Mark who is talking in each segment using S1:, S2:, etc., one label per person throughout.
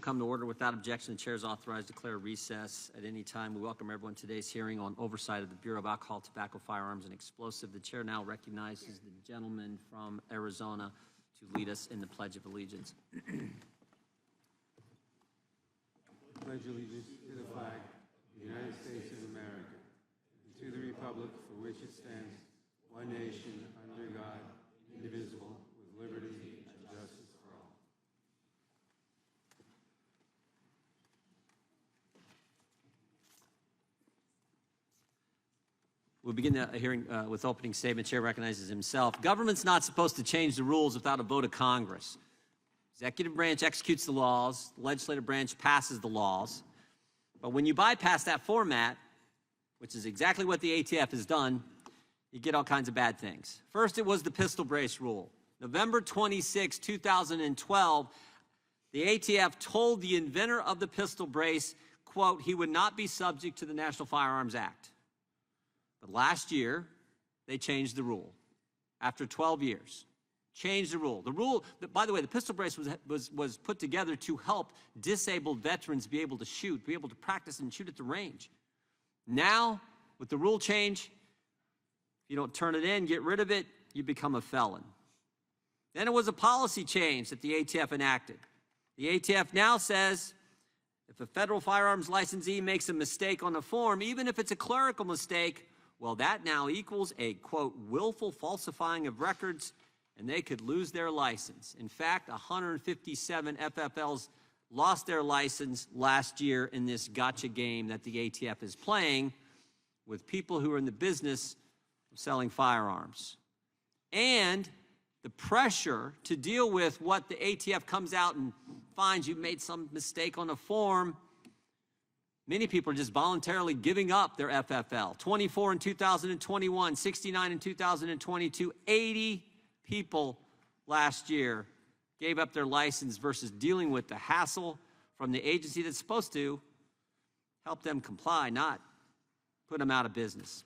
S1: come to order. Without objection, the chair is authorized to declare recess at any time. We welcome everyone to today's hearing on oversight of the Bureau of Alcohol, Tobacco, Firearms, and Explosive. The chair now recognizes the gentleman from Arizona to lead us in the Pledge of Allegiance.
S2: Pledge allegiance to the flag of the United States of America, and to the republic for which it stands, one nation, under God, indivisible, with liberty and justice for all.
S1: We'll begin the hearing with opening statement. Chair recognizes himself. Government's not supposed to change the rules without a vote of Congress. Executive branch executes the laws, the legislative branch passes the laws. But when you bypass that format, which is exactly what the ATF has done, you get all kinds of bad things. First, it was the pistol brace rule. November 26, 2012, the ATF told the inventor of the pistol brace, quote, he would not be subject to the National Firearms Act. But last year, they changed the rule. After 12 years, changed the rule. The rule, by the way, the pistol brace was put together to help disabled veterans be able to shoot, be able to practice and shoot at the range. Now, with the rule change, if you don't turn it in, get rid of it, you become a felon. Then it was a policy change that the ATF enacted. The ATF now says if a federal firearms licensee makes a mistake on the form, even if it's a clerical mistake, well, that now equals a, quote, willful falsifying of records, and they could lose their license. In fact, 157 FFLs lost their license last year in this gotcha game that the ATF is playing with people who are in the business of selling firearms. And the pressure to deal with what the ATF comes out and finds you made some mistake on a form, many people are just voluntarily giving up their FFL. 24 in 2021, 69 in 2022, 80 people last year gave up their license versus dealing with the hassle from the agency that's supposed to help them comply, not put them out of business.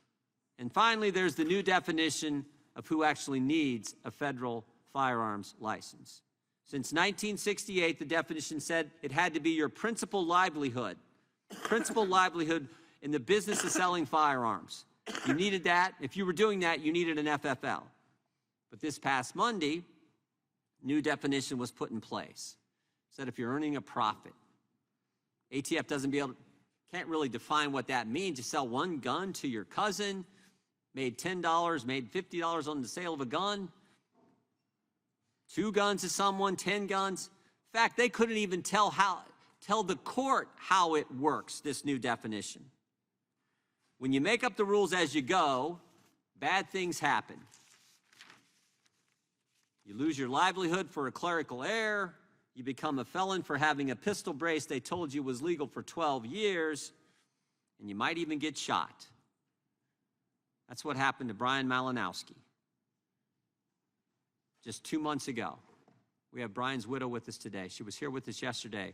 S1: And finally, there's the new definition of who actually needs a federal firearms license. Since 1968, the definition said it had to be your principal livelihood in the business of selling firearms. You needed that. If you were doing that, you needed an FFL. But this past Monday, new definition was put in place. It said if you're earning a profit, ATF can't really define what that means. You sell one gun to your cousin, made $10, made $50 on the sale of a gun, 2 guns to someone, 10 guns. In fact, they couldn't even tell the court how it works, this new definition. When you make up the rules as you go, bad things happen. You lose your livelihood for a clerical error. You become a felon for having a pistol brace they told you was legal for 12 years. And you might even get shot. That's what happened to Brian Malinowski just 2 months ago. We have Brian's widow with us today. She was here with us yesterday.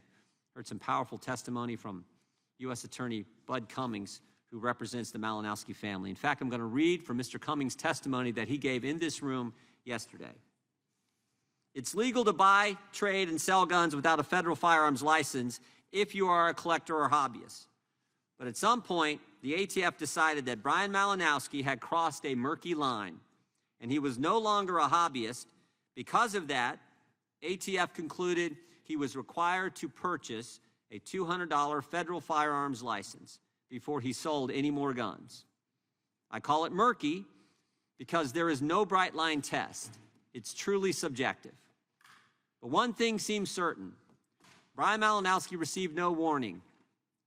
S1: Heard some powerful testimony from U.S. Attorney Bud Cummings, who represents the Malinowski family. In fact, I'm going to read from Mr. Cummings' testimony that he gave in this room yesterday. It's legal to buy, trade, and sell guns without a federal firearms license if you are a collector or hobbyist. But at some point, the ATF decided that Brian Malinowski had crossed a murky line, and he was no longer a hobbyist. Because of that, ATF concluded he was required to purchase a $200 federal firearms license before he sold any more guns. I call it murky because there is no bright line test. It's truly subjective. But one thing seems certain. Brian Malinowski received no warning.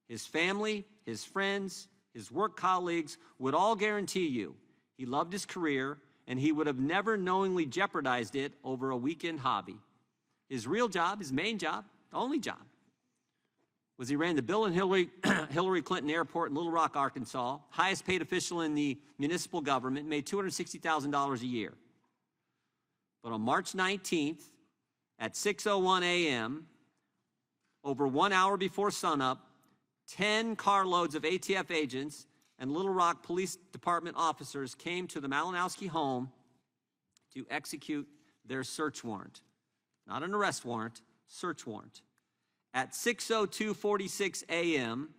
S1: His family, his friends, his work colleagues would all guarantee you he loved his career and he would have never knowingly jeopardized it over a weekend hobby. His real job, his main job, the only job, was he ran the Bill and Hillary Clinton Airport in Little Rock, Arkansas, highest paid official in the municipal government, made $260,000 a year. But on March 19th, at 6:01 a.m., over 1 hour before sunup, 10 carloads of ATF agents and Little Rock Police Department officers came to the Malinowski home to execute their search warrant. Not an arrest warrant, search warrant. At 6:02:46 a.m.,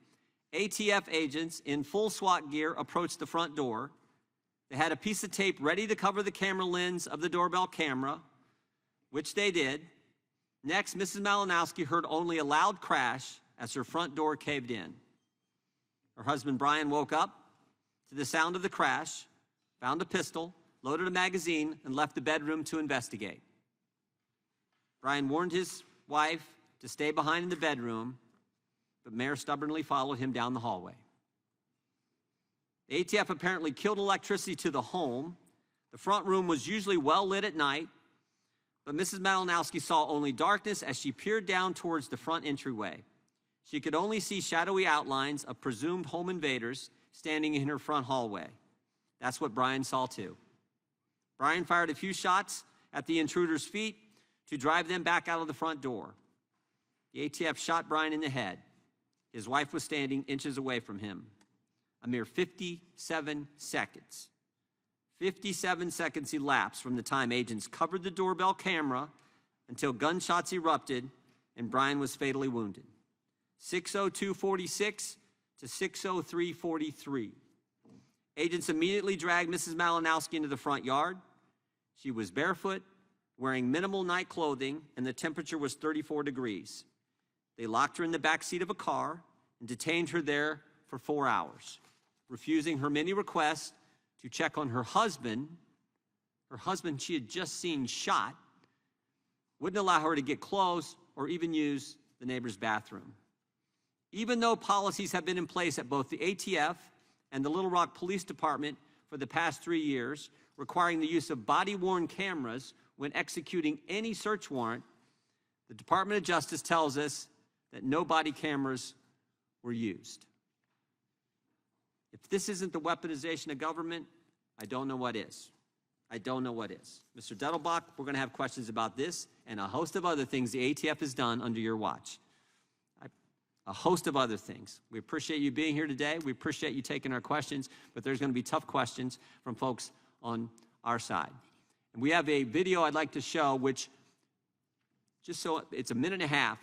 S1: ATF agents in full SWAT gear approached the front door. They had a piece of tape ready to cover the camera lens of the doorbell camera, which they did. Next, Mrs. Malinowski heard only a loud crash as her front door caved in. Her husband, Brian, woke up to the sound of the crash, found a pistol, loaded a magazine, and left the bedroom to investigate. Brian warned his wife to stay behind in the bedroom, but Mayer stubbornly followed him down the hallway. The ATF apparently killed electricity to the home. The front room was usually well lit at night, but Mrs. Malinowski saw only darkness as she peered down towards the front entryway. She could only see shadowy outlines of presumed home invaders standing in her front hallway. That's what Brian saw too. Brian fired a few shots at the intruders' feet to drive them back out of the front door. The ATF shot Brian in the head. His wife was standing inches away from him. A mere 57 seconds. 57 seconds elapsed from the time agents covered the doorbell camera until gunshots erupted and Brian was fatally wounded. 6:02:46 to 6:03:43. Agents immediately dragged Mrs. Malinowski into the front yard. She was barefoot, wearing minimal night clothing, and the temperature was 34 degrees. They locked her in the back seat of a car and detained her there for 4 hours, refusing her many requests to check on her husband she had just seen shot, wouldn't allow her to get close or even use the neighbor's bathroom. Even though policies have been in place at both the ATF and the Little Rock Police Department for the past 3 years, requiring the use of body-worn cameras when executing any search warrant, the Department of Justice tells us that no body cameras were used. If this isn't the weaponization of government, I don't know what is. I don't know what is. Mr. Dettelbach, we're going to have questions about this and a host of other things the ATF has done under your watch. A host of other things. We appreciate you being here today. We appreciate you taking our questions, but there's going to be tough questions from folks on our side. And we have a video I'd like to show, which, just so it's a minute and a half,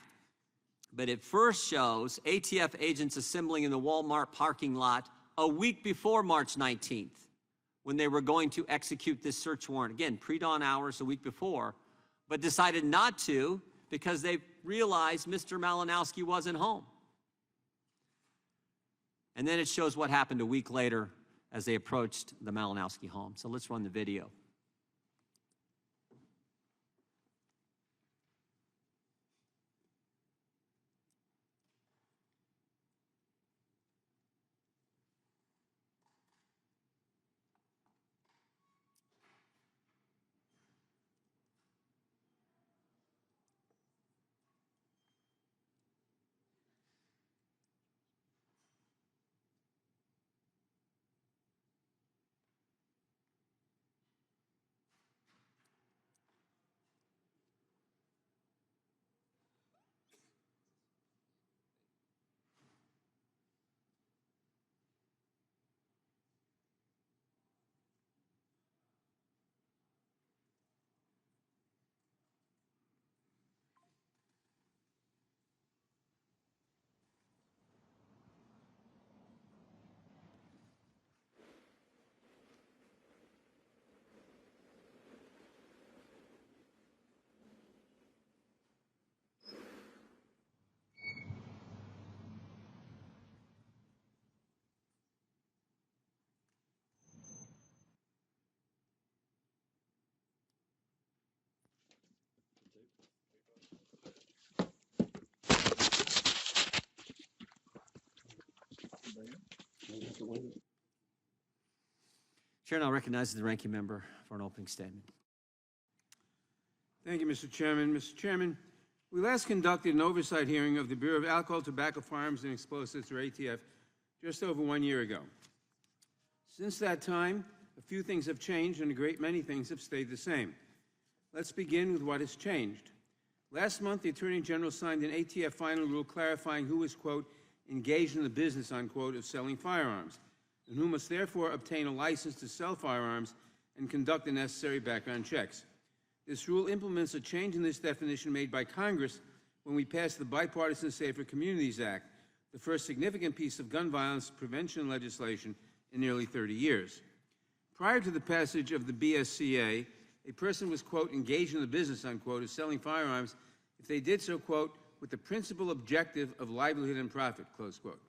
S1: but it first shows ATF agents assembling in the Walmart parking lot a week before March 19th, when they were going to execute this search warrant. Again, pre-dawn hours a week before, but decided not to because they realized Mr. Malinowski wasn't home. And then it shows what happened a week later as they approached the Malinowski home. So let's run the video. Chair now recognizes the ranking member for an opening statement.
S2: Thank you, Mr. Chairman. Mr. Chairman, we last conducted an oversight hearing of the Bureau of Alcohol, Tobacco, Firearms, and Explosives, or ATF, just over 1 year ago. Since that time, a few things have changed and a great many things have stayed the same. Let's begin with what has changed. Last month, the Attorney General signed an ATF final rule clarifying who is, quote, engaged in the business, unquote, of selling firearms, and who must therefore obtain a license to sell firearms and conduct the necessary background checks. This rule implements a change in this definition made by Congress when we passed the Bipartisan Safer Communities Act, the first significant piece of gun violence prevention legislation in nearly 30 years. Prior to the passage of the BSCA, a person was, quote, engaged in the business, unquote, of selling firearms if they did so, quote, with the principal objective of livelihood and profit, close quote.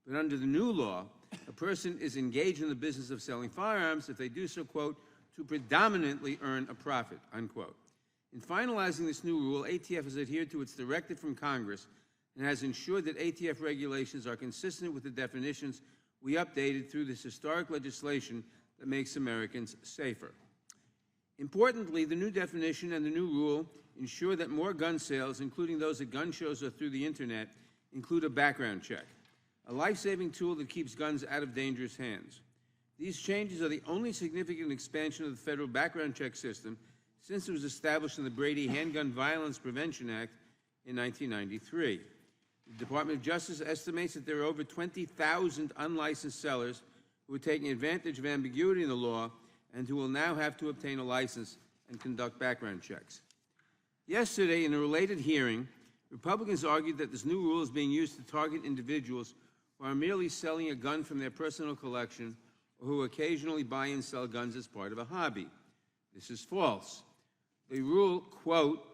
S2: But under the new law, a person is engaged in the business of selling firearms if they do so, quote, to predominantly earn a profit, unquote. In finalizing this new rule, ATF has adhered to its directive from Congress and has ensured that ATF regulations are consistent with the definitions we updated through this historic legislation that makes Americans safer. Importantly, the new definition and the new rule ensure that more gun sales, including those at gun shows or through the internet, include a background check, a life-saving tool that keeps guns out of dangerous hands. These changes are the only significant expansion of the federal background check system since it was established in the Brady Handgun Violence Prevention Act in 1993. The Department of Justice estimates that there are over 20,000 unlicensed sellers who are taking advantage of ambiguity in the law and who will now have to obtain a license and conduct background checks. Yesterday, in a related hearing, Republicans argued that this new rule is being used to target individuals who are merely selling a gun from their personal collection or who occasionally buy and sell guns as part of a hobby. This is false. The rule, quote,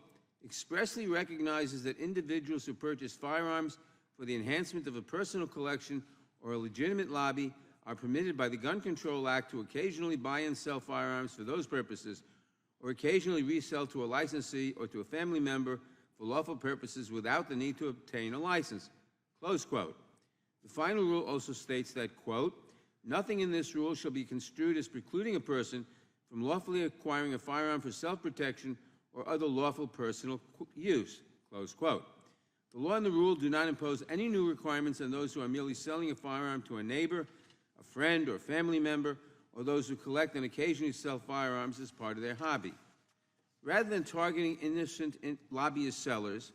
S2: expressly recognizes that individuals who purchase firearms for the enhancement of a personal collection or a legitimate lobby are permitted by the Gun Control Act to occasionally buy and sell firearms for those purposes or occasionally resell to a licensee or to a family member for lawful purposes without the need to obtain a license, close quote. The final rule also states that, quote, nothing in this rule shall be construed as precluding a person from lawfully acquiring a firearm for self-protection or other lawful personal use, close quote. The law and the rule do not impose any new requirements on those who are merely selling a firearm to a neighbor, a friend, or family member, or those who collect and occasionally sell firearms as part of their hobby. Rather than targeting innocent lobbyist sellers,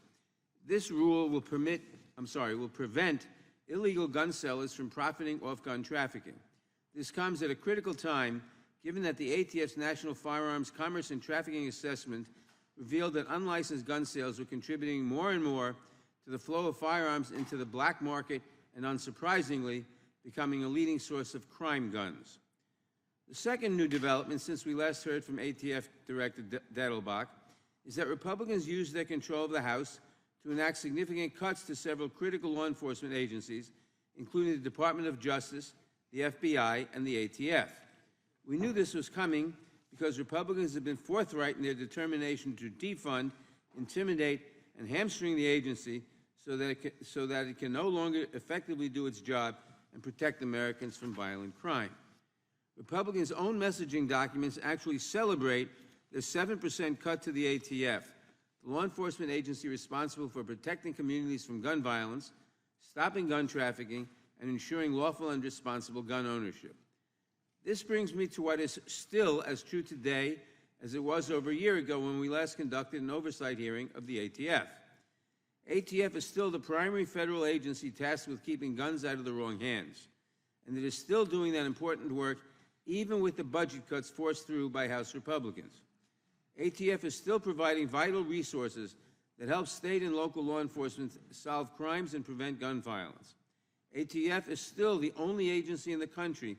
S2: this rule will prevent illegal gun sellers from profiting off gun trafficking. This comes at a critical time, given that the ATF's National Firearms Commerce and Trafficking Assessment revealed that unlicensed gun sales were contributing more and more to the flow of firearms into the black market and, unsurprisingly, becoming a leading source of crime guns. The second new development since we last heard from ATF Director Dettelbach is that Republicans used their control of the House to enact significant cuts to several critical law enforcement agencies, including the Department of Justice, the FBI, and the ATF. We knew this was coming because Republicans have been forthright in their determination to defund, intimidate, and hamstring the agency so that it can no longer effectively do its job and protect Americans from violent crime. Republicans' own messaging documents actually celebrate the 7% cut to the ATF, the law enforcement agency responsible for protecting communities from gun violence, stopping gun trafficking, and ensuring lawful and responsible gun ownership. This brings me to what is still as true today as it was over a year ago when we last conducted an oversight hearing of the ATF. ATF is still the primary federal agency tasked with keeping guns out of the wrong hands, and it is still doing that important work even with the budget cuts forced through by House Republicans. ATF is still providing vital resources that help state and local law enforcement solve crimes and prevent gun violence. ATF is still the only agency in the country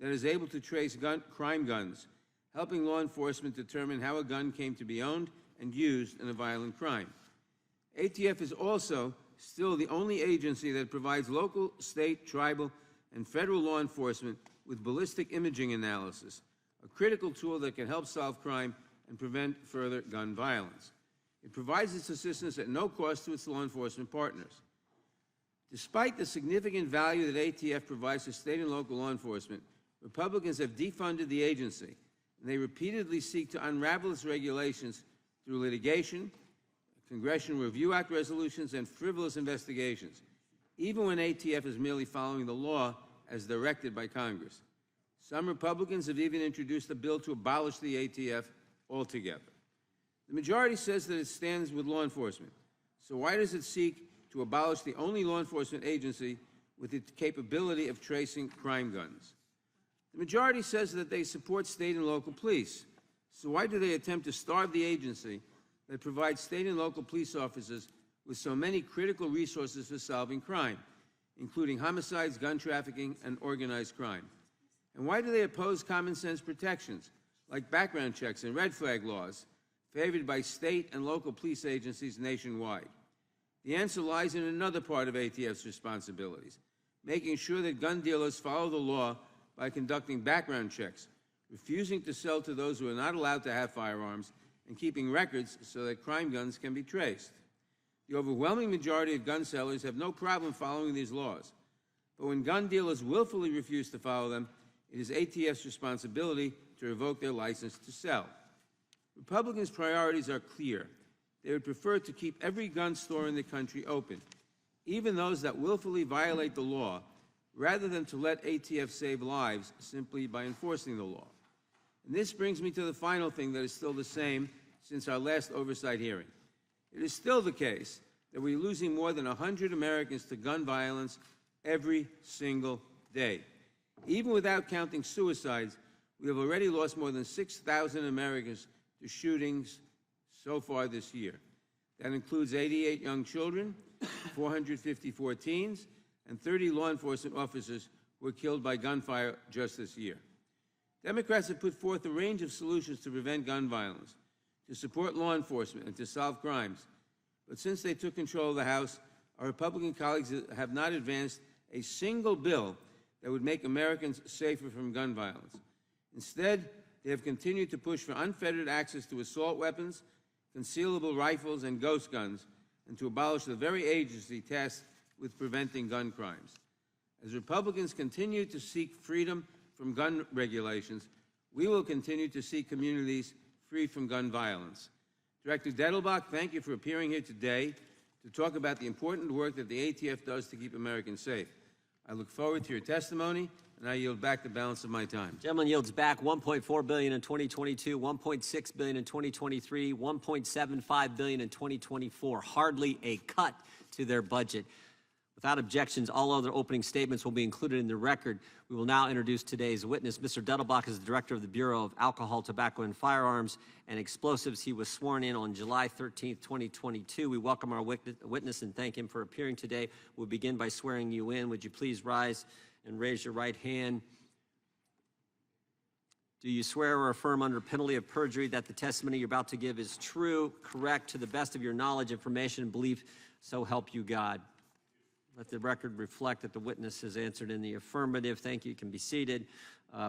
S2: that is able to trace crime guns, helping law enforcement determine how a gun came to be owned and used in a violent crime. ATF is also still the only agency that provides local, state, tribal, and federal law enforcement with ballistic imaging analysis, a critical tool that can help solve crime and prevent further gun violence. It provides its assistance at no cost to its law enforcement partners. Despite the significant value that ATF provides to state and local law enforcement, Republicans have defunded the agency, and they repeatedly seek to unravel its regulations through litigation, Congressional Review Act resolutions, and frivolous investigations, even when ATF is merely following the law as directed by Congress. Some Republicans have even introduced a bill to abolish the ATF altogether. The majority says that it stands with law enforcement. So why does it seek to abolish the only law enforcement agency with the capability of tracing crime guns? The majority says that they support state and local police. So why do they attempt to starve the agency that provides state and local police officers with so many critical resources for solving crime, including homicides, gun trafficking, and organized crime? And why do they oppose common sense protections, like background checks and red flag laws, favored by state and local police agencies nationwide? The answer lies in another part of ATF's responsibilities, making sure that gun dealers follow the law by conducting background checks, refusing to sell to those who are not allowed to have firearms, and keeping records so that crime guns can be traced. The overwhelming majority of gun sellers have no problem following these laws. But when gun dealers willfully refuse to follow them, it is ATF's responsibility to revoke their license to sell. Republicans' priorities are clear. They would prefer to keep every gun store in the country open, even those that willfully violate the law, rather than to let ATF save lives simply by enforcing the law. And this brings me to the final thing that is still the same since our last oversight hearing. It is still the case that we're losing more than 100 Americans to gun violence every single day. Even without counting suicides, we have already lost more than 6,000 Americans to shootings so far this year. That includes 88 young children, 454 teens, and 30 law enforcement officers who were killed by gunfire just this year. Democrats have put forth a range of solutions to prevent gun violence, to support law enforcement, and to solve crimes. But since they took control of the House, our Republican colleagues have not advanced a single bill that would make Americans safer from gun violence. Instead, they have continued to push for unfettered access to assault weapons, concealable rifles, and ghost guns, and to abolish the very agency tasked with preventing gun crimes. As Republicans continue to seek freedom from gun regulations, we will continue to seek communities free from gun violence. Director Dettelbach, thank you for appearing here today to talk about the important work that the ATF does to keep Americans safe. I look forward to your testimony, and I yield back the balance of my time.
S1: Gentleman yields back $1.4 billion in 2022, $1.6 billion in 2023, $1.75 billion in 2024. Hardly a cut to their budget. Without objections, all other opening statements will be included in the record. We will now introduce today's witness. Mr. Dettelbach is the Director of the Bureau of Alcohol, Tobacco, and Firearms and Explosives. He was sworn in on July 13th, 2022. We welcome our witness and thank him for appearing today. We'll begin by swearing you in. Would you please rise and raise your right hand? Do you swear or affirm under penalty of perjury that the testimony you're about to give is true, correct, to the best of your knowledge, information, and belief, so help you God? Let the record reflect that the witness has answered in the affirmative. Thank you. You can be seated.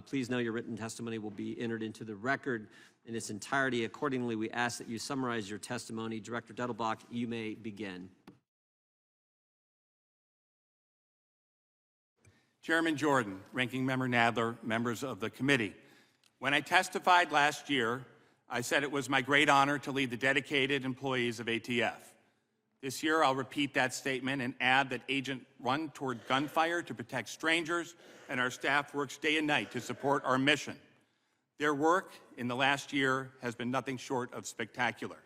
S1: Please know your written testimony will be entered into the record in its entirety. Accordingly, we ask that you summarize your testimony. Director Dettelbach, you may begin.
S3: Chairman Jordan, Ranking Member Nadler, members of the committee. When I testified last year, I said it was my great honor to lead the dedicated employees of ATF. This year, I'll repeat that statement and add that agents run toward gunfire to protect strangers, and our staff works day and night to support our mission. Their work in the last year has been nothing short of spectacular.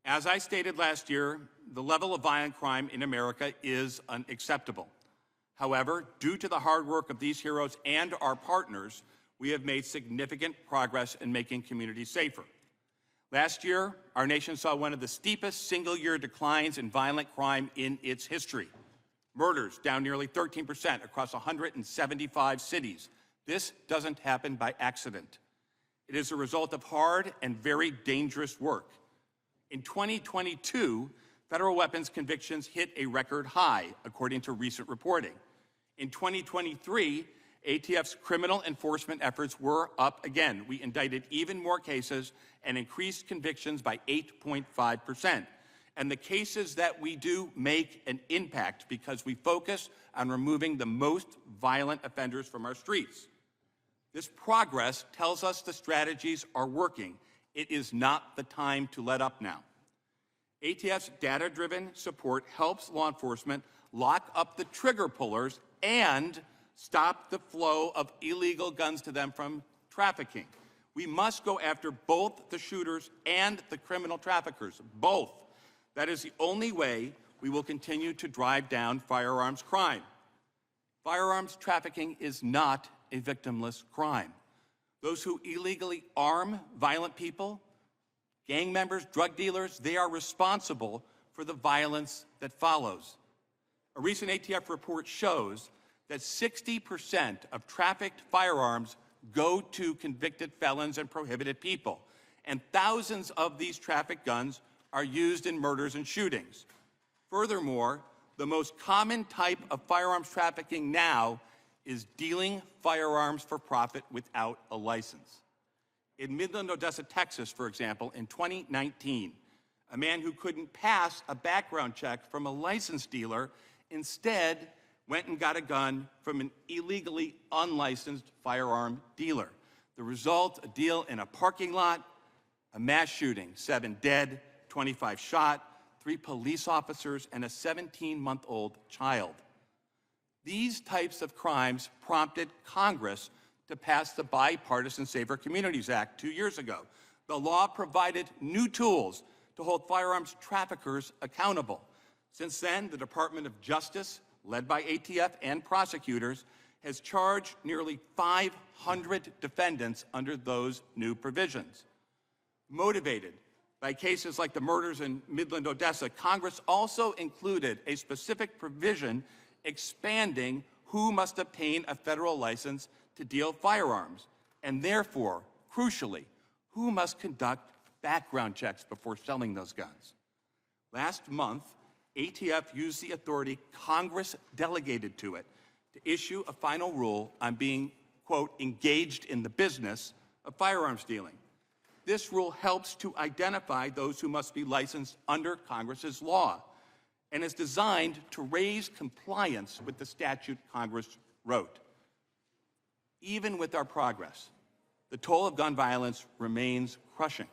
S3: As I stated last year, the level of violent crime in America is unacceptable. However, due to the hard work of these heroes and our partners, we have made significant progress in making communities safer. Last year, our nation saw one of the steepest single-year declines in violent crime in its history. Murders down nearly 13% across 175 cities. This doesn't happen by accident. It is a result of hard and very dangerous work. In 2022, federal weapons convictions hit a record high, according to recent reporting. In 2023, ATF's criminal enforcement efforts were up again. We indicted even more cases and increased convictions by 8.5%. And the cases that we do make an impact because we focus on removing the most violent offenders from our streets. This progress tells us the strategies are working. It is not the time to let up now. ATF's data-driven support helps law enforcement lock up the trigger pullers and stop the flow of illegal guns to them from trafficking. We must go after both the shooters and the criminal traffickers, both. That is the only way we will continue to drive down firearms crime. Firearms trafficking is not a victimless crime. Those who illegally arm violent people, gang members, drug dealers, they are responsible for the violence that follows. A recent ATF report shows that 60% of trafficked firearms go to convicted felons and prohibited people, and thousands of these trafficked guns are used in murders and shootings. Furthermore, the most common type of firearms trafficking now is dealing firearms for profit without a license. In Midland, Odessa, Texas, for example, in 2019, a man who couldn't pass a background check from a licensed dealer instead went and got a gun from an illegally unlicensed firearm dealer. The result, a deal in a parking lot, a mass shooting, 7 dead, 25 shot, 3 police officers, and a 17-month-old child. These types of crimes prompted Congress to pass the Bipartisan Safer Communities Act 2 years ago. The law provided new tools to hold firearms traffickers accountable. Since then, the Department of Justice, led by ATF and prosecutors, has charged nearly 500 defendants under those new provisions. Motivated by cases like the murders in Midland, Odessa, Congress also included a specific provision expanding who must obtain a federal license to deal firearms, and therefore, crucially, who must conduct background checks before selling those guns. Last month, ATF used the authority Congress delegated to it to issue a final rule on being, quote, engaged in the business of firearms dealing. This rule helps to identify those who must be licensed under Congress's law and is designed to raise compliance with the statute Congress wrote. Even with our progress, the toll of gun violence remains crushing.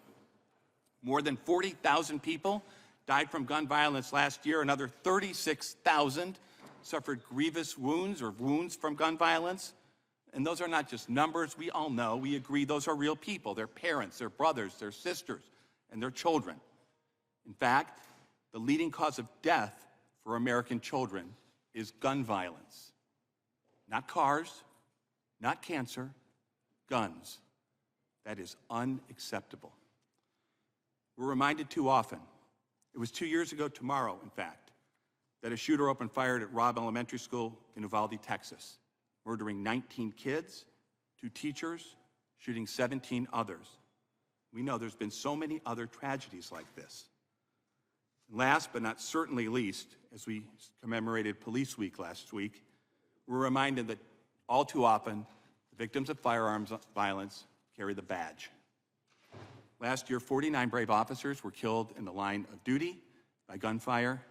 S3: More than 40,000 people died from gun violence last year. Another 36,000 suffered grievous wounds or wounds from gun violence. And those are not just numbers. We all know, we agree, those are real people, their parents, their brothers, their sisters, and their children. In fact, the leading cause of death for American children is gun violence. Not cars, not cancer, guns. That is unacceptable. We're reminded too often, it was 2 years ago tomorrow, in fact, that a shooter opened fire at Robb Elementary School in Uvalde, Texas, murdering 19 kids, 2 teachers, shooting 17 others. We know there's been so many other tragedies like this. Last but not certainly least, as we commemorated Police Week last week, we're reminded that all too often, the victims of firearms violence carry the badge. Last year, 49 brave officers were killed in the line of duty by gunfire.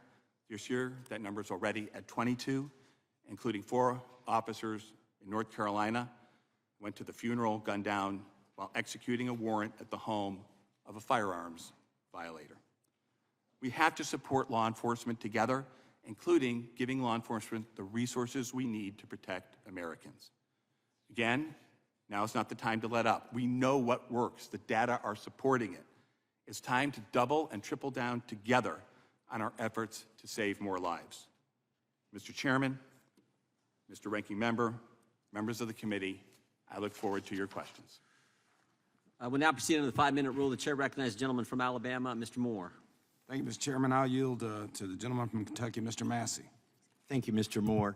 S3: This year, that number is already at 22, including 4 officers in North Carolina went to the funeral gunned down while executing a warrant at the home of a firearms violator. We have to support law enforcement together, including giving law enforcement the resources we need to protect Americans. Again, now is not the time to let up. We know what works. The data are supporting it. It's time to double and triple down together on our efforts to save more lives. Mr. Chairman, Mr. Ranking Member, members of the committee, I look forward to your questions.
S1: We'll now proceed under the 5-minute rule. The chair recognizes the gentleman from Alabama, Mr. Moore.
S4: Thank you, Mr. Chairman. I'll yield to the gentleman from Kentucky, Mr. Massey.
S5: Thank you, Mr. Moore.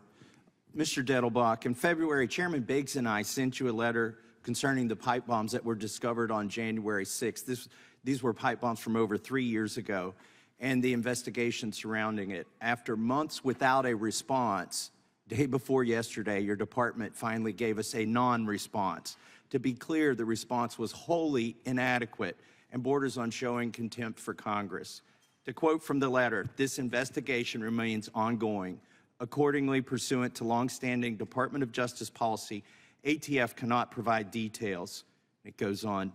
S5: Mr. Dettelbach, in February, Chairman Biggs and I sent you a letter concerning the pipe bombs that were discovered on January 6th. These were pipe bombs from over 3 years ago, and the investigation surrounding it. After months without a response, day before yesterday, your department finally gave us a non-response. To be clear, the response was wholly inadequate and borders on showing contempt for Congress. To quote from the letter, this investigation remains ongoing. Accordingly, pursuant to longstanding Department of Justice policy, ATF cannot provide details. It goes on.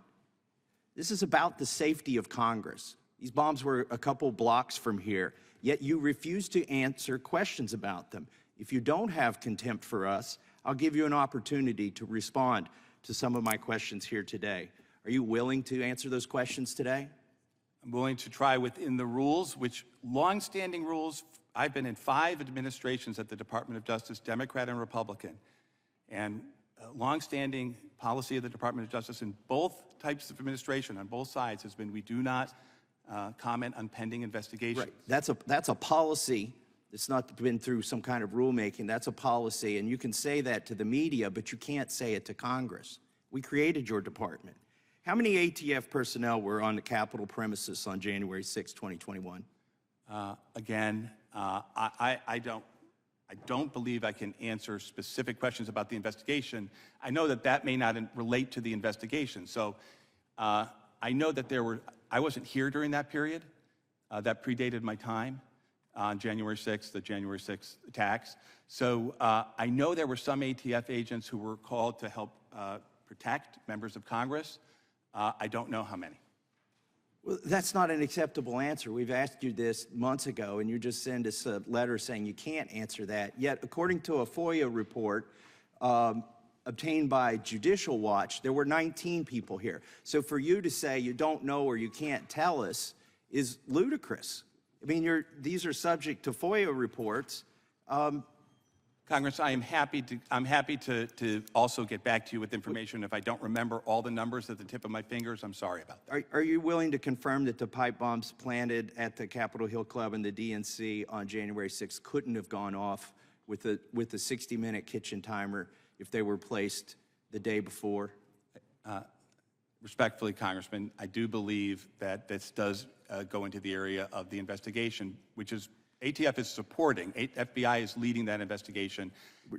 S5: This is about the safety of Congress. These bombs were a couple blocks from here, yet you refuse to answer questions about them. If you don't have contempt for us, I'll give you an opportunity to respond to some of my questions here today. Are you willing to answer those questions today?
S3: I'm willing to try within the rules, which longstanding rules. I've been in 5 administrations at the Department of Justice, Democrat and Republican, and longstanding policy of the Department of Justice in both types of administration on both sides has been we do not comment on pending investigations.
S5: Right. That's a policy. It's not been through some kind of rulemaking. That's a policy, and you can say that to the media, but you can't say it to Congress. We created your department. How many ATF personnel were on the Capitol premises on January 6, 2021?
S3: Again, I don't believe I can answer specific questions about the investigation. I know that that may not relate to the investigation. So I know that I wasn't here during that period. That predated my time on January 6th, the January 6th attacks. So I know there were some ATF agents who were called to help protect members of Congress. I don't know how many.
S5: Well, that's not an acceptable answer. We've asked you this months ago, and you just send us a letter saying you can't answer that. Yet, according to a FOIA report obtained by Judicial Watch, there were 19 people here. So for you to say you don't know or you can't tell us is ludicrous. I mean, these are subject to FOIA reports.
S3: Congress, I'm happy to also get back to you with information. If I don't remember all the numbers at the tip of my fingers, I'm sorry about that.
S5: Are you willing to confirm that the pipe bombs planted at the Capitol Hill Club and the DNC on January 6th couldn't have gone off with the 60-minute kitchen timer if they were placed the day before?
S3: Respectfully, Congressman, I do believe that this does go into the area of the investigation, which is ATF is supporting. FBI is leading that investigation,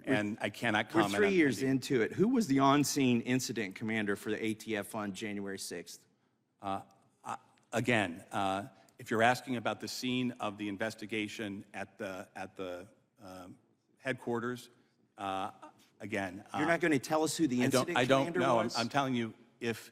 S3: and I cannot comment on
S5: We're 3 years into it. Who was the on-scene incident commander for the ATF on January 6th?
S3: Again, if you're asking about the scene of the investigation at the headquarters, again,
S5: You're not going to tell us who the incident commander was?
S3: I don't know. I'm telling you, if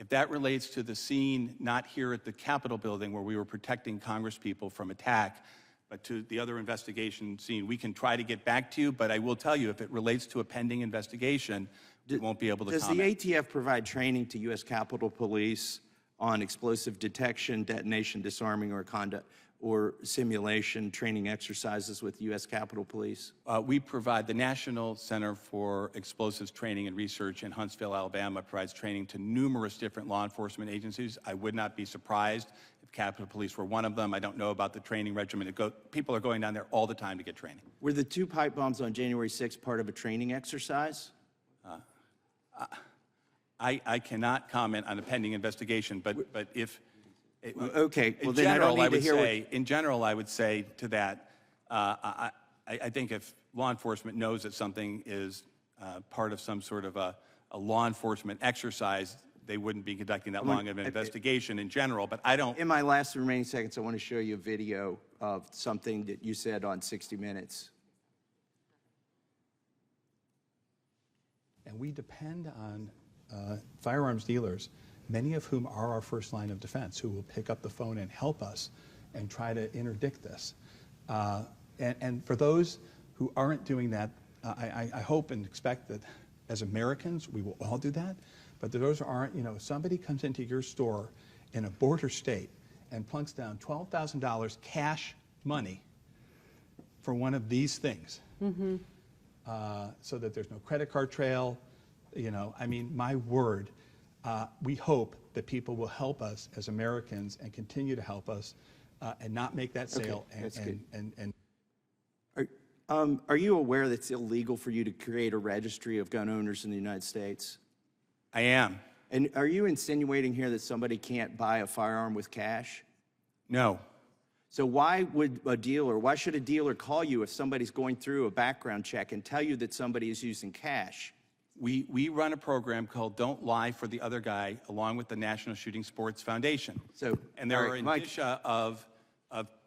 S3: that relates to the scene not here at the Capitol building where we were protecting Congresspeople from attack, but to the other investigation scene, we can try to get back to you, but I will tell you, if it relates to a pending investigation, we won't be able to comment.
S5: Does the ATF provide training to U.S. Capitol Police on explosive detection, detonation, disarming, or conduct, or simulation training exercises with U.S. Capitol Police?
S3: We provide, the National Center for Explosives Training and Research in Huntsville, Alabama, provides training to numerous different law enforcement agencies. I would not be surprised if Capitol Police were one of them. I don't know about the training regimen. People are going down there all the time to get training.
S5: Were the 2 pipe bombs on January 6th part of a training exercise?
S3: I cannot comment on a pending investigation, but if...
S5: Okay, well then I don't need to hear what...
S3: In general, I would say to that, I think if law enforcement knows that something is part of some sort of a law enforcement exercise, they wouldn't be conducting that long of an investigation in general, but I don't...
S5: In my last remaining seconds, I want to show you a video of something that you said on 60 Minutes.
S6: And we depend on firearms dealers, many of whom are our first line of defense, who will pick up the phone and help us and try to interdict this. And for those who aren't doing that, I hope and expect that as Americans, we will all do that. But those who aren't, if somebody comes into your store in a border state and plunks down $12,000 cash money for one of these things, so that there's no credit card trail, I mean, my word, we hope that people will help us as Americans and continue to help us and not make that sale.
S5: Are you aware that it's illegal for you to create a registry of gun owners in the United States?
S3: I am.
S5: And are you insinuating here that somebody can't buy a firearm with cash?
S3: No.
S5: So why should a dealer call you if somebody's going through a background check and tell you that somebody is using cash?
S3: We run a program called Don't Lie for the Other Guy, along with the National Shooting Sports Foundation. And there are indicia of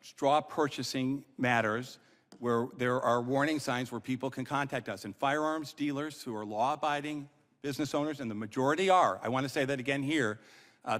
S3: straw purchasing matters where there are warning signs where people can contact us. And firearms dealers who are law-abiding business owners, and the majority are, I want to say that again here,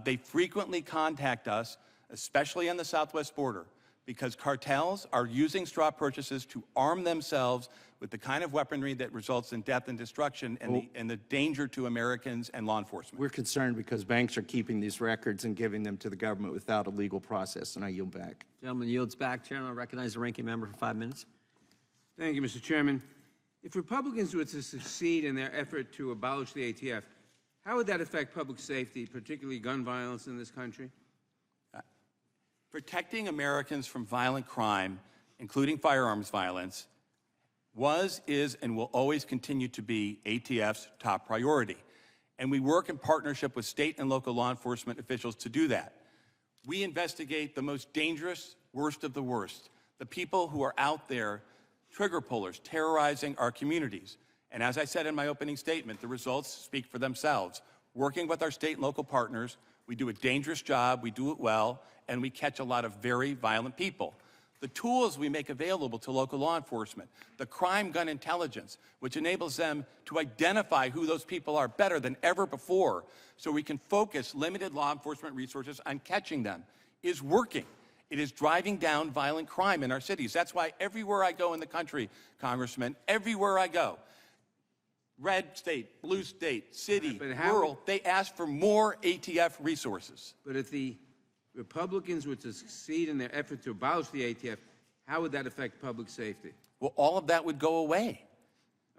S3: they frequently contact us, especially on the southwest border, because cartels are using straw purchases to arm themselves with the kind of weaponry that results in death and destruction and the danger to Americans and law enforcement.
S5: We're concerned because banks are keeping these records and giving them to the government without a legal process, and I yield back.
S1: Gentleman yields back. Chairman, I recognize the ranking member for 5 minutes.
S2: Thank you, Mr. Chairman. If Republicans were to succeed in their effort to abolish the ATF, how would that affect public safety, particularly gun violence in this country?
S3: Protecting Americans from violent crime, including firearms violence, was, is, and will always continue to be ATF's top priority. And we work in partnership with state and local law enforcement officials to do that. We investigate the most dangerous, worst of the worst, the people who are out there, trigger pullers, terrorizing our communities. And as I said in my opening statement, the results speak for themselves. Working with our state and local partners, we do a dangerous job, we do it well, and we catch a lot of very violent people. The tools we make available to local law enforcement, the crime gun intelligence, which enables them to identify who those people are better than ever before, so we can focus limited law enforcement resources on catching them, is working. It is driving down violent crime in our cities. That's why everywhere I go in the country, Congressman, everywhere I go, red state, blue state, city, rural, they ask for more ATF resources.
S2: But if the Republicans were to succeed in their effort to abolish the ATF, how would that affect public safety?
S3: Well, all of that would go away.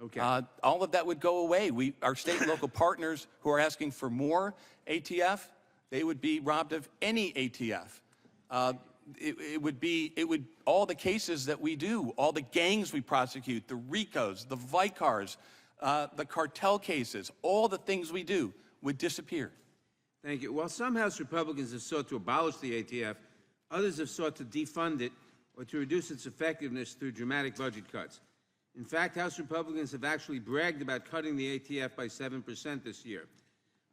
S2: Okay.
S3: All of that would go away. Our state and local partners who are asking for more ATF, they would be robbed of any ATF. All the cases that we do, all the gangs we prosecute, the RICOs, the VICARs, the cartel cases, all the things we do would disappear.
S2: Thank you. While some House Republicans have sought to abolish the ATF, others have sought to defund it or to reduce its effectiveness through dramatic budget cuts. In fact, House Republicans have actually bragged about cutting the ATF by 7% this year.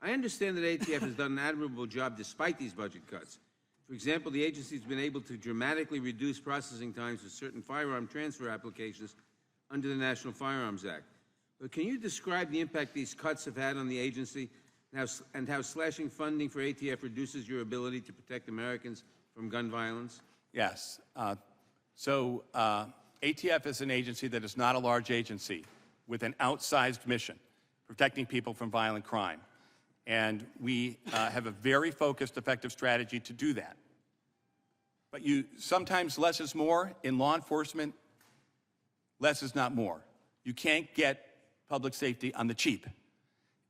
S2: I understand that ATF has done an admirable job despite these budget cuts. For example, the agency has been able to dramatically reduce processing times for certain firearm transfer applications under the National Firearms Act. But can you describe the impact these cuts have had on the agency and how slashing funding for ATF reduces your ability to protect Americans from gun violence?
S3: Yes. ATF is an agency that is not a large agency with an outsized mission, protecting people from violent crime. And we have a very focused, effective strategy to do that. But sometimes less is more. In law enforcement, less is not more. You can't get public safety on the cheap.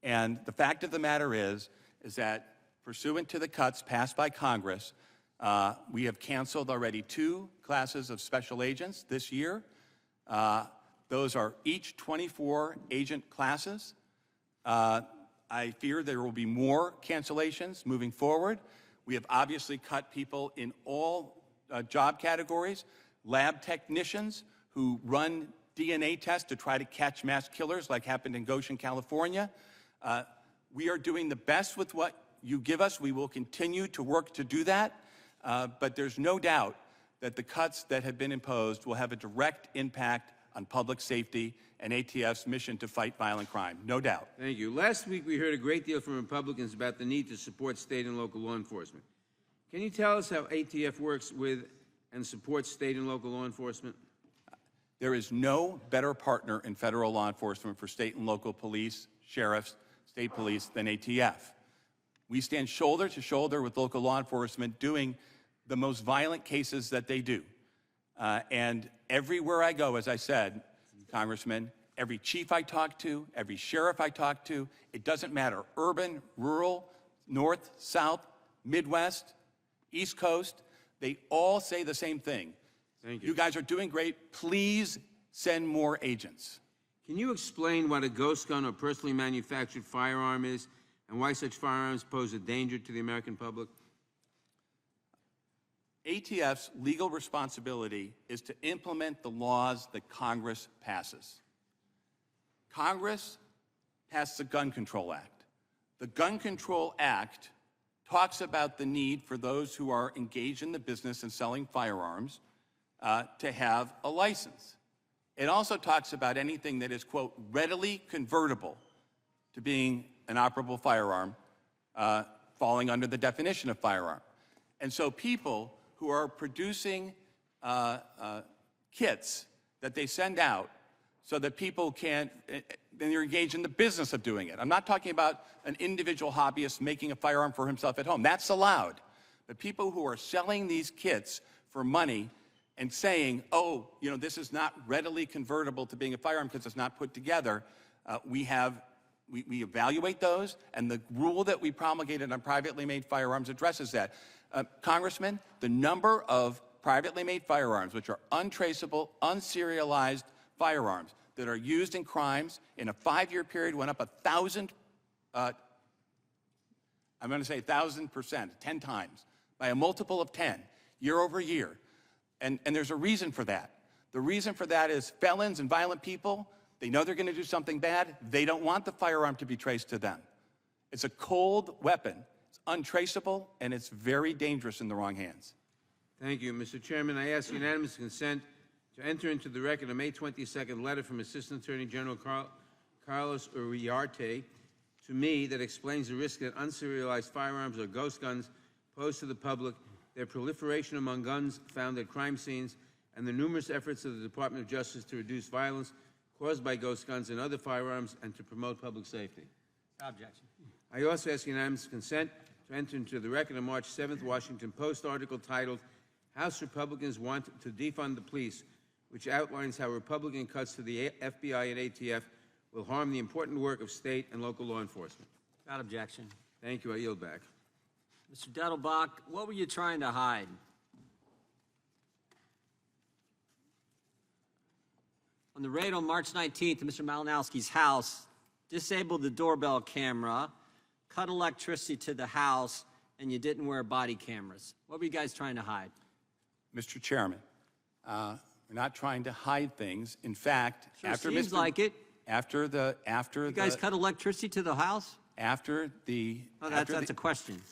S3: And the fact of the matter is that pursuant to the cuts passed by Congress, we have canceled already 2 classes of special agents this year. Those are each 24 agent classes. I fear there will be more cancellations moving forward. We have obviously cut people in all job categories, lab technicians who run DNA tests to try to catch mass killers like happened in Goshen, California. We are doing the best with what you give us. We will continue to work to do that, but there's no doubt that the cuts that have been imposed will have a direct impact on public safety and ATF's mission to fight violent crime, no doubt.
S2: Thank you. Last week, we heard a great deal from Republicans about the need to support state and local law enforcement. Can you tell us how ATF works with and supports state and local law enforcement?
S3: There is no better partner in federal law enforcement for state and local police, sheriffs, state police than ATF. We stand shoulder to shoulder with local law enforcement doing the most violent cases that they do. And everywhere I go, as I said, Congressman, every chief I talk to, every sheriff I talk to, it doesn't matter, urban, rural, north, south, Midwest, East Coast, they all say the same thing.
S2: Thank you.
S3: You guys are doing great. Please send more agents.
S2: Can you explain what a ghost gun or personally manufactured firearm is and why such firearms pose a danger to the American public?
S3: ATF's legal responsibility is to implement the laws that Congress passes. Congress passed the Gun Control Act. The Gun Control Act talks about the need for those who are engaged in the business and selling firearms to have a license. It also talks about anything that is, quote, readily convertible to being an operable firearm, falling under the definition of firearm. And so people who are producing kits that they send out so that people can, then you're engaged in the business of doing it. I'm not talking about an individual hobbyist making a firearm for himself at home. That's allowed. But people who are selling these kits for money and saying, oh, this is not readily convertible to being a firearm because it's not put together, we have we evaluate those, and the rule that we promulgated on privately made firearms addresses that. Congressman, the number of privately made firearms, which are untraceable, unserialized firearms that are used in crimes in a 5-year period went up 1,000, I'm going to say 1,000%, 10 times, by a multiple of 10, year over year. And there's a reason for that. The reason for that is felons and violent people, they know they're going to do something bad. They don't want the firearm to be traced to them. It's a cold weapon. It's untraceable, and it's very dangerous in the wrong hands.
S2: Thank you. Mr. Chairman, I ask unanimous consent to enter into the record a May 22nd letter from Assistant Attorney General Carlos Uriarte to me that explains the risk that unserialized firearms or ghost guns pose to the public, their proliferation among guns found at crime scenes, and the numerous efforts of the Department of Justice to reduce violence caused by ghost guns and other firearms and to promote public safety.
S1: Objection.
S2: I also ask unanimous consent to enter into the record a March 7th Washington Post article titled, House Republicans Want to Defund the Police, which outlines how Republican cuts to the FBI and ATF will harm the important work of state and local law enforcement.
S1: Without objection.
S2: Thank you. I yield back.
S1: Mr. Dettelbach, what were you trying to hide? On the raid on March 19th at Mr. Malinowski's house, disabled the doorbell camera, cut electricity to the house, and you didn't wear body cameras. What were you guys trying to hide?
S3: Mr. Chairman, we're not trying to hide things. In fact,
S1: Sure
S3: after
S1: seems
S3: Mr.
S1: like it.
S3: After
S1: You guys cut electricity to the house?
S3: after the
S1: Oh,
S3: after
S1: that's
S3: the-
S1: a question.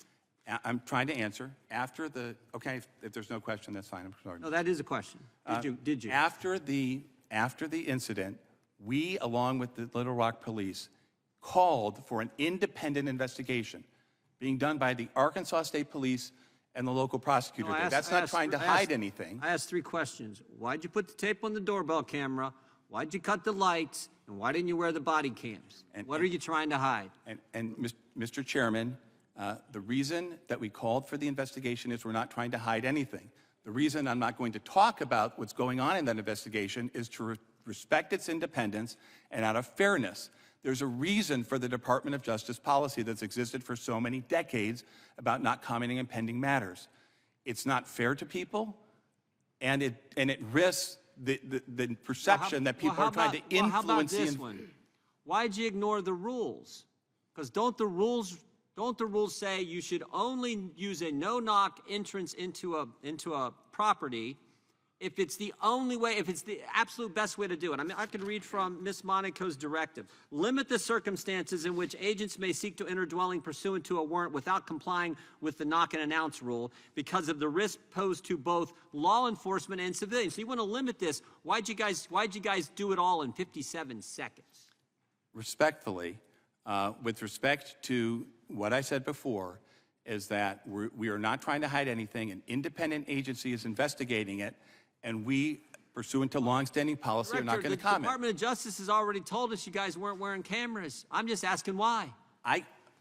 S3: I'm trying to answer. After the okay, if there's no question, that's fine. I'm sorry.
S1: No, that is a question. Did you?
S3: After the incident, we, along with the Little Rock Police, called for an independent investigation being done by the Arkansas State Police and the local prosecutor.
S1: No, I
S3: there.
S1: asked-
S3: That's
S1: I
S3: not
S1: asked-
S3: trying to
S1: I
S3: hide
S1: asked-
S3: anything.
S1: I asked 3 questions. Why'd you put the tape on the doorbell camera? Why'd you cut the lights? And why didn't you wear the body cams? What are you trying to hide?
S3: And Mr. Chairman, the reason that we called for the investigation is we're not trying to hide anything. The reason I'm not going to talk about what's going on in that investigation is to respect its independence and out of fairness. There's a reason for the Department of Justice policy that's existed for so many decades about not commenting on pending matters. It's not fair to people, and it risks the perception that people are trying to influence
S1: how about
S3: the
S1: this one? Why'd you ignore the rules? Because don't the rules say you should only use a no-knock entrance into a property if it's the only way, if it's the absolute best way to do it? I mean, I could read from Ms. Monaco's directive. Limit the circumstances in which agents may seek to enter a dwelling pursuant to a warrant without complying with the knock and announce rule because of the risk posed to both law enforcement and civilians. So you want to limit this. Why'd you guys do it all in 57 seconds?
S3: Respectfully, with respect to what I said before, is that we are not trying to hide anything. An independent agency is investigating it, and we, pursuant to longstanding policy, are not going to comment.
S1: The Department of Justice has already told us you guys weren't wearing cameras. I'm just asking why.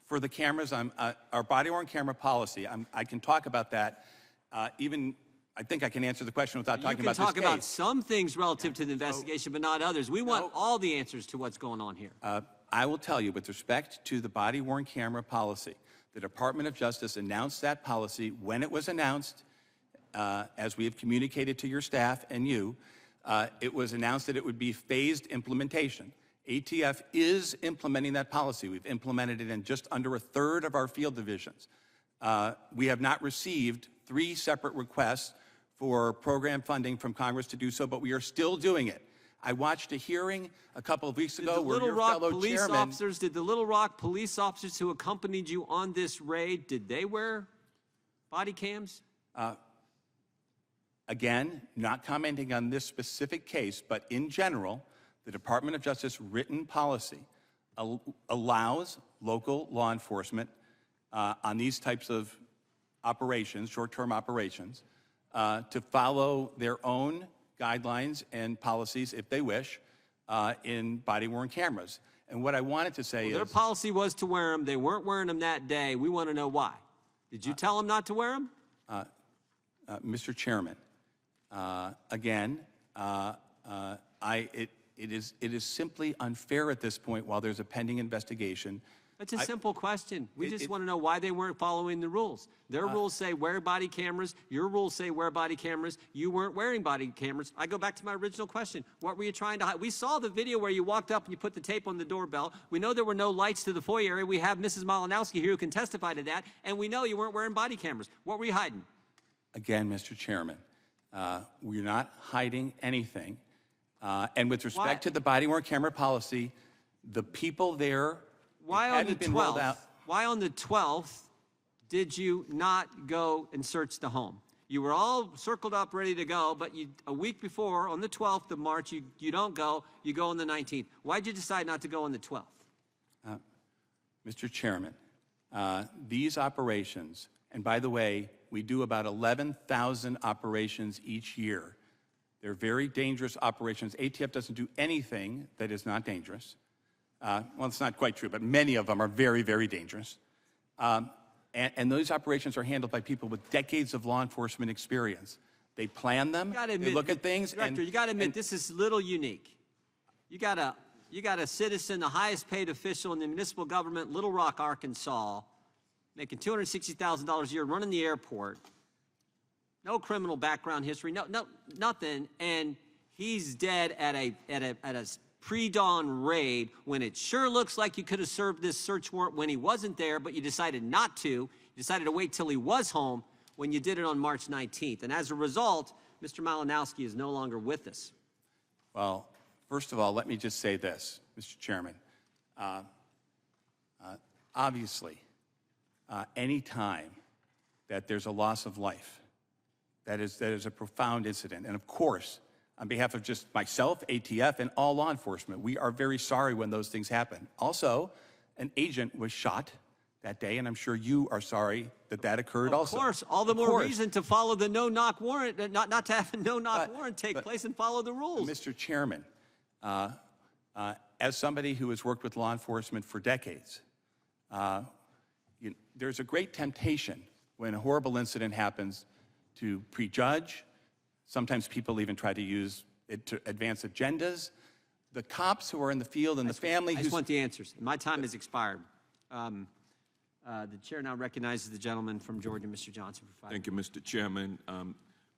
S3: For the cameras, our body-worn camera policy, I can talk about that. I think I can answer the question without talking about this case.
S1: You can talk about some things relative to the investigation, but not others. We want all the answers to what's going on here.
S3: I will tell you, with respect to the body-worn camera policy, the Department of Justice announced that policy when it was announced, as we have communicated to your staff and you. It was announced that it would be phased implementation. ATF is implementing that policy. We've implemented it in just under 1/3 of our field divisions. We have not received 3 separate requests for program funding from Congress to do so, but we are still doing it. I watched a hearing a couple of weeks ago where your fellow chairman...
S1: Did the Little Rock police officers who accompanied you on this raid, did they wear body cams?
S3: Again, not commenting on this specific case, but in general, the Department of Justice written policy allows local law enforcement on these types of operations, short-term operations, to follow their own guidelines and policies, if they wish, in body-worn cameras. And what I wanted to say is...
S1: Their policy was to wear them. They weren't wearing them that day. We want to know why. Did you tell them not to wear them?
S3: Mr. Chairman, again, it is simply unfair at this point while there's a pending investigation.
S1: That's a simple question. We just want to know why they weren't following the rules. Their rules say wear body cameras. Your rules say wear body cameras. You weren't wearing body cameras. I go back to my original question. What were you trying to hide? We saw the video where you walked up and you put the tape on the doorbell. We know there were no lights to the foyer area. We have Mrs. Malinowski here who can testify to that. And we know you weren't wearing body cameras. What were you hiding?
S3: Again, Mr. Chairman, we're not hiding anything. And with respect to the body-worn camera policy, the people there hadn't been rolled out.
S1: Why on the 12th did you not go and search the home? You were all circled up, ready to go, but a week before, on the 12th of March, you don't go, you go on the 19th. Why did you decide not to go on the 12th?
S3: Mr. Chairman, these operations, and by the way, we do about 11,000 operations each year. They're very dangerous operations. ATF doesn't do anything that is not dangerous. Well, it's not quite true, but many of them are very, very dangerous. And those operations are handled by people with decades of law enforcement experience. They plan them, they look at things.
S1: Director, you got to admit, this is a little unique. You got a citizen, the highest paid official in the municipal government, Little Rock, Arkansas, making $260,000 a year, running the airport, no criminal background history, nothing, and he's dead at a pre-dawn raid when it sure looks like you could have served this search warrant when he wasn't there, but you decided not to. You decided to wait till he was home when you did it on March 19th. And as a result, Mr. Malinowski is no longer with us.
S3: Well, first of all, let me just say this, Mr. Chairman. Obviously, any time that there's a loss of life, that is a profound incident. And of course, on behalf of just myself, ATF, and all law enforcement, we are very sorry when those things happen. Also, an agent was shot that day, and I'm sure you are sorry that that occurred also.
S1: Of course, all the more reason to follow the no-knock warrant, not to have a no-knock warrant take place and follow the rules.
S3: Mr. Chairman, as somebody who has worked with law enforcement for decades, there's a great temptation when a horrible incident happens to prejudge. Sometimes people even try to use it to advance agendas. The cops who are in the field and the family
S1: I just want the answers. My time has expired. The chair now recognizes the gentleman from Georgia, Mr. Johnson, for 5 minutes.
S7: Thank you, Mr. Chairman.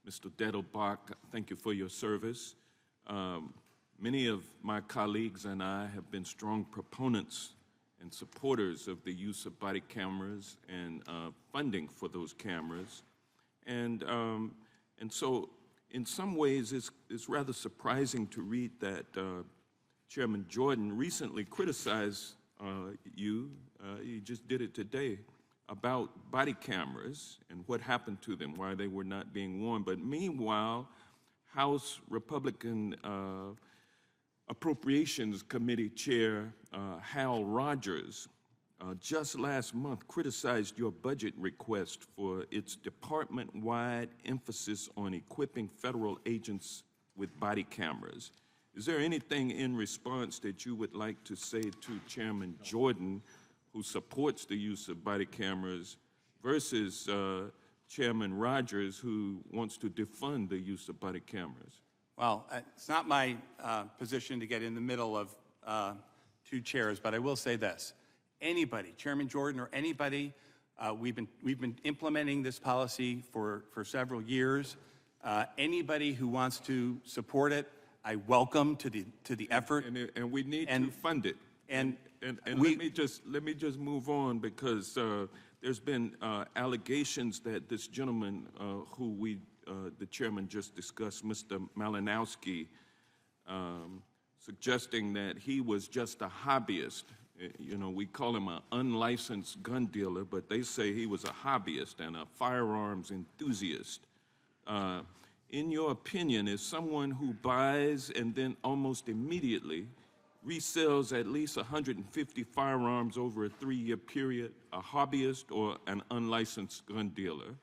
S7: Mr. Dettelbach, thank you for your service. Many of my colleagues and I have been strong proponents and supporters of the use of body cameras and funding for those cameras. And so, in some ways, it's rather surprising to read that Chairman Jordan recently criticized you, he just did it today, about body cameras and what happened to them, why they were not being worn. But meanwhile, House Republican Appropriations Committee Chair Hal Rogers just last month criticized your budget request for its department-wide emphasis on equipping federal agents with body cameras. Is there anything in response that you would like to say to Chairman Jordan, who supports the use of body cameras, versus Chairman Rogers, who wants to defund the use of body cameras?
S3: Well, it's not my position to get in the middle of two chairs, but I will say this. Anybody, Chairman Jordan or anybody, we've been implementing this policy for several years. Anybody who wants to support it, I welcome to the effort.
S7: And we need to fund it.
S3: And
S7: let me just move on, because there's been allegations that this gentleman who the chairman just discussed, Mr. Malinowski, suggesting that he was just a hobbyist. You know, we call him an unlicensed gun dealer, but they say he was a hobbyist and a firearms enthusiast. In your opinion, is someone who buys and then almost immediately resells at least 150 firearms over a 3-year period a hobbyist or an unlicensed gun dealer?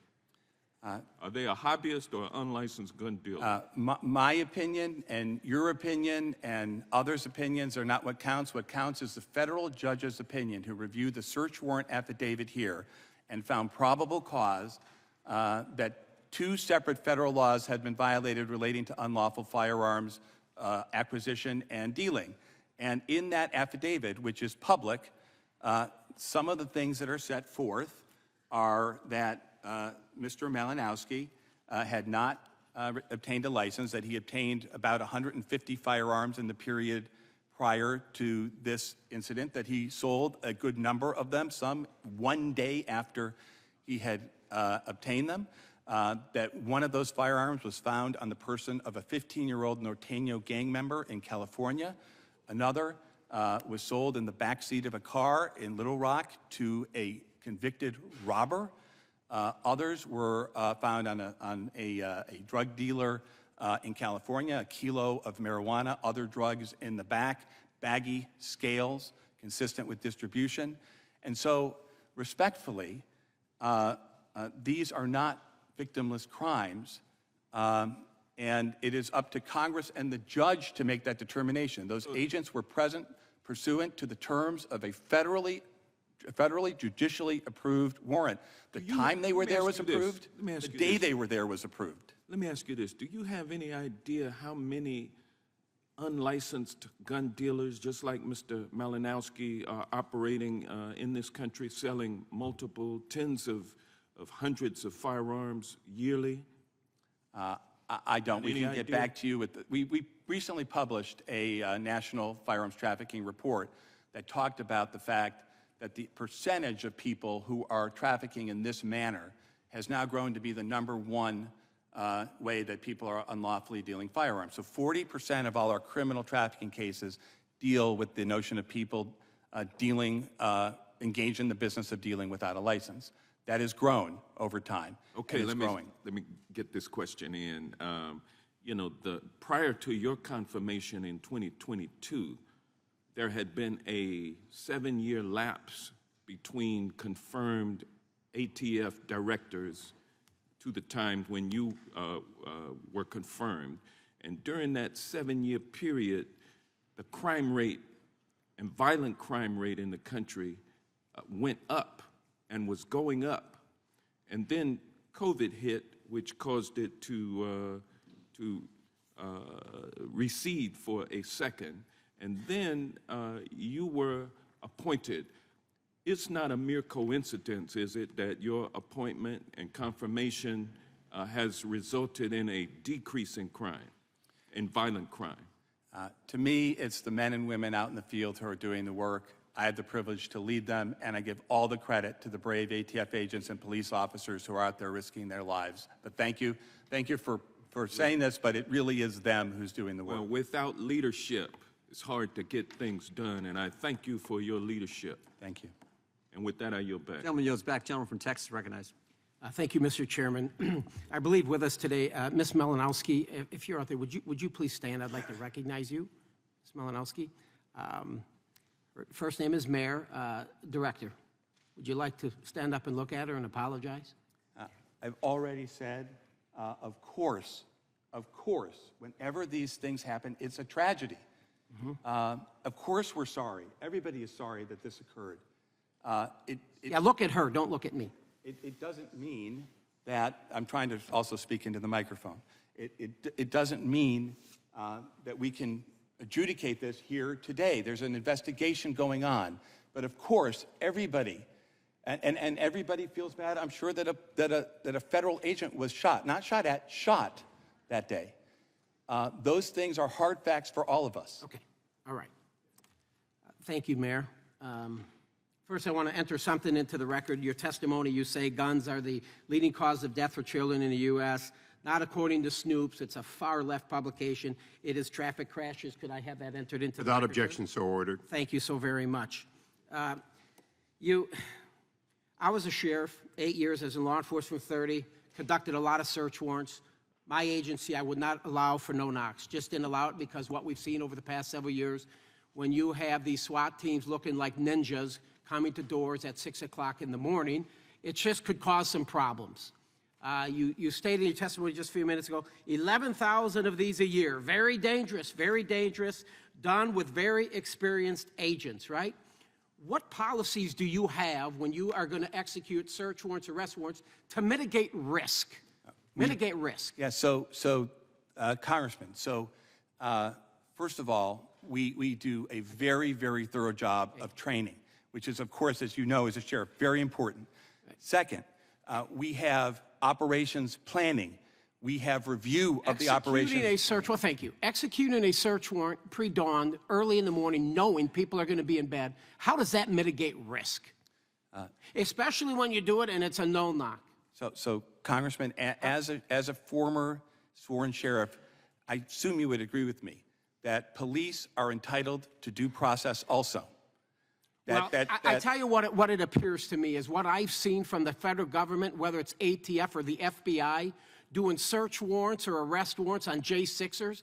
S7: Are they a hobbyist or an unlicensed gun dealer?
S3: My opinion and your opinion and others' opinions are not what counts. What counts is the federal judge's opinion, who reviewed the search warrant affidavit here and found probable cause that 2 separate federal laws had been violated relating to unlawful firearms acquisition and dealing. And in that affidavit, which is public, some of the things that are set forth are that Mr. Malinowski had not obtained a license, that he obtained about 150 firearms in the period prior to this incident, that he sold a good number of them, some one day after he had obtained them, that one of those firearms was found on the person of a 15-year-old Norteño gang member in California. Another was sold in the backseat of a car in Little Rock to a convicted robber. Others were found on a drug dealer in California, a kilo of marijuana, other drugs in the back, baggy scales consistent with distribution. And so, respectfully, these are not victimless crimes, and it is up to Congress and the judge to make that determination. Those agents were present pursuant to the terms of a federally judicially approved warrant. The time they were there was approved. The day they were there was approved.
S7: Let me ask you this. Do you have any idea how many unlicensed gun dealers, just like Mr. Malinowski, are operating in this country, selling multiple tens of hundreds of firearms yearly?
S3: I don't. We
S7: Any
S3: can get
S7: idea?
S3: back to you with we recently published a national firearms trafficking report that talked about the fact that the percentage of people who are trafficking in this manner has now grown to be the #1 way that people are unlawfully dealing firearms. So 40% of all our criminal trafficking cases deal with the notion of people engaged in the business of dealing without a license. That has grown over time.
S7: Okay, let
S3: growing.
S7: me get this question in. You know, prior to your confirmation in 2022, there had been a 7-year lapse between confirmed ATF directors to the time when you were confirmed. And during that 7-year period, the crime rate and violent crime rate in the country went up and was going up. And then COVID hit, which caused it to recede for a second. And then you were appointed. It's not a mere coincidence, is it, that your appointment and confirmation has resulted in a decrease in crime, in violent crime?
S3: To me, it's the men and women out in the field who are doing the work. I have the privilege to lead them, and I give all the credit to the brave ATF agents and police officers who are out there risking their lives. But thank you for saying this, but it really is them who's doing the work.
S7: Well, without leadership, it's hard to get things done, and I thank you for your leadership.
S3: Thank you.
S7: And with that, I yield back.
S1: Gentleman yields back. Gentleman from Texas recognized.
S8: Thank you, Mr. Chairman. I believe with us today, Ms. Malinowski, if you're out there, would you please stand? I'd like to recognize you, Ms. Malinowski. Her first name is Mayor, Director. Would you like to stand up and look at her and apologize?
S3: I've already said, of course, whenever these things happen, it's a tragedy. Of course we're sorry. Everybody is sorry that this occurred.
S8: Yeah, look at her, don't look at me.
S3: It doesn't mean that, I'm trying to also speak into the microphone. It doesn't mean that we can adjudicate this here today. There's an investigation going on. But of course, everybody, and everybody feels bad, I'm sure that a federal agent was shot, not shot at, shot that day. Those things are hard facts for all of us.
S8: Okay, all right. Thank you, Mayor. First, I want to enter something into the record. Your testimony, you say guns are the leading cause of death for children in the U.S. Not according to Snoops. It's a far-left publication. It is traffic crashes. Could I have that entered into the record?
S9: Without objection, so ordered.
S8: Thank you so very much. I was a sheriff, 8 years as in law enforcement, 30, conducted a lot of search warrants. My agency, I would not allow for no-knocks. Just didn't allow it because what we've seen over the past several years, when you have these SWAT teams looking like ninjas coming to doors at 6 o'clock in the morning, it just could cause some problems. You stated in your testimony just a few minutes ago, 11,000 of these a year. Very dangerous, done with very experienced agents, right? What policies do you have when you are going to execute search warrants, arrest warrants, to mitigate risk? Mitigate risk.
S3: Yeah, Congressman, First of all, we do a very, very thorough job of training, which is, of course, as you know, as a sheriff, very important. Second, we have operations planning. We have review of the operations.
S8: Executing a search, well, thank you. Executing a search warrant pre-dawn, early in the morning, knowing people are going to be in bed, how does that mitigate risk? Especially when you do it and it's a no-knock.
S3: So Congressman, as a former sworn sheriff, I assume you would agree with me that police are entitled to due process also.
S8: I tell you what it appears to me is what I've seen from the federal government, whether it's ATF or the FBI, doing search warrants or arrest warrants on J6ers,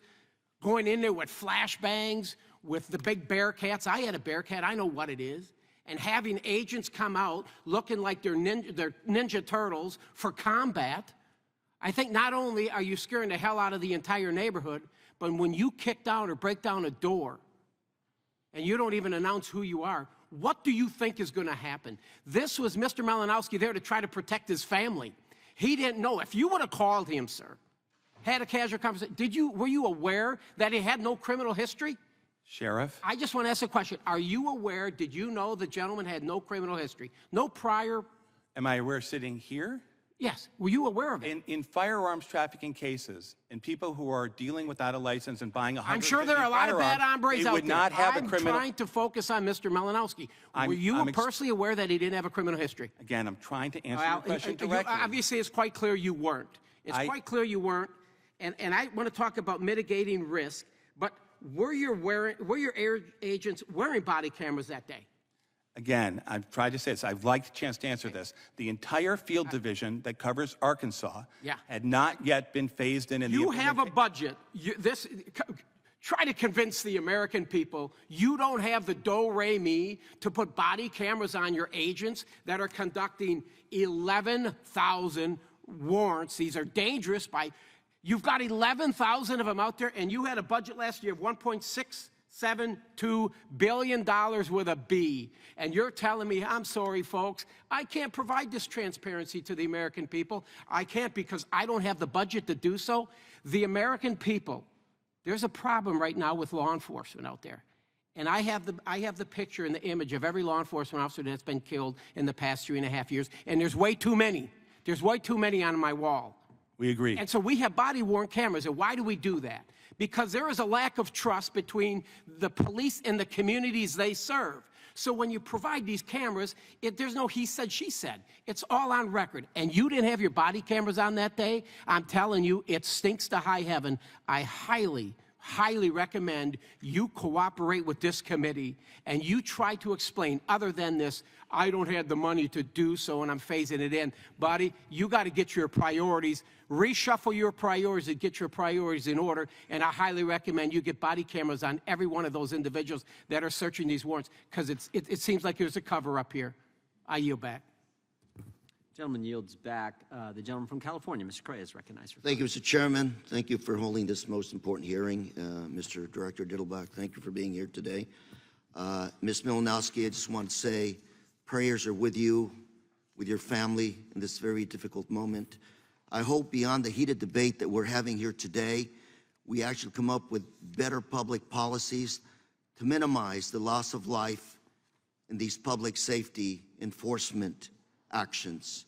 S8: going in there with flashbangs, with the big Bearcats. I had a Bearcat, I know what it is. And having agents come out looking like they're ninja turtles for combat. I think not only are you scaring the hell out of the entire neighborhood, but when you kick down or break down a door and you don't even announce who you are, what do you think is going to happen? This was Mr. Malinowski there to try to protect his family. He didn't know. If you would have called him, sir, had a casual conversation, were you aware that he had no criminal history?
S3: Sheriff?
S8: I just want to ask a question. Are you aware, did you know the gentleman had no criminal history? No prior?
S3: Am I aware sitting here?
S8: Yes. Were you aware of it?
S3: In firearms trafficking cases, and people who are dealing without a license and buying 150
S8: I'm sure there are a lot of bad hombres out
S3: would
S8: there.
S3: not have a
S8: I'm
S3: criminal.
S8: trying to focus on Mr. Malinowski. Were you personally aware that he didn't have a criminal history?
S3: Again, I'm trying to answer your question directly.
S8: Obviously, it's quite clear you weren't. It's quite clear you weren't. And I want to talk about mitigating risk, but were your agents wearing body cameras that day?
S3: Again, I've tried to say this. I'd like a chance to answer this. The entire field division that covers Arkansas had not yet been phased in.
S8: You have a budget. Try to convince the American people you don't have the do-re-mi to put body cameras on your agents that are conducting 11,000 warrants. These are dangerous. You've got 11,000 of them out there, and you had a budget last year of $1.672 billion with a B. And you're telling me, I'm sorry, folks, I can't provide this transparency to the American people. I can't because I don't have the budget to do so. The American people, there's a problem right now with law enforcement out there. And I have the picture and the image of every law enforcement officer that's been killed in the past 3.5 years, and there's way too many. There's way too many on my wall.
S3: We agree.
S8: And so we have body-worn cameras. And why do we do that? Because there is a lack of trust between the police and the communities they serve. So when you provide these cameras, there's no he said, she said. It's all on record. And you didn't have your body cameras on that day. I'm telling you, it stinks to high heaven. I highly recommend you cooperate with this committee and you try to explain, other than this, I don't have the money to do so and I'm phasing it in. Buddy, you got to get your priorities, reshuffle your priorities and get your priorities in order. And I highly recommend you get body cameras on every one of those individuals that are searching these warrants, because it seems like there's a cover up here. I yield back.
S1: Gentleman yields back. The gentleman from California, Mr. Cray, is recognized.
S9: Thank you, Mr. Chairman. Thank you for holding this most important hearing. Mr. Director Dettelbach, thank you for being here today. Ms. Malinowski, I just want to say prayers are with you, with your family in this very difficult moment. I hope beyond the heated debate that we're having here today, we actually come up with better public policies to minimize the loss of life in these public safety enforcement actions.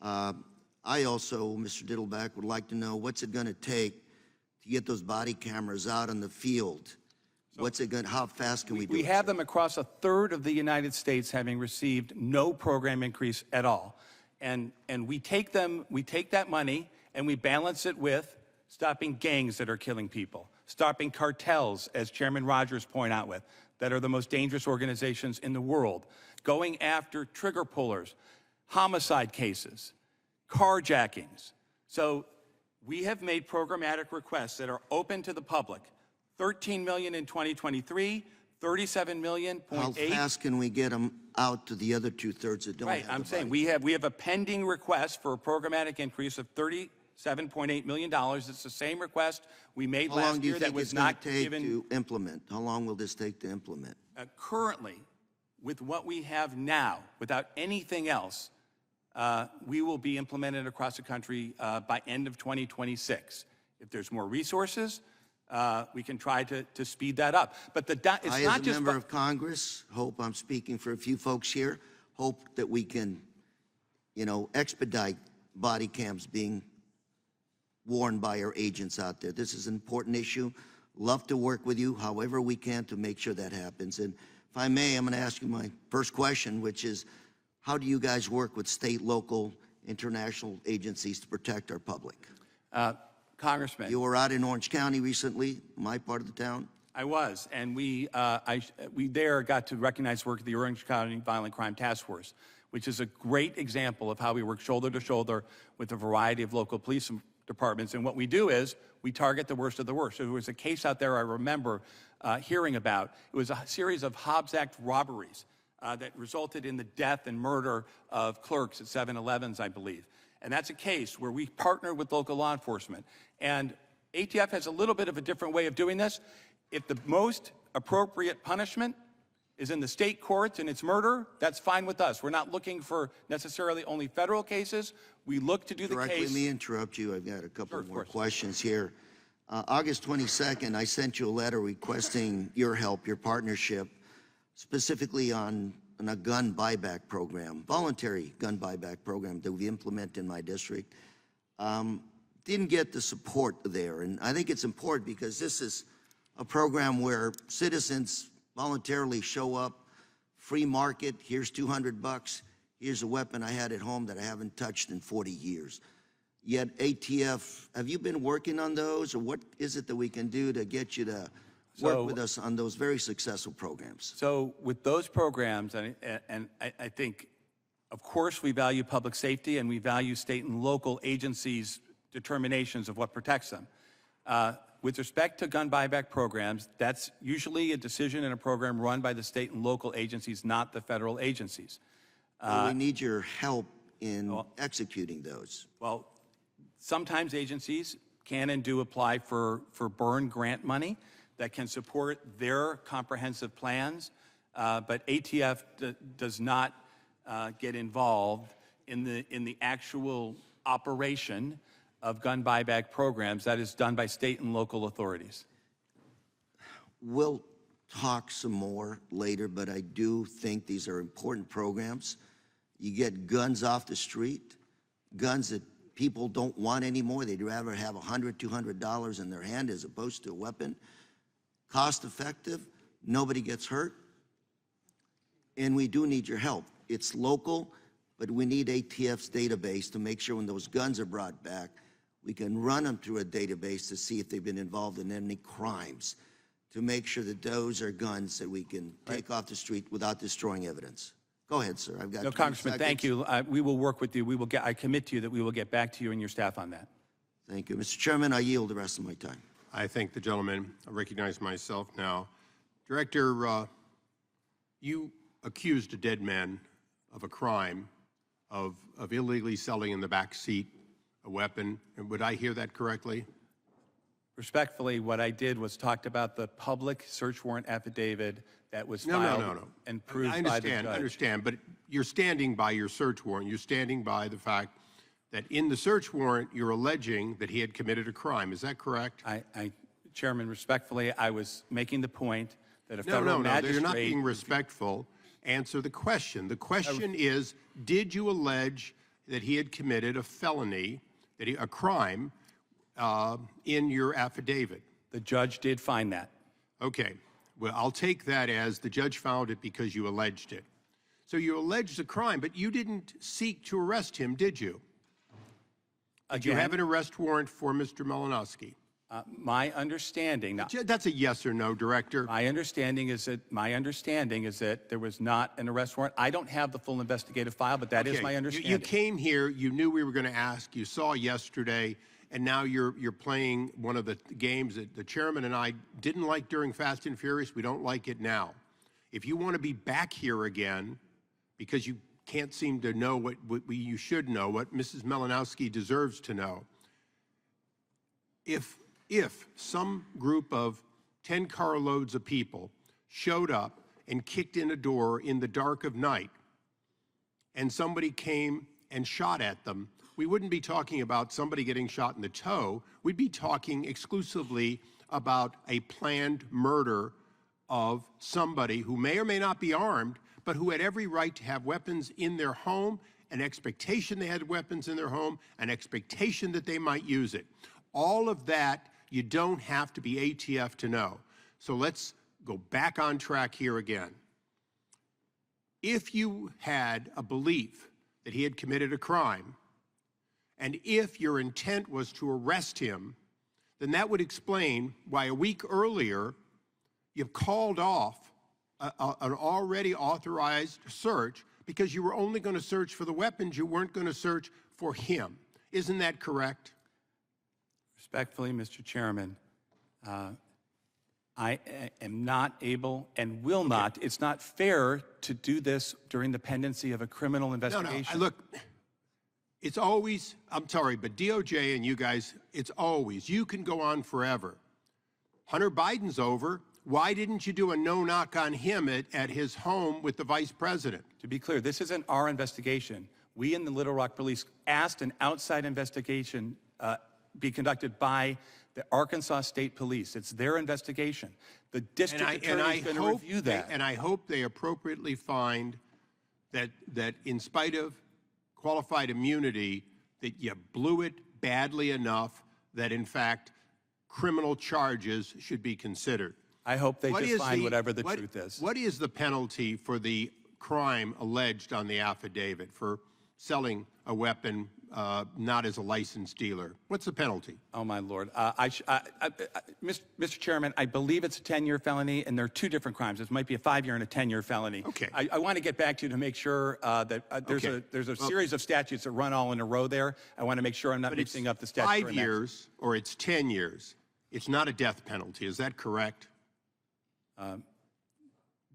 S9: I also, Mr. Dettelbach, would like to know what's it going to take to get those body cameras out in the field. How fast can we do it?
S3: We have them across a third of the United States having received no program increase at all. And we take that money and we balance it with stopping gangs that are killing people, stopping cartels, as Chairman Rogers pointed out with, that are the most dangerous organizations in the world, going after trigger pullers, homicide cases, carjackings. So we have made programmatic requests that are open to the public. $13 million in 2023, $37 million.
S9: How fast can we get them out to the other two-thirds that don't have
S3: Right, I'm
S9: the
S3: saying
S9: body?
S3: we have a pending request for a programmatic increase of $37.8 million. It's the same request we made last year that was not given.
S9: How long do you think it's going to take to implement? How long will this take to implement?
S3: Currently, with what we have now, without anything else, we will be implemented across the country by end of 2026. If there's more resources, we can try to speed that up. But it's
S9: I,
S3: not
S9: as a
S3: just
S9: member of Congress, hope I'm speaking for a few folks here, hope that we can, expedite body cams being worn by our agents out there. This is an important issue. Love to work with you however we can to make sure that happens. And if I may, I'm going to ask you my first question, which is, how do you guys work with state, local, international agencies to protect our public?
S3: Congressman.
S9: You were out in Orange County recently, my part of the town.
S3: I was, and we there got to recognize work of the Orange County Violent Crime Task Force, which is a great example of how we work shoulder to shoulder with a variety of local police departments. And what we do is we target the worst of the worst. So there was a case out there I remember hearing about. It was a series of Hobbs Act robberies that resulted in the death and murder of clerks at 7-Elevens, I believe. And that's a case where we partner with local law enforcement. And ATF has a little bit of a different way of doing this. If the most appropriate punishment is in the state courts and it's murder, that's fine with us. We're not looking for necessarily only federal cases. We look to do the
S9: Directly,
S3: case.
S9: let me interrupt you. I've got a couple
S3: Sure,
S9: more questions here. August 22nd, I sent you a letter requesting your help, your partnership, specifically on a gun buyback program, voluntary gun buyback program that we implement in my district. Didn't get the support there, and I think it's important because this is a program where citizens voluntarily show up, free market, here's $200, here's a weapon I had at home that I haven't touched in 40 years. Yet ATF, have you been working on those, or what is it that we can do to get you to work with us on those very successful programs?
S3: So with those programs, and I think, of course, we value public safety and we value state and local agencies' determinations of what protects them. With respect to gun buyback programs, that's usually a decision and a program run by the state and local agencies, not the federal agencies.
S9: We need your help in executing those.
S3: Well, sometimes agencies can and do apply for burn grant money that can support their comprehensive plans, but ATF does not get involved in the actual operation of gun buyback programs. That is done by state and local authorities.
S9: We'll talk some more later, but I do think these are important programs. You get guns off the street, guns that people don't want anymore. They'd rather have $100, $200 in their hand as opposed to a weapon. Cost effective, nobody gets hurt, and we do need your help. It's local, but we need ATF's database to make sure when those guns are brought back, we can run them through a database to see if they've been involved in any crimes, to make sure that those are guns that we can take off the street without destroying evidence. Go ahead, sir. I've got 20
S3: Congressman,
S9: seconds.
S3: thank you. We will work with you. I commit to you that we will get back to you and your staff on that.
S9: Thank you. Mr. Chairman, I yield the rest of my time.
S10: I thank the gentleman. I recognize myself now. Director, you accused a dead man of a crime of illegally selling in the back seat a weapon. And would I hear that correctly?
S3: Respectfully, what I did was talked about the public search warrant affidavit that was filed and proved by the judge.
S10: I understand, but you're standing by your search warrant. You're standing by the fact that in the search warrant, you're alleging that he had committed a crime. Is that correct?
S3: Chairman, respectfully, I was making the point that a federal magistrate...
S10: You're not being respectful. Answer the question. The question is, did you allege that he had committed a felony, a crime, in your affidavit?
S3: The judge did find that.
S10: Okay. Well, I'll take that as the judge found it because you alleged it. So you alleged a crime, but you didn't seek to arrest him, did you? Did you have an arrest warrant for Mr. Malinowski?
S3: My understanding... Now,
S10: that's a yes or no, Director.
S3: My understanding is that there was not an arrest warrant. I don't have the full investigative file, but that is my understanding.
S10: You came here, you knew we were going to ask, you saw yesterday, and now you're playing one of the games that the chairman and I didn't like during Fast and Furious. We don't like it now. If you want to be back here again, because you can't seem to know what you should know, what Mrs. Malinowski deserves to know, if some group of 10 carloads of people showed up and kicked in a door in the dark of night, and somebody came and shot at them we wouldn't be talking about somebody getting shot in the toe. We'd be talking exclusively about a planned murder of somebody who may or may not be armed, but who had every right to have weapons in their home, an expectation they had weapons in their home, an expectation that they might use it. All of that, you don't have to be ATF to know. So let's go back on track here again. If you had a belief that he had committed a crime, and if your intent was to arrest him, then that would explain why a week earlier you've called off an already authorized search because you were only going to search for the weapons, you weren't going to search for him. Isn't that correct?
S3: Respectfully, Mr. Chairman, I am not able and will not. It's not fair to do this during the pendency of a criminal investigation.
S10: No, look, it's always, I'm sorry, but DOJ and you guys, it's always, you can go on forever. Hunter Biden's over. Why didn't you do a no-knock on him at his home with the vice president?
S3: To be clear, this isn't our investigation. We in the Little Rock Police asked an outside investigation be conducted by the Arkansas State Police. It's their investigation. The district attorney is going to review that.
S10: And I hope they appropriately find that in spite of qualified immunity, that you blew it badly enough that, in fact, criminal charges should be considered.
S3: I hope they just find whatever the truth is.
S10: What is the penalty for the crime alleged on the affidavit for selling a weapon not as a licensed dealer? What's the penalty?
S3: Oh, my Lord. Mr. Chairman, I believe it's a 10-year felony, and there are two different crimes. It might be a 5-year and a 10-year felony.
S10: Okay.
S3: I want to get back to you to make sure that there's a series of statutes that run all in a row there. I want to make sure I'm not mixing up the statute.
S10: 5 years or it's 10 years. It's not a death penalty. Is that correct?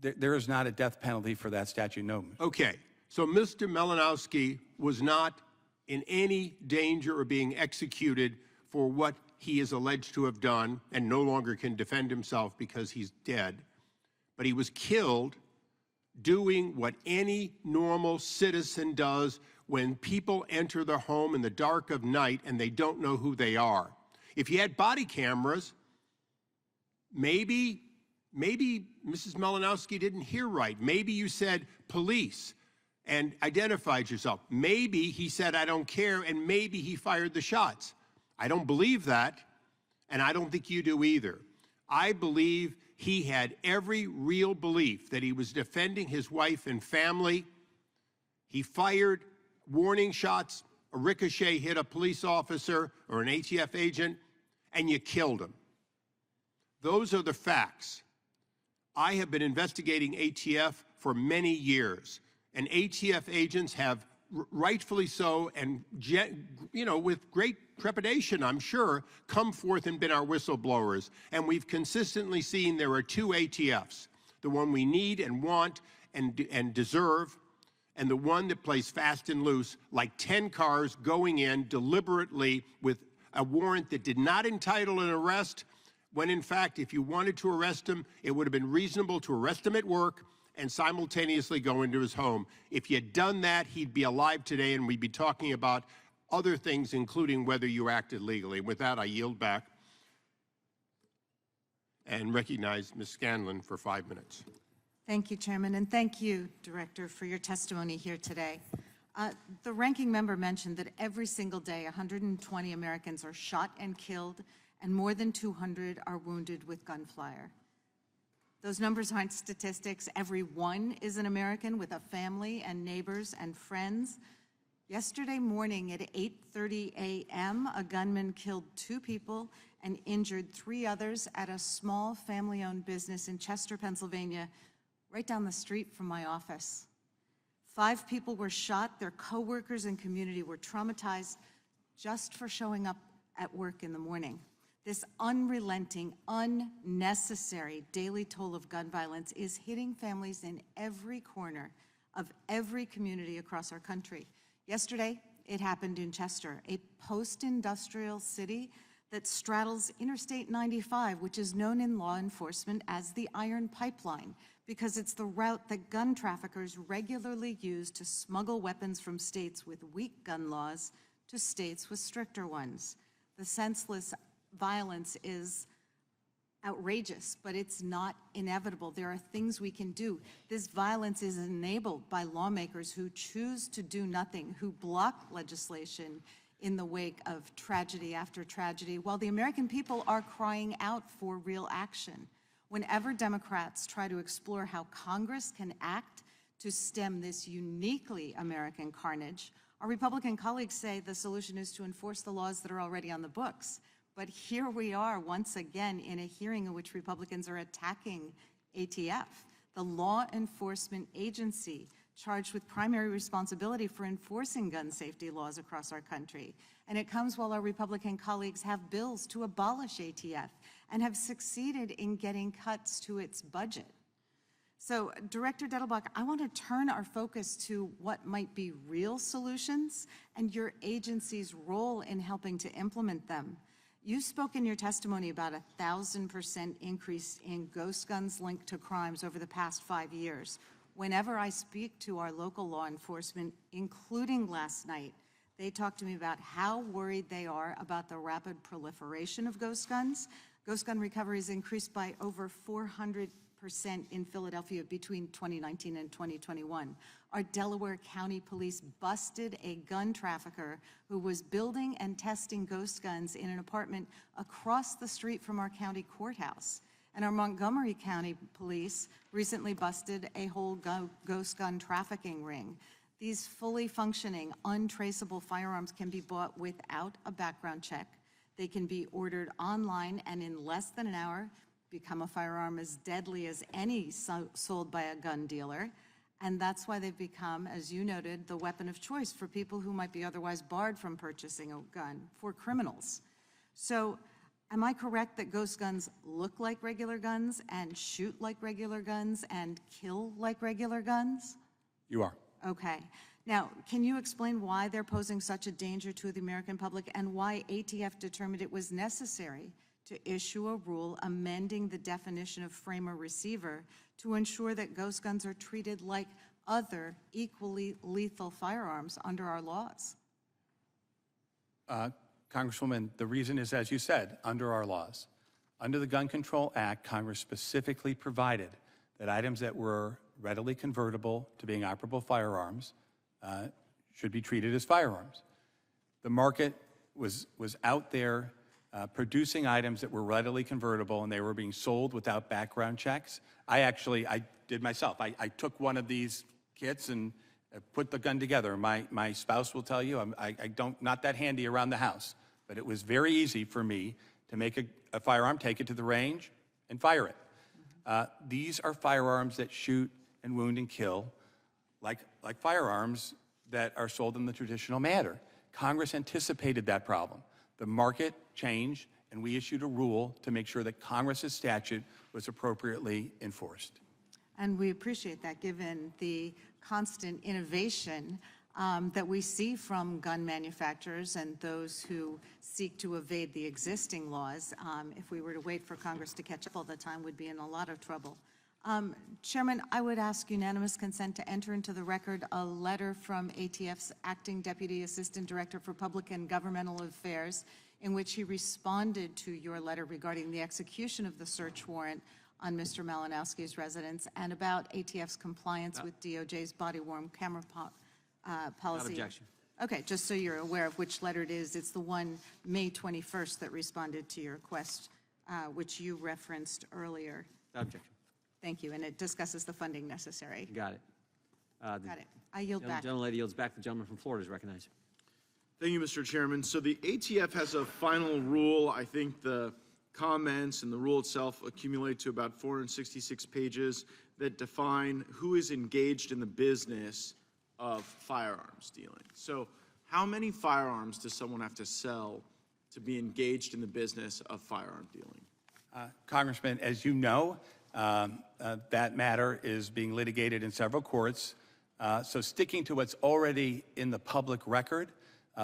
S3: There is not a death penalty for that statute, no.
S10: Okay. So Mr. Malinowski was not in any danger of being executed for what he is alleged to have done and no longer can defend himself because he's dead. But he was killed doing what any normal citizen does when people enter their home in the dark of night and they don't know who they are. If you had body cameras, maybe Mrs. Malinowski didn't hear right. Maybe you said police and identified yourself. Maybe he said, I don't care, and maybe he fired the shots. I don't believe that, and I don't think you do either. I believe he had every real belief that he was defending his wife and family. He fired warning shots, a ricochet hit a police officer or an ATF agent, and you killed him. Those are the facts. I have been investigating ATF for many years, and ATF agents have, rightfully so, and with great trepidation, I'm sure, come forth and been our whistleblowers. And we've consistently seen there are two ATFs, the one we need and want and deserve, and the one that plays fast and loose, like 10 cars going in deliberately with a warrant that did not entitle an arrest, when in fact, if you wanted to arrest him, it would have been reasonable to arrest him at work and simultaneously go into his home. If you had done that, he'd be alive today, and we'd be talking about other things, including whether you acted legally. With that, I yield back and recognize Ms. Scanlon for 5 minutes.
S11: Thank you, Chairman, and thank you, Director, for your testimony here today. The ranking member mentioned that every single day, 120 Americans are shot and killed, and more than 200 are wounded with gunfire. Those numbers aren't statistics. Every one is an American with a family and neighbors and friends. Yesterday morning at 8:30 a.m., a gunman killed 2 people and injured 3 others at a small family-owned business in Chester, Pennsylvania, right down the street from my office. 5 people were shot. Their coworkers and community were traumatized just for showing up at work in the morning. This unrelenting, unnecessary daily toll of gun violence is hitting families in every corner of every community across our country. Yesterday, it happened in Chester, a post-industrial city that straddles Interstate 95, which is known in law enforcement as the Iron Pipeline, because it's the route that gun traffickers regularly use to smuggle weapons from states with weak gun laws to states with stricter ones. The senseless violence is outrageous, but it's not inevitable. There are things we can do. This violence is enabled by lawmakers who choose to do nothing, who block legislation in the wake of tragedy after tragedy, while the American people are crying out for real action. Whenever Democrats try to explore how Congress can act to stem this uniquely American carnage, our Republican colleagues say the solution is to enforce the laws that are already on the books. But here we are once again in a hearing in which Republicans are attacking ATF, the law enforcement agency charged with primary responsibility for enforcing gun safety laws across our country. And it comes while our Republican colleagues have bills to abolish ATF and have succeeded in getting cuts to its budget. So, Director Dettelbach, I want to turn our focus to what might be real solutions and your agency's role in helping to implement them. You spoke in your testimony about 1,000% increase in ghost guns linked to crimes over the past 5 years. Whenever I speak to our local law enforcement, including last night, they talk to me about how worried they are about the rapid proliferation of ghost guns. Ghost gun recoveries increased by over 400% in Philadelphia between 2019 and 2021. Our Delaware County Police busted a gun trafficker who was building and testing ghost guns in an apartment across the street from our county courthouse. And our Montgomery County Police recently busted a whole ghost gun trafficking ring. These fully functioning, untraceable firearms can be bought without a background check. They can be ordered online and in less than an hour become a firearm as deadly as any sold by a gun dealer. And that's why they've become, as you noted, the weapon of choice for people who might be otherwise barred from purchasing a gun, for criminals. So, am I correct that ghost guns look like regular guns and shoot like regular guns and kill like regular guns?
S3: You are.
S11: Okay. Now, can you explain why they're posing such a danger to the American public and why ATF determined it was necessary to issue a rule amending the definition of framer receiver to ensure that ghost guns are treated like other equally lethal firearms under our laws?
S6: Congresswoman, the reason is, as you said, under our laws. Under the Gun Control Act, Congress specifically provided that items that were readily convertible to being operable firearms should be treated as firearms. The market was out there producing items that were readily convertible, and they were being sold without background checks. I did myself. I took one of these kits and put the gun together. My spouse will tell you not that handy around the house, but it was very easy for me to make a firearm, take it to the range, and fire it. These are firearms that shoot and wound and kill like firearms that are sold in the traditional manner. Congress anticipated that problem. The market changed, and we issued a rule to make sure that Congress's statute was appropriately enforced.
S11: And we appreciate that, given the constant innovation that we see from gun manufacturers and those who seek to evade the existing laws. If we were to wait for Congress to catch up all the time, we'd be in a lot of trouble. Chairman, I would ask unanimous consent to enter into the record a letter from ATF's Acting Deputy Assistant Director for Public and Governmental Affairs, in which he responded to your letter regarding the execution of the search warrant on Mr. Malinowski's residence and about ATF's compliance with DOJ's body-worn camera policy.
S1: Without objection.
S11: Okay, just so you're aware of which letter it is, it's the one May 21st that responded to your request, which you referenced earlier.
S1: Without objection.
S11: Thank you, and it discusses the funding necessary.
S1: Got it.
S11: Got it. I yield back.
S1: Gentlelady yields back. The gentleman from Florida is recognized.
S12: Thank you, Mr. Chairman. So the ATF has a final rule. I think the comments and the rule itself accumulate to about 466 pages that define who is engaged in the business of firearms dealing. So how many firearms does someone have to sell to be engaged in the business of firearm dealing?
S6: Congressman, as you know, that matter is being litigated in several courts. So sticking to what's already in the public record,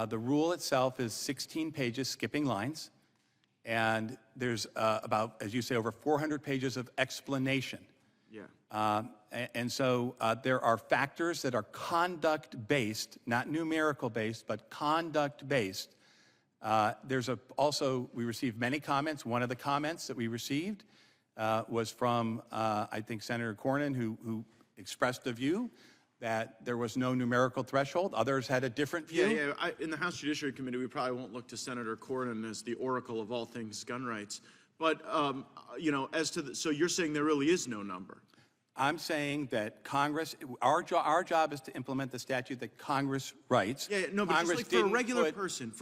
S6: the rule itself is 16 pages, skipping lines. And there's about, as you say, over 400 pages of explanation.
S12: Yeah.
S3: And so there are factors that are conduct-based, not numerical-based, but conduct-based. We received many comments. One of the comments that we received was from, I think, Senator Cornyn, who expressed the view that there was no numerical threshold. Others had a different view.
S12: Yeah. In the House Judiciary Committee, we probably won't look to Senator Cornyn as the oracle of all things gun rights. But, so you're saying there really is no number?
S3: I'm saying that Congress, our job is to implement the statute that Congress writes.
S12: Yeah, no, but
S3: Congress
S12: just like for a
S3: didn't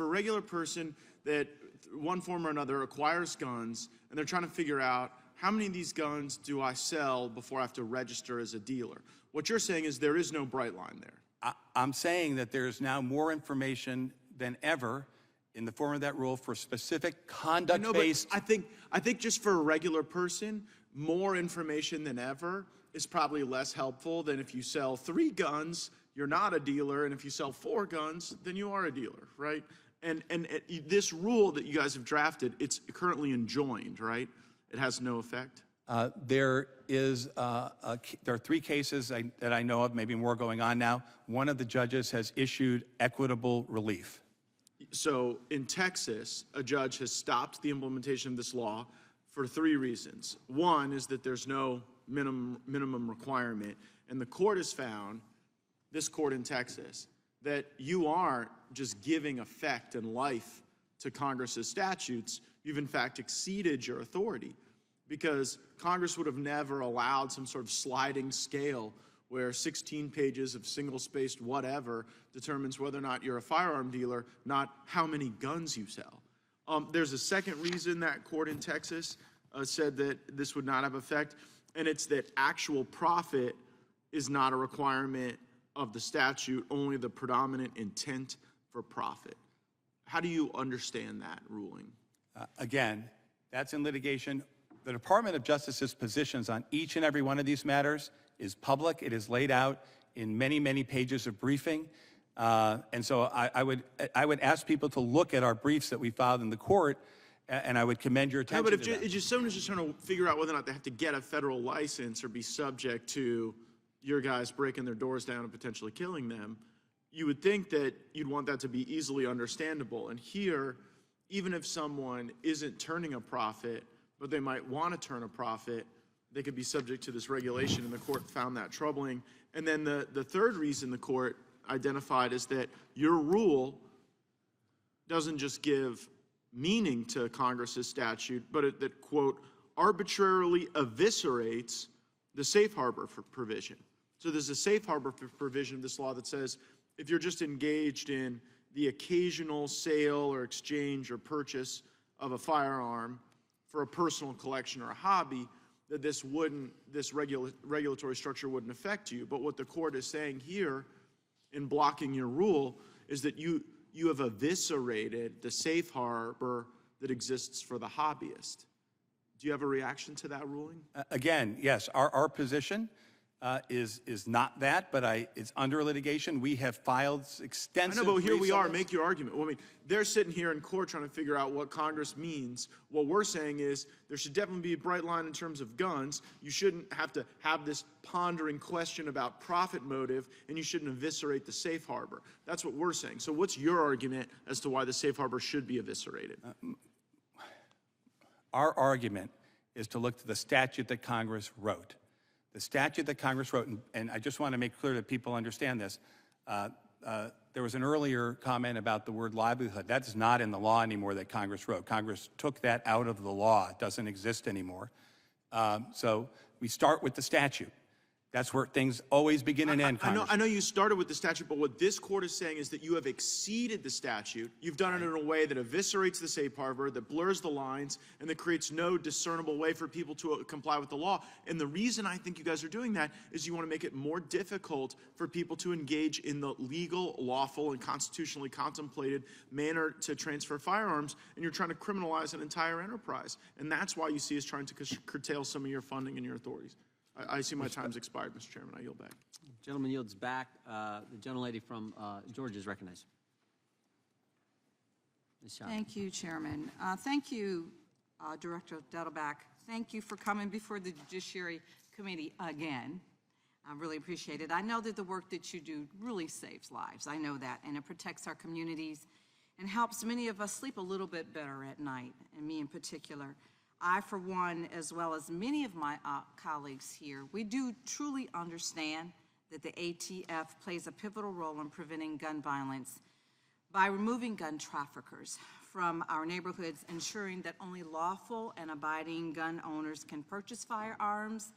S12: regular person that one form or another acquires guns, and they're trying to figure out how many of these guns do I sell before I have to register as a dealer? What you're saying is there is no bright line there.
S3: I'm saying that there's now more information than ever in the form of that rule for specific conduct-based.
S12: I think just for a regular person, more information than ever is probably less helpful than if you sell 3 guns, you're not a dealer, and if you sell 4 guns, then you are a dealer, right? And this rule that you guys have drafted, it's currently enjoined, right? It has no effect?
S3: There are 3 cases that I know of, maybe more going on now. One of the judges has issued equitable relief.
S12: So in Texas, a judge has stopped the implementation of this law for 3 reasons. One is that there's no minimum requirement, and the court has found, this court in Texas, that you aren't just giving effect and life to Congress's statutes. You've in fact exceeded your authority, because Congress would have never allowed some sort of sliding scale where 16 pages of single-spaced whatever determines whether or not you're a firearm dealer, not how many guns you sell. There's a second reason that court in Texas said that this would not have effect, and it's that actual profit is not a requirement of the statute, only the predominant intent for profit. How do you understand that ruling?
S3: Again, that's in litigation. The Department of Justice's positions on each and every one of these matters is public. It is laid out in many, many pages of briefing. And so I would ask people to look at our briefs that we filed in the court, and I would commend your attention
S12: No, but
S3: to them.
S12: if someone's just trying to figure out whether or not they have to get a federal license or be subject to your guys breaking their doors down and potentially killing them, you would think that you'd want that to be easily understandable. And here, even if someone isn't turning a profit, but they might want to turn a profit, they could be subject to this regulation, and the court found that troubling. And then the third reason the court identified is that your rule doesn't just give meaning to Congress's statute, but that, quote, arbitrarily eviscerates the safe harbor provision. So there's a safe harbor provision of this law that says if you're just engaged in the occasional sale or exchange or purchase of a firearm for a personal collection or a hobby, that this regulatory structure wouldn't affect you. But what the court is saying here in blocking your rule is that you have eviscerated the safe harbor that exists for the hobbyist. Do you have a reaction to that ruling?
S3: Again, yes, our position is not that, but it's under litigation. We have filed extensive.
S12: I know, but here we
S3: briefs on
S12: are.
S3: this.
S12: Make your argument. Well, I mean, they're sitting here in court trying to figure out what Congress means. What we're saying is there should definitely be a bright line in terms of guns. You shouldn't have to have this pondering question about profit motive, and you shouldn't eviscerate the safe harbor. That's what we're saying. So what's your argument as to why the safe harbor should be eviscerated?
S3: Our argument is to look to the statute that Congress wrote. The statute that Congress wrote, and I just want to make clear that people understand this, there was an earlier comment about the word livelihood. That's not in the law anymore that Congress wrote. Congress took that out of the law. It doesn't exist anymore. So we start with the statute. That's where things always begin and end,
S12: I know you started with the statute, but what this court is saying is that you have exceeded the statute. You've done it in a way that eviscerates the safe harbor, that blurs the lines, and that creates no discernible way for people to comply with the law. And the reason I think you guys are doing that is you want to make it more difficult for people to engage in the legal, lawful, and constitutionally contemplated manner to transfer firearms, and you're trying to criminalize an entire enterprise. And that's why you see us trying to curtail some of your funding and your authorities. I see my time's expired, Mr. Chairman. I yield back.
S1: Gentleman yields back. The gentlelady from Georgia is recognized. Ms. Shaw.
S13: Thank you, Chairman. Thank you, Director Dettelbach. Thank you for coming before the Judiciary committee again. I really appreciate it. I know that the work that you do really saves lives. I know that, and it protects our communities and helps many of us sleep a little bit better at night, and me in particular. I, for one, as well as many of my colleagues here, we do truly understand that the ATF plays a pivotal role in preventing gun violence by removing gun traffickers from our neighborhoods, ensuring that only lawful and abiding gun owners can purchase firearms,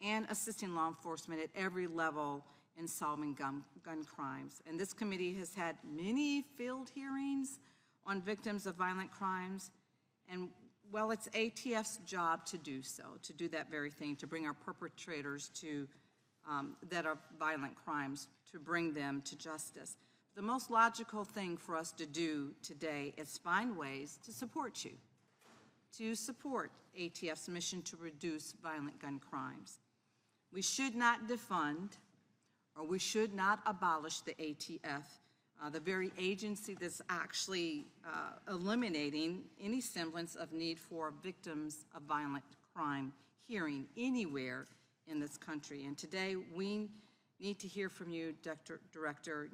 S13: and assisting law enforcement at every level in solving gun crimes. And this committee has had many field hearings on victims of violent crimes, and well, it's ATF's job to do so, to do that very thing, to bring our perpetrators to that are violent crimes, to bring them to justice. The most logical thing for us to do today is find ways to support you, to support ATF's mission to reduce violent gun crimes. We should not defund, or we should not abolish the ATF, the very agency that's actually eliminating any semblance of need for victims of violent crime hearing anywhere in this country. And today we need to hear from you, Director,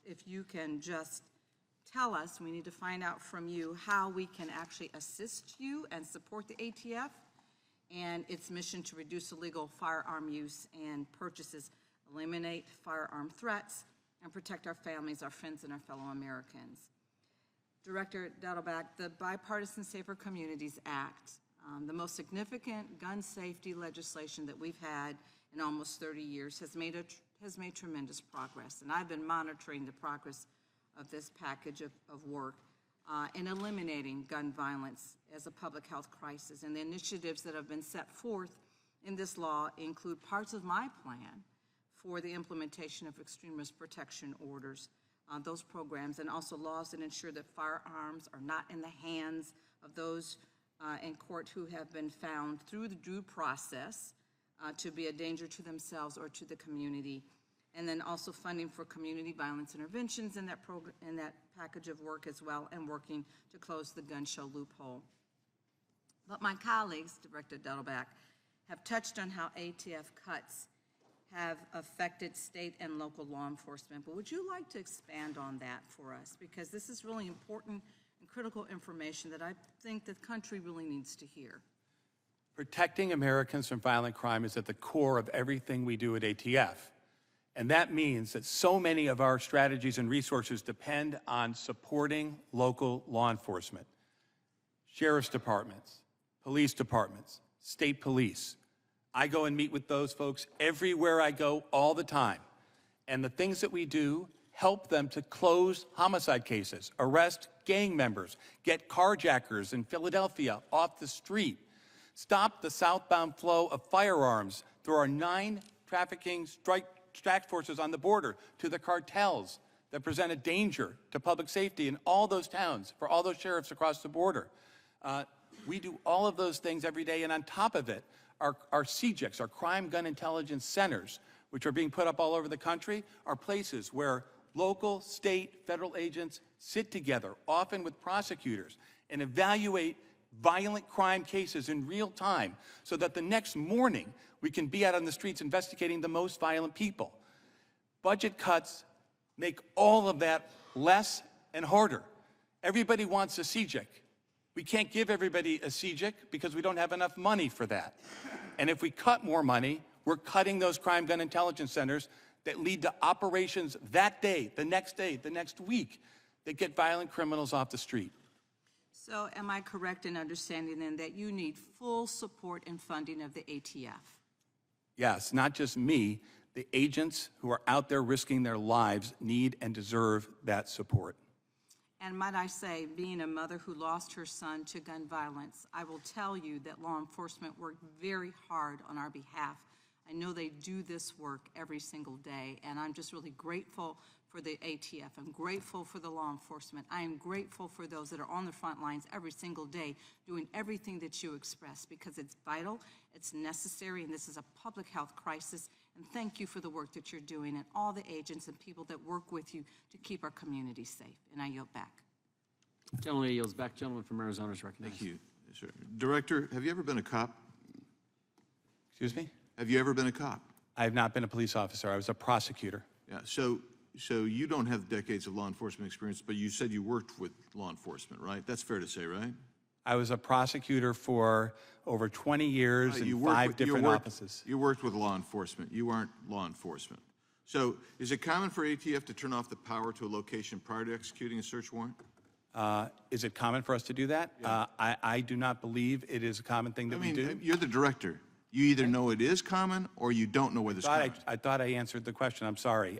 S13: if you can just tell us, we need to find out from you how we can actually assist you and support the ATF and its mission to reduce illegal firearm use and purchases, eliminate firearm threats, and protect our families, our friends, and our fellow Americans. Director Dettelbach, the Bipartisan Safer Communities Act, the most significant gun safety legislation that we've had in almost 30 years, has made tremendous progress. And I've been monitoring the progress of this package of work in eliminating gun violence as a public health crisis. And the initiatives that have been set forth in this law include parts of my plan for the implementation of extremist protection orders, those programs, and also laws that ensure that firearms are not in the hands of those in court who have been found through the due process to be a danger to themselves or to the community. And then also funding for community violence interventions in that package of work as well, and working to close the gun show loophole. But my colleagues, Director Dettelbach, have touched on how ATF cuts have affected state and local law enforcement. But would you like to expand on that for us? Because this is really important and critical information that I think the country really needs to hear.
S3: Protecting Americans from violent crime is at the core of everything we do at ATF. And that means that so many of our strategies and resources depend on supporting local law enforcement, sheriff's departments, police departments, state police. I go and meet with those folks everywhere I go all the time. And the things that we do help them to close homicide cases, arrest gang members, get carjackers in Philadelphia off the street, stop the southbound flow of firearms through our 9 trafficking strike forces on the border to the cartels that present a danger to public safety in all those towns for all those sheriffs across the border. We do all of those things every day, and on top of it, our CJICs, our Crime Gun Intelligence Centers, which are being put up all over the country, are places where local, state, federal agents sit together, often with prosecutors, and evaluate violent crime cases in real time so that the next morning we can be out on the streets investigating the most violent people. Budget cuts make all of that less and harder. Everybody wants a CJIC. We can't give everybody a CJIC because we don't have enough money for that. And if we cut more money, we're cutting those crime gun intelligence centers that lead to operations that day, the next week, that get violent criminals off the street.
S13: So am I correct in understanding then that you need full support and funding of the ATF?
S3: Yes, not just me. The agents who are out there risking their lives need and deserve that support.
S13: And might I say, being a mother who lost her son to gun violence, I will tell you that law enforcement worked very hard on our behalf. I know they do this work every single day, and I'm just really grateful for the ATF. I'm grateful for the law enforcement. I am grateful for those that are on the front lines every single day doing everything that you express, because it's vital, it's necessary, and this is a public health crisis. And thank you for the work that you're doing, and all the agents and people that work with you to keep our community safe. And I yield back.
S1: Gentleman yields back. Gentleman from Arizona is recognized.
S14: Thank you. Sure. Director, have you ever been a cop?
S3: Excuse me?
S14: Have you ever been a cop?
S6: I have not been a police officer. I was a prosecutor.
S14: Yeah, so you don't have decades of law enforcement experience, but you said you worked with law enforcement, right? That's fair to say, right?
S6: I was a prosecutor for over 20 years in five different offices.
S14: You worked with law enforcement. You weren't law enforcement. So is it common for ATF to turn off the power to a location prior to executing a search warrant?
S6: Is it common for us to do that?
S14: Yeah.
S6: I do not believe it is a common thing that we do.
S14: You're the director. You either know it is common or you don't know whether it's common.
S6: I thought I answered the question. I'm sorry.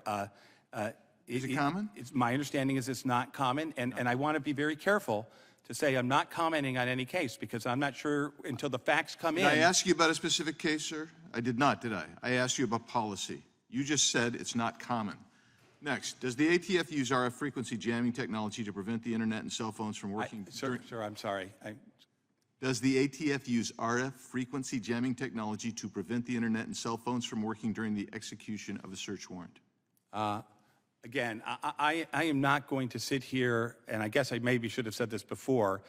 S14: Is it common?
S6: My understanding is it's not common, and I want to be very careful to say I'm not commenting on any case because I'm not sure until the facts come in.
S14: Did I ask you about a specific case, sir? I did not, did I? I asked you about policy. You just said it's not common. Next, does the ATF use RF frequency jamming technology to prevent the internet and cell phones from working?
S6: Sir, I'm sorry.
S14: Does the ATF use RF frequency jamming technology to prevent the internet and cell phones from working during the execution of a search warrant?
S6: Again, I am not going to sit here, and I guess I maybe should have said this before,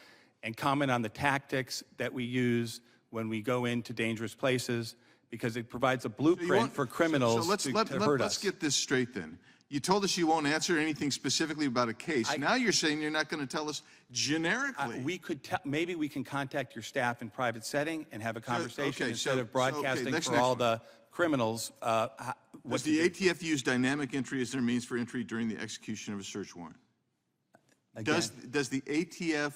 S6: and comment on the tactics that we use when we go into dangerous places, because it provides a blueprint for criminals to hurt us.
S14: Let's get this straight then. You told us you won't answer anything specifically about a case. Now you're saying you're not going to tell us generically.
S6: Maybe we can contact your staff in private setting and have a conversation instead of broadcasting
S14: next
S6: for all
S14: one.
S6: the criminals.
S14: Does the ATF use dynamic entry as their means for entry during the execution of a search warrant? Does the ATF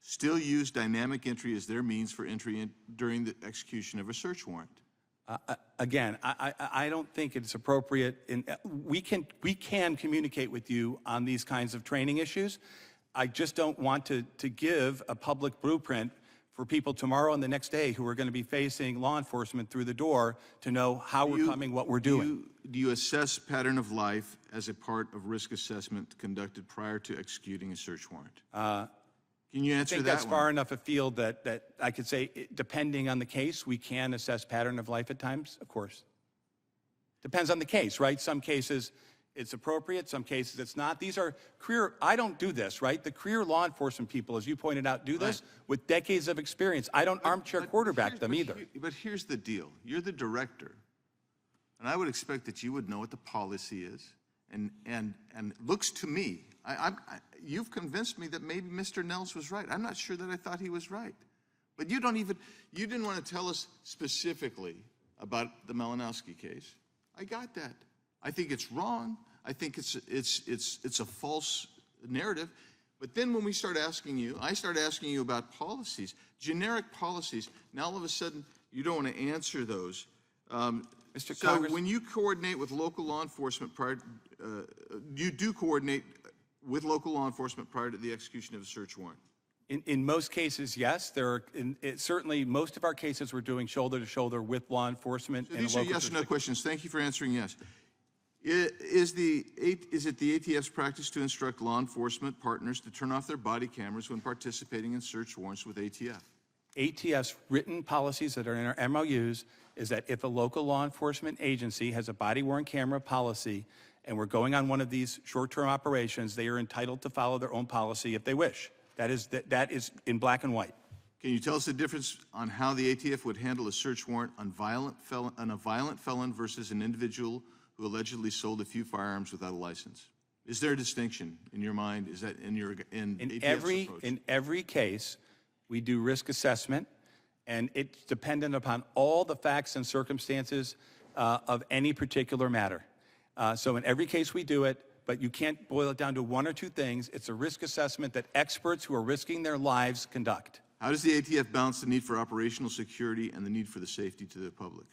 S14: still use dynamic entry as their means for entry during the execution of a search warrant?
S6: Again, I don't think it's appropriate. We can communicate with you on these kinds of training issues. I just don't want to give a public blueprint for people tomorrow and the next day who are going to be facing law enforcement through the door to know how we're coming, what we're doing.
S14: Do you assess pattern of life as a part of risk assessment conducted prior to executing a search warrant? Can you answer that one?
S6: I think that's far enough afield that I could say, depending on the case, we can assess pattern of life at times, of course. Depends on the case, right? Some cases it's appropriate, some cases it's not. These are I don't do this, right? The career law enforcement people, as you pointed out, do this with decades of experience. I don't armchair quarterback them either.
S14: But here's the deal. You're the director, and I would expect that you would know what the policy is. And it looks to me, you've convinced me that maybe Mr. Nels was right. I'm not sure that I thought he was right. But you didn't want to tell us specifically about the Malinowski case. I got that. I think it's wrong. I think it's a false narrative. But then when I start asking you about policies, generic policies. Now all of a sudden you don't want to answer those. So when you coordinate with local law enforcement you do coordinate with local law enforcement prior to the execution of a search warrant?
S6: In most cases, yes. Certainly, most of our cases we're doing shoulder to shoulder with law enforcement.
S14: So these are yes or no questions. Thank you for answering yes. Is it the ATF's practice to instruct law enforcement partners to turn off their body cameras when participating in search warrants with ATF?
S6: ATF's written policies that are in our MOUs is that if a local law enforcement agency has a body-worn camera policy and we're going on one of these short-term operations, they are entitled to follow their own policy if they wish. That is in black and white.
S14: Can you tell us the difference on how the ATF would handle a search warrant on a violent felon versus an individual who allegedly sold a few firearms without a license? Is there a distinction in your mind? Is that in ATF's approach?
S6: In every case, we do risk assessment, and it's dependent upon all the facts and circumstances of any particular matter. So in every case we do it, but you can't boil it down to one or two things. It's a risk assessment that experts who are risking their lives conduct.
S14: How does the ATF balance the need for operational security and the need for the safety to the public?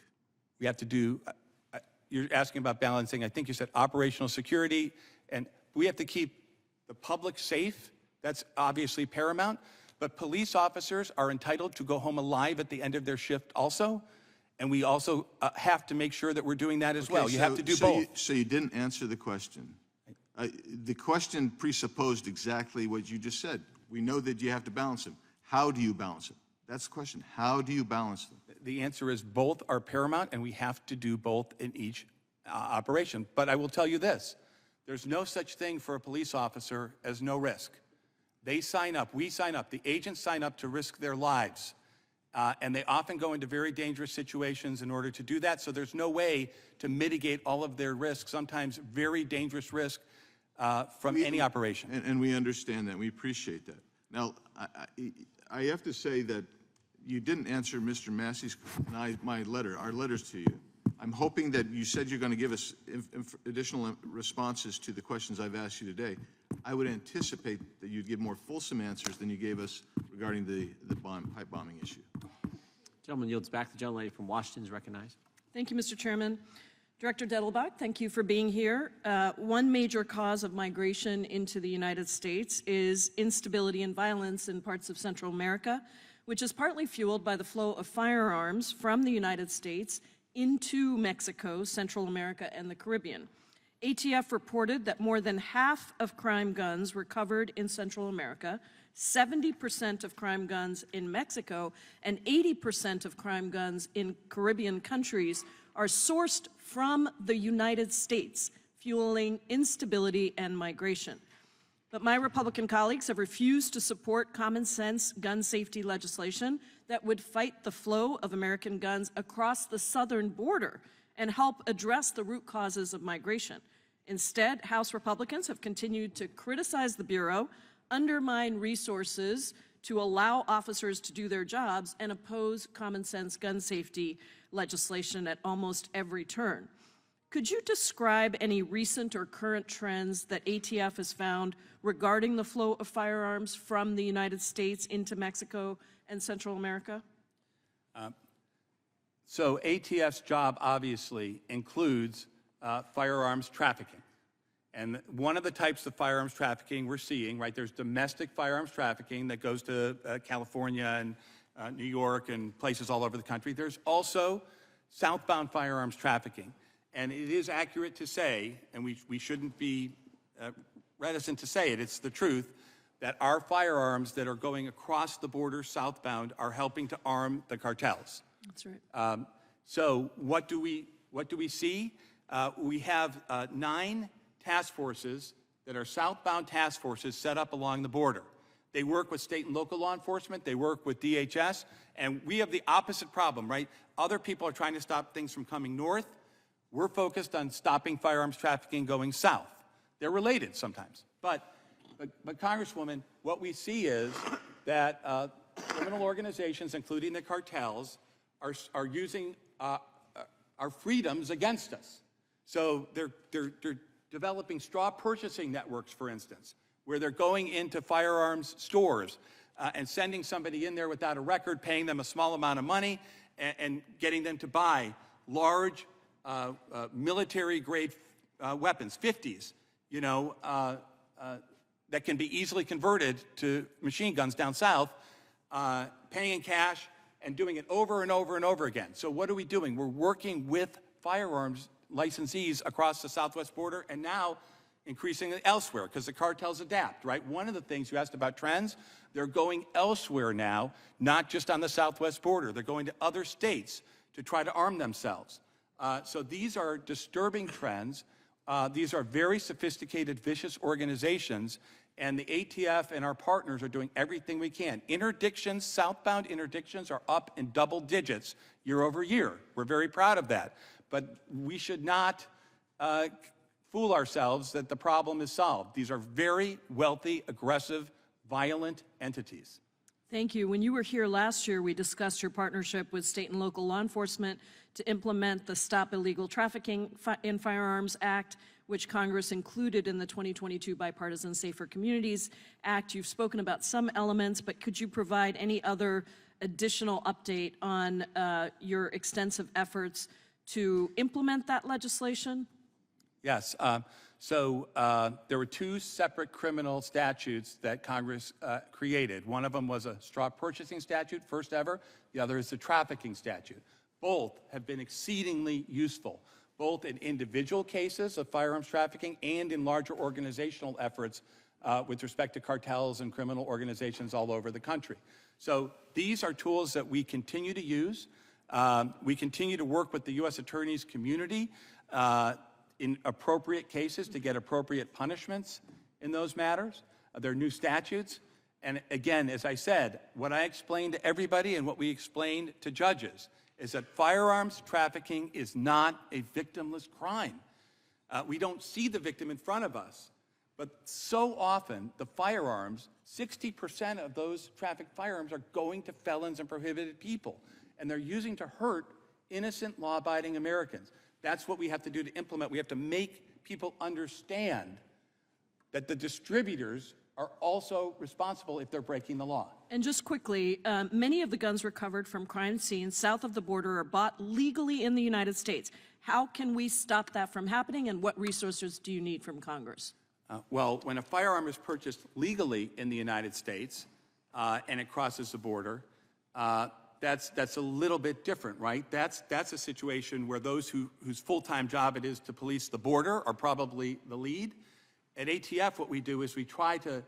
S6: We have to do, you're asking about balancing, I think you said operational security, and we have to keep the public safe. That's obviously paramount. But police officers are entitled to go home alive at the end of their shift also. And we also have to make sure that we're doing that as well. You have to do both.
S14: So you didn't answer the question. The question presupposed exactly what you just said. We know that you have to balance them. How do you balance them? That's the question. How do you balance them?
S6: The answer is both are paramount, and we have to do both in each operation. But I will tell you this. There's no such thing for a police officer as no risk. They sign up. We sign up. The agents sign up to risk their lives.
S3: and they often go into very dangerous situations in order to do that, so there's no way to mitigate all of their risks, sometimes very dangerous risk from any operation.
S14: And we understand that. We appreciate that. Now, I have to say that you didn't answer Mr. Massey's our letters to you. I'm hoping that you said you're going to give us additional responses to the questions I've asked you today. I would anticipate that you'd give more fulsome answers than you gave us regarding the pipe bombing issue.
S1: Gentleman yields back. The gentlelady from Washington is recognized.
S15: Thank you, Mr. Chairman. Director Dettelbach, thank you for being here. One major cause of migration into the United States is instability and violence in parts of Central America, which is partly fueled by the flow of firearms from the United States into Mexico, Central America, and the Caribbean. ATF reported that more than half of crime guns recovered in Central America, 70% of crime guns in Mexico, and 80% of crime guns in Caribbean countries are sourced from the United States, fueling instability and migration. But my Republican colleagues have refused to support common sense gun safety legislation that would fight the flow of American guns across the southern border and help address the root causes of migration. Instead, House Republicans have continued to criticize the Bureau, undermine resources to allow officers to do their jobs, and oppose common sense gun safety legislation at almost every turn. Could you describe any recent or current trends that ATF has found regarding the flow of firearms from the United States into Mexico and Central America?
S3: So ATF's job obviously includes firearms trafficking. And one of the types of firearms trafficking we're seeing, right, there's domestic firearms trafficking that goes to California and New York and places all over the country. There's also southbound firearms trafficking. And it is accurate to say, and we shouldn't be reticent to say it, it's the truth, that our firearms that are going across the border southbound are helping to arm the cartels.
S15: That's right.
S3: So what do we see? We have 9 task forces that are southbound task forces set up along the border. They work with state and local law enforcement, they work with DHS, and we have the opposite problem, right? Other people are trying to stop things from coming north. We're focused on stopping firearms trafficking going south. They're related sometimes. But Congresswoman, what we see is that criminal organizations, including the cartels, are using our freedoms against us. So they're developing straw purchasing networks, for instance, where they're going into firearms stores and sending somebody in there without a record, paying them a small amount of money, and getting them to buy large military-grade weapons, 50s, you know, that can be easily converted to machine guns down south, paying in cash and doing it over and over and over again. So what are we doing? We're working with firearms licensees across the southwest border and now increasingly elsewhere because the cartels adapt, right? One of the things you asked about trends, they're going elsewhere now, not just on the southwest border. They're going to other states to try to arm themselves. So these are disturbing trends. These are very sophisticated, vicious organizations, and the ATF and our partners are doing everything we can. Interdictions, southbound interdictions are up in double digits year over year. We're very proud of that. But we should not fool ourselves that the problem is solved. These are very wealthy, aggressive, violent entities.
S15: Thank you. When you were here last year, we discussed your partnership with state and local law enforcement to implement the Stop Illegal Trafficking in Firearms Act, which Congress included in the 2022 Bipartisan Safer Communities Act. You've spoken about some elements, but could you provide any other additional update on your extensive efforts to implement that legislation?
S3: Yes. So there were 2 separate criminal statutes that Congress created. One of them was a straw purchasing statute, first ever. The other is the trafficking statute. Both have been exceedingly useful, both in individual cases of firearms trafficking and in larger organizational efforts with respect to cartels and criminal organizations all over the country. So these are tools that we continue to use. We continue to work with the U.S. Attorney's community in appropriate cases to get appropriate punishments in those matters. There are new statutes. And again, as I said, what I explained to everybody and what we explained to judges is that firearms trafficking is not a victimless crime. We don't see the victim in front of us, but so often the firearms, 60% of those trafficked firearms are going to felons and prohibited people, and they're using to hurt innocent, law-abiding Americans. That's what we have to do to implement. We have to make people understand that the distributors are also responsible if they're breaking the law.
S15: And just quickly, many of the guns recovered from crime scenes south of the border are bought legally in the United States. How can we stop that from happening, and what resources do you need from Congress?
S3: Well, when a firearm is purchased legally in the United States and it crosses the border, that's a little bit different, right? That's a situation where those whose full-time job it is to police the border are probably the lead. At ATF, what we do is we try to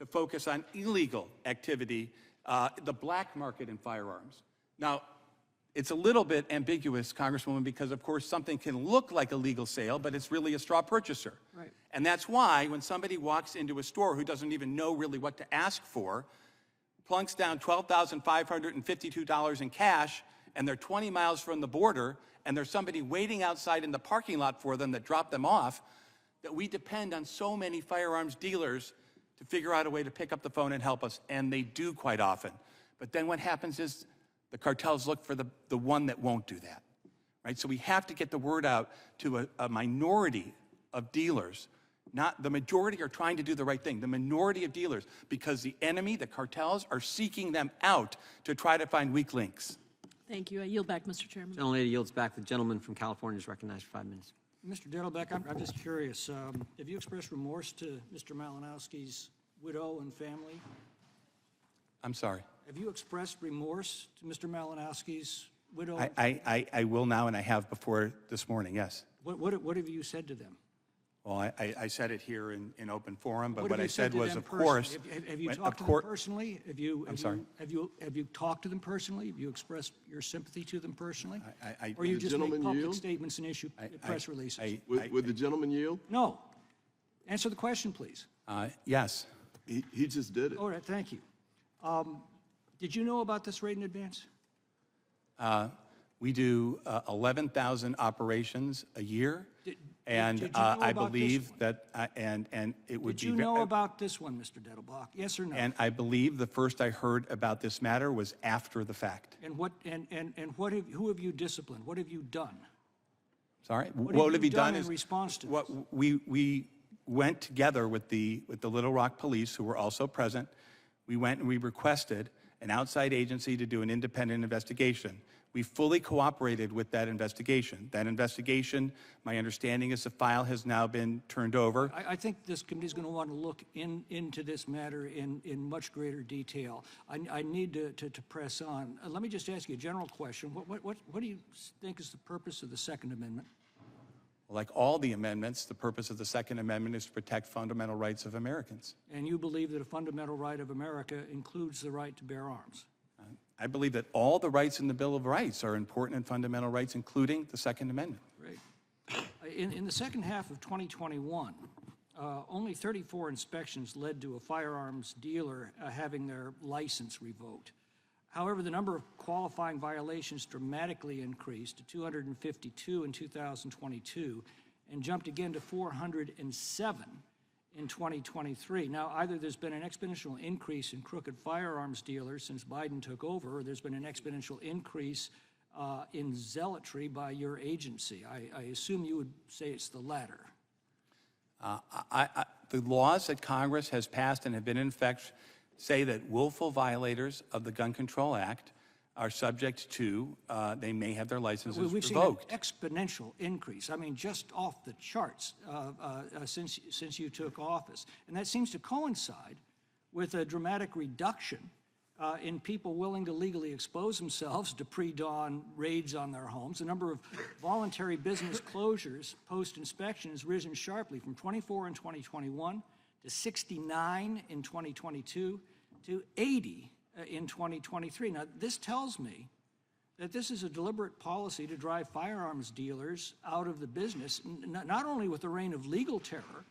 S3: focus on illegal activity, the black market in firearms. Now, it's a little bit ambiguous, Congresswoman, because of course something can look like a legal sale, but it's really a straw purchaser.
S15: Right.
S3: And that's why when somebody walks into a store who doesn't even know really what to ask for, plunks down $12,552 in cash, and they're 20 miles from the border, and there's somebody waiting outside in the parking lot for them that dropped them off, that we depend on so many firearms dealers to figure out a way to pick up the phone and help us, and they do quite often. But then what happens is the cartels look for the one that won't do that, right? So we have to get the word out to a minority of dealers. Not the majority are trying to do the right thing, the minority of dealers, because the enemy, the cartels, are seeking them out to try to find weak links.
S15: Thank you. I yield back, Mr. Chairman.
S1: Gentlelady yields back. The gentleman from California is recognized for 5 minutes.
S16: Mr. Dettelbach, I'm just curious, have you expressed remorse to Mr. Malinowski's widow and family?
S3: I'm sorry.
S16: Have you expressed remorse to Mr. Malinowski's widow?
S3: I will now, and I have before this morning, yes.
S16: What have you said to them?
S3: Well, I said it here in open forum, but
S16: What
S3: what
S16: have
S3: I
S16: you
S3: said
S16: to
S3: was,
S16: them
S3: of course...
S16: personally? Have you
S3: when-
S16: talked
S3: of
S16: to them
S3: cour-
S16: personally?
S3: I'm sorry?
S16: Have you talked to them personally? Have you expressed your sympathy to them personally? Or
S14: Would
S16: you
S14: the
S16: just make
S14: gentleman
S16: public
S14: yield?
S16: statements and issue press releases?
S14: Would the gentleman yield?
S16: No. Answer the question, please.
S3: Yes.
S14: He just did it.
S16: All right, thank you. Did you know about this raid in advance?
S3: We do 11,000 operations a year, and
S16: did you know
S3: I
S16: about this
S3: believe
S16: one?
S3: that, and it would
S16: Did you
S3: be...
S16: know about this one, Mr. Dettelbach? Yes or no?
S3: And I believe the first I heard about this matter was after the fact.
S16: And who have you disciplined? What have you done?
S3: Sorry?
S16: What have you done in
S3: is
S16: response to
S3: what we went together with the Little Rock Police, who were also present. We went and we requested an outside agency to do an independent investigation. We fully cooperated with that investigation. That investigation, my understanding is the file has now been turned over.
S16: I think this committee is going to want to look into this matter in much greater detail. I need to press on. Let me just ask you a general question. What do you think is the purpose of the Second Amendment?
S3: Like all the amendments, the purpose of the Second Amendment is to protect fundamental rights of Americans.
S16: And you believe that a fundamental right of America includes the right to bear arms?
S3: I believe that all the rights in the Bill of Rights are important and fundamental rights, including the Second Amendment.
S16: Great. In the second half of 2021, only 34 inspections led to a firearms dealer having their license revoked. However, the number of qualifying violations dramatically increased to 252 in 2022 and jumped again to 407 in 2023. Now, either there's been an exponential increase in crooked firearms dealers since Biden took over, or there's been an exponential increase in zealotry by your agency. I assume you would say it's the latter.
S3: The laws that Congress has passed and have been in effect say that willful violators of the Gun Control Act are subject to, they may have their licenses
S16: We've
S3: revoked.
S16: seen an exponential increase. I mean, just off the charts since you took office. And that seems to coincide with a dramatic reduction in people willing to legally expose themselves to pre-dawn raids on their homes. The number of voluntary business closures post-inspection has risen sharply from 24 in 2021 to 69 in 2022 to 80 in 2023. Now, this tells me that this is a deliberate policy to drive firearms dealers out of the business, not only with the reign of legal terror,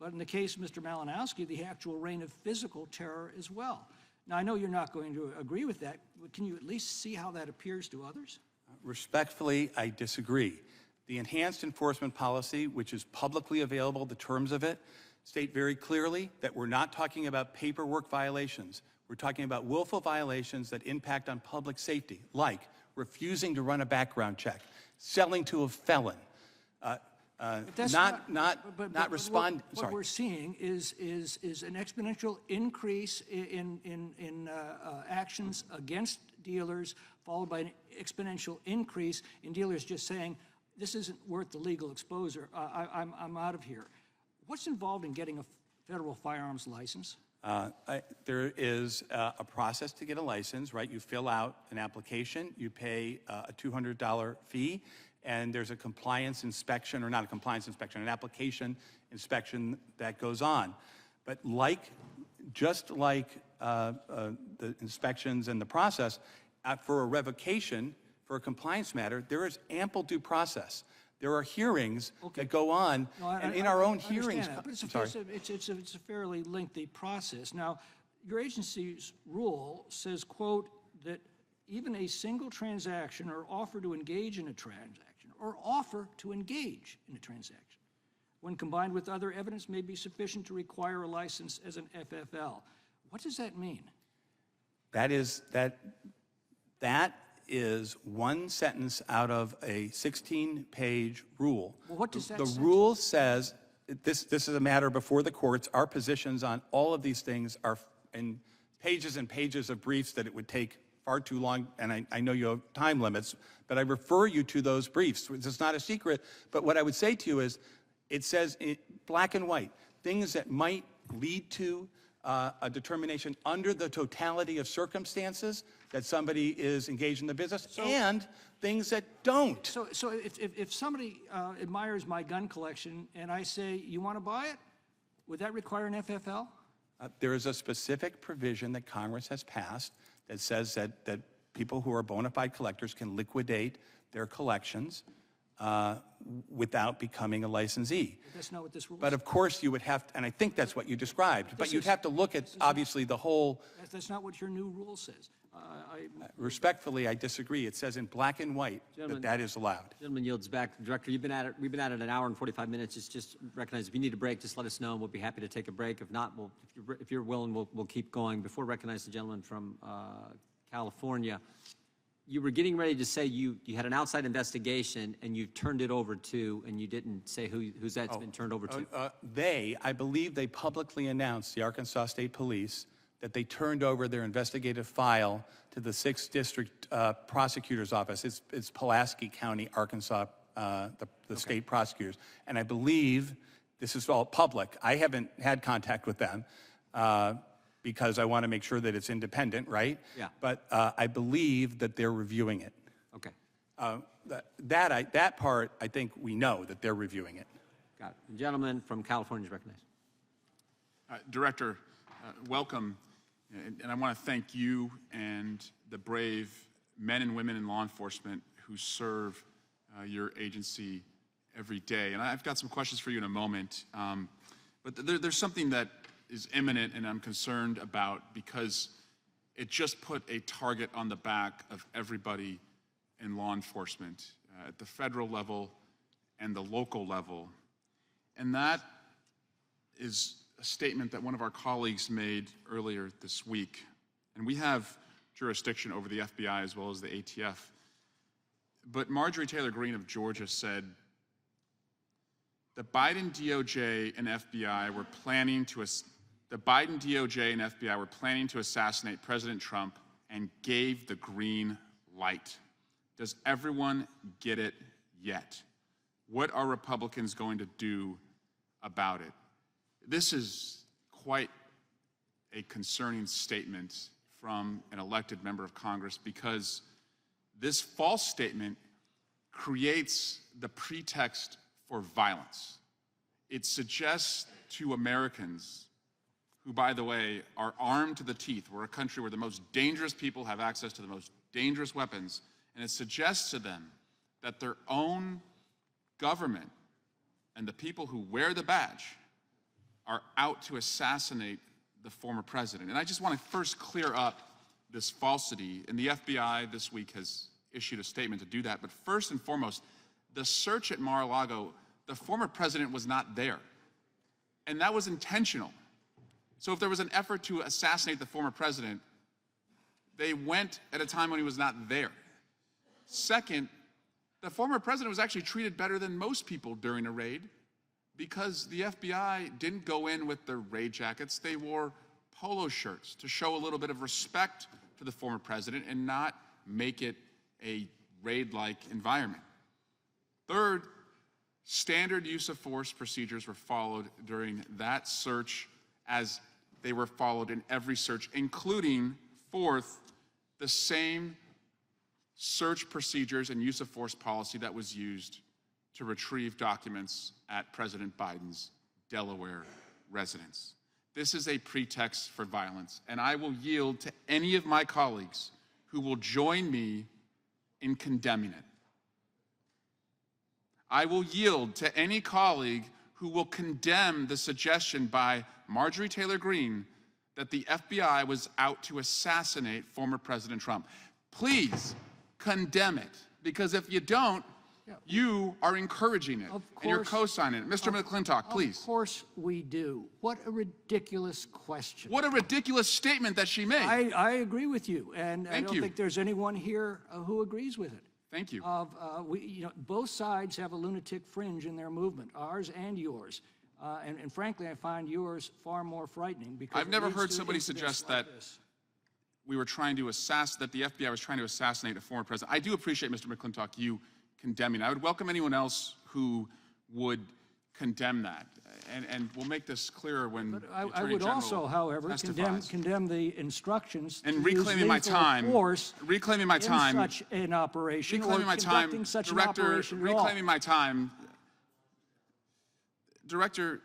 S16: but in the case of Mr. Malinowski, the actual reign of physical terror as well. Now, I know you're not going to agree with that, but can you at least see how that appears to others?
S3: Respectfully, I disagree. The enhanced enforcement policy, which is publicly available, the terms of it, state very clearly that we're not talking about paperwork violations. We're talking about willful violations that impact on public safety, like refusing to run a background check, selling to a felon, not respond.
S16: What we're seeing is an exponential increase in actions against dealers, followed by an exponential increase in dealers just saying, this isn't worth the legal exposure. I'm out of here. What's involved in getting a federal firearms license?
S3: There is a process to get a license, right? You fill out an application, you pay a $200 fee, and there's a compliance inspection, or not a compliance inspection, an application inspection that goes on. But just like the inspections and the process, for a revocation, for a compliance matter, there is ample due process. There are hearings that go on, and in our own hearings.
S16: It's a fairly lengthy process. Now, your agency's rule says, quote, that even a single transaction or offer to engage in a transaction, when combined with other evidence, may be sufficient to require a license as an FFL. What does that mean?
S3: That is one sentence out of a 16-page rule.
S16: Well, what does that
S3: The
S16: say?
S3: rule says, this is a matter before the courts. Our positions on all of these things are in pages and pages of briefs that it would take far too long, and I know you have time limits, but I refer you to those briefs. It's not a secret, but what I would say to you is, it says in black and white, things that might lead to a determination under the totality of circumstances that somebody is engaged in the business, and things that don't.
S16: So if somebody admires my gun collection and I say, you want to buy it, would that require an FFL?
S3: There is a specific provision that Congress has passed that says that people who are bona fide collectors can liquidate their collections without becoming a licensee.
S16: But that's not what this rule
S3: But
S16: says.
S3: of course you would have, and I think that's what you described, but you'd have to look at, obviously, the whole.
S16: That's not what your new rule says.
S3: Respectfully, I disagree. It says in black and white that is allowed.
S1: Gentleman yields back. Director, we've been at it an hour and 45 minutes. Just recognize if you need a break, just let us know, and we'll be happy to take a break. If not, if you're willing, we'll keep going. Before I recognize the gentleman from California, you were getting ready to say you had an outside investigation and you turned it over to, and you didn't say who's that's been turned over to.
S3: I believe they publicly announced, the Arkansas State Police, that they turned over their investigative file to the 6th District Prosecutor's Office. It's Pulaski County, Arkansas, the state prosecutors. And I believe, this is all public, I haven't had contact with them because I want to make sure that it's independent, right?
S1: Yeah.
S3: But I believe that they're reviewing it.
S1: Okay.
S3: That part, I think we know that they're reviewing it.
S1: Got it. The gentleman from California is recognized.
S17: Director, welcome. And I want to thank you and the brave men and women in law enforcement who serve your agency every day. And I've got some questions for you in a moment. But there's something that is imminent and I'm concerned about because it just put a target on the back of everybody in law enforcement at the federal level and the local level. And that is a statement that one of our colleagues made earlier this week. And we have jurisdiction over the FBI as well as the ATF. But Marjorie Taylor Greene of Georgia said, the Biden DOJ and FBI were planning to assassinate President Trump and gave the green light. Does everyone get it yet? What are Republicans going to do about it? This is quite a concerning statement from an elected member of Congress because this false statement creates the pretext for violence. It suggests to Americans, who, by the way, are armed to the teeth, we're a country where the most dangerous people have access to the most dangerous weapons, and it suggests to them that their own government and the people who wear the badge are out to assassinate the former president. And I just want to first clear up this falsity. And the FBI this week has issued a statement to do that. But first and foremost, the search at Mar-a-Lago, the former president was not there. And that was intentional. So if there was an effort to assassinate the former president, they went at a time when he was not there. Second, the former president was actually treated better than most people during a raid because the FBI didn't go in with their raid jackets. They wore polo shirts to show a little bit of respect for the former president and not make it a raid-like environment. Third, standard use of force procedures were followed during that search as they were followed in every search, including, fourth, the same search procedures and use of force policy that was used to retrieve documents at President Biden's Delaware residence. This is a pretext for violence, and I will yield to any of my colleagues who will join me in condemning it. I will yield to any colleague who will condemn the suggestion by Marjorie Taylor Greene that the FBI was out to assassinate former President Trump. Please condemn it, because if you don't, you are encouraging it, and you're co-signing it. Mr. McClintock, please.
S16: Of course we do. What a ridiculous question.
S17: What a ridiculous statement that she made.
S16: I agree with you, and I
S17: Thank
S16: don't
S17: you.
S16: think there's anyone here who agrees with it.
S17: Thank you.
S16: Both sides have a lunatic fringe in their movement, ours and yours. And frankly, I find yours far more frightening because
S17: I've never heard somebody suggest that we were trying to that the FBI was trying to assassinate a former president. I do appreciate, Mr. McClintock, you condemning. I would welcome anyone else who would condemn that. And we'll make this clearer when the
S16: I
S17: Attorney
S16: would
S17: General
S16: also, however,
S17: testifies.
S16: condemn the instructions
S17: And
S16: to
S17: reclaiming
S16: use
S17: my
S16: lethal
S17: time,
S16: force
S17: reclaiming my time,
S16: in such an operation
S17: reclaiming
S16: or
S17: my time,
S16: conducting such an
S17: Director,
S16: operation at all.
S17: reclaiming my time. Director,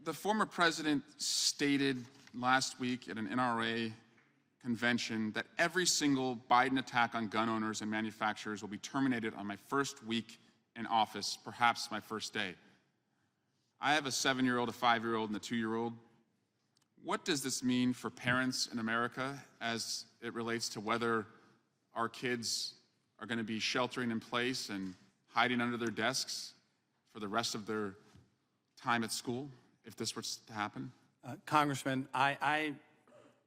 S17: the former president stated last week at an NRA convention that every single Biden attack on gun owners and manufacturers will be terminated on my first week in office, perhaps my first day. I have a 7-year-old, a 5-year-old, and a 2-year-old. What does this mean for parents in America as it relates to whether our kids are going to be sheltering in place and hiding under their desks for the rest of their time at school if this were to happen?
S6: Congressman, I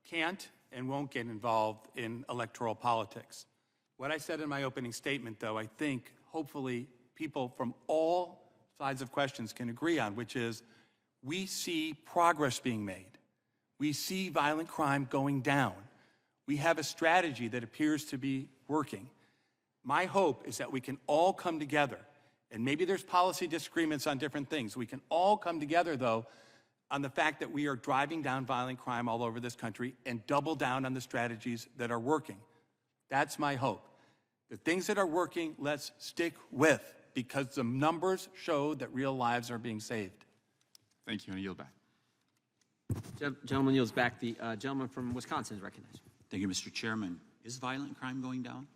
S6: can't and won't get involved in electoral politics. What I said in my opening statement, though, I think hopefully people from all sides of questions can agree on, which is we see progress being made. We see violent crime going down. We have a strategy that appears to be working. My hope is that we can all come together, and maybe there's policy disagreements on different things. We can all come together, though, on the fact that we are driving down violent crime all over this country and double down on the strategies that are working. That's my hope. The things that are working, let's stick with, because the numbers show that real lives are being saved.
S17: Thank you, and I yield back.
S1: Gentleman yields back. The gentleman from Wisconsin is recognized.
S18: Thank you, Mr. Chairman. Is violent crime going down?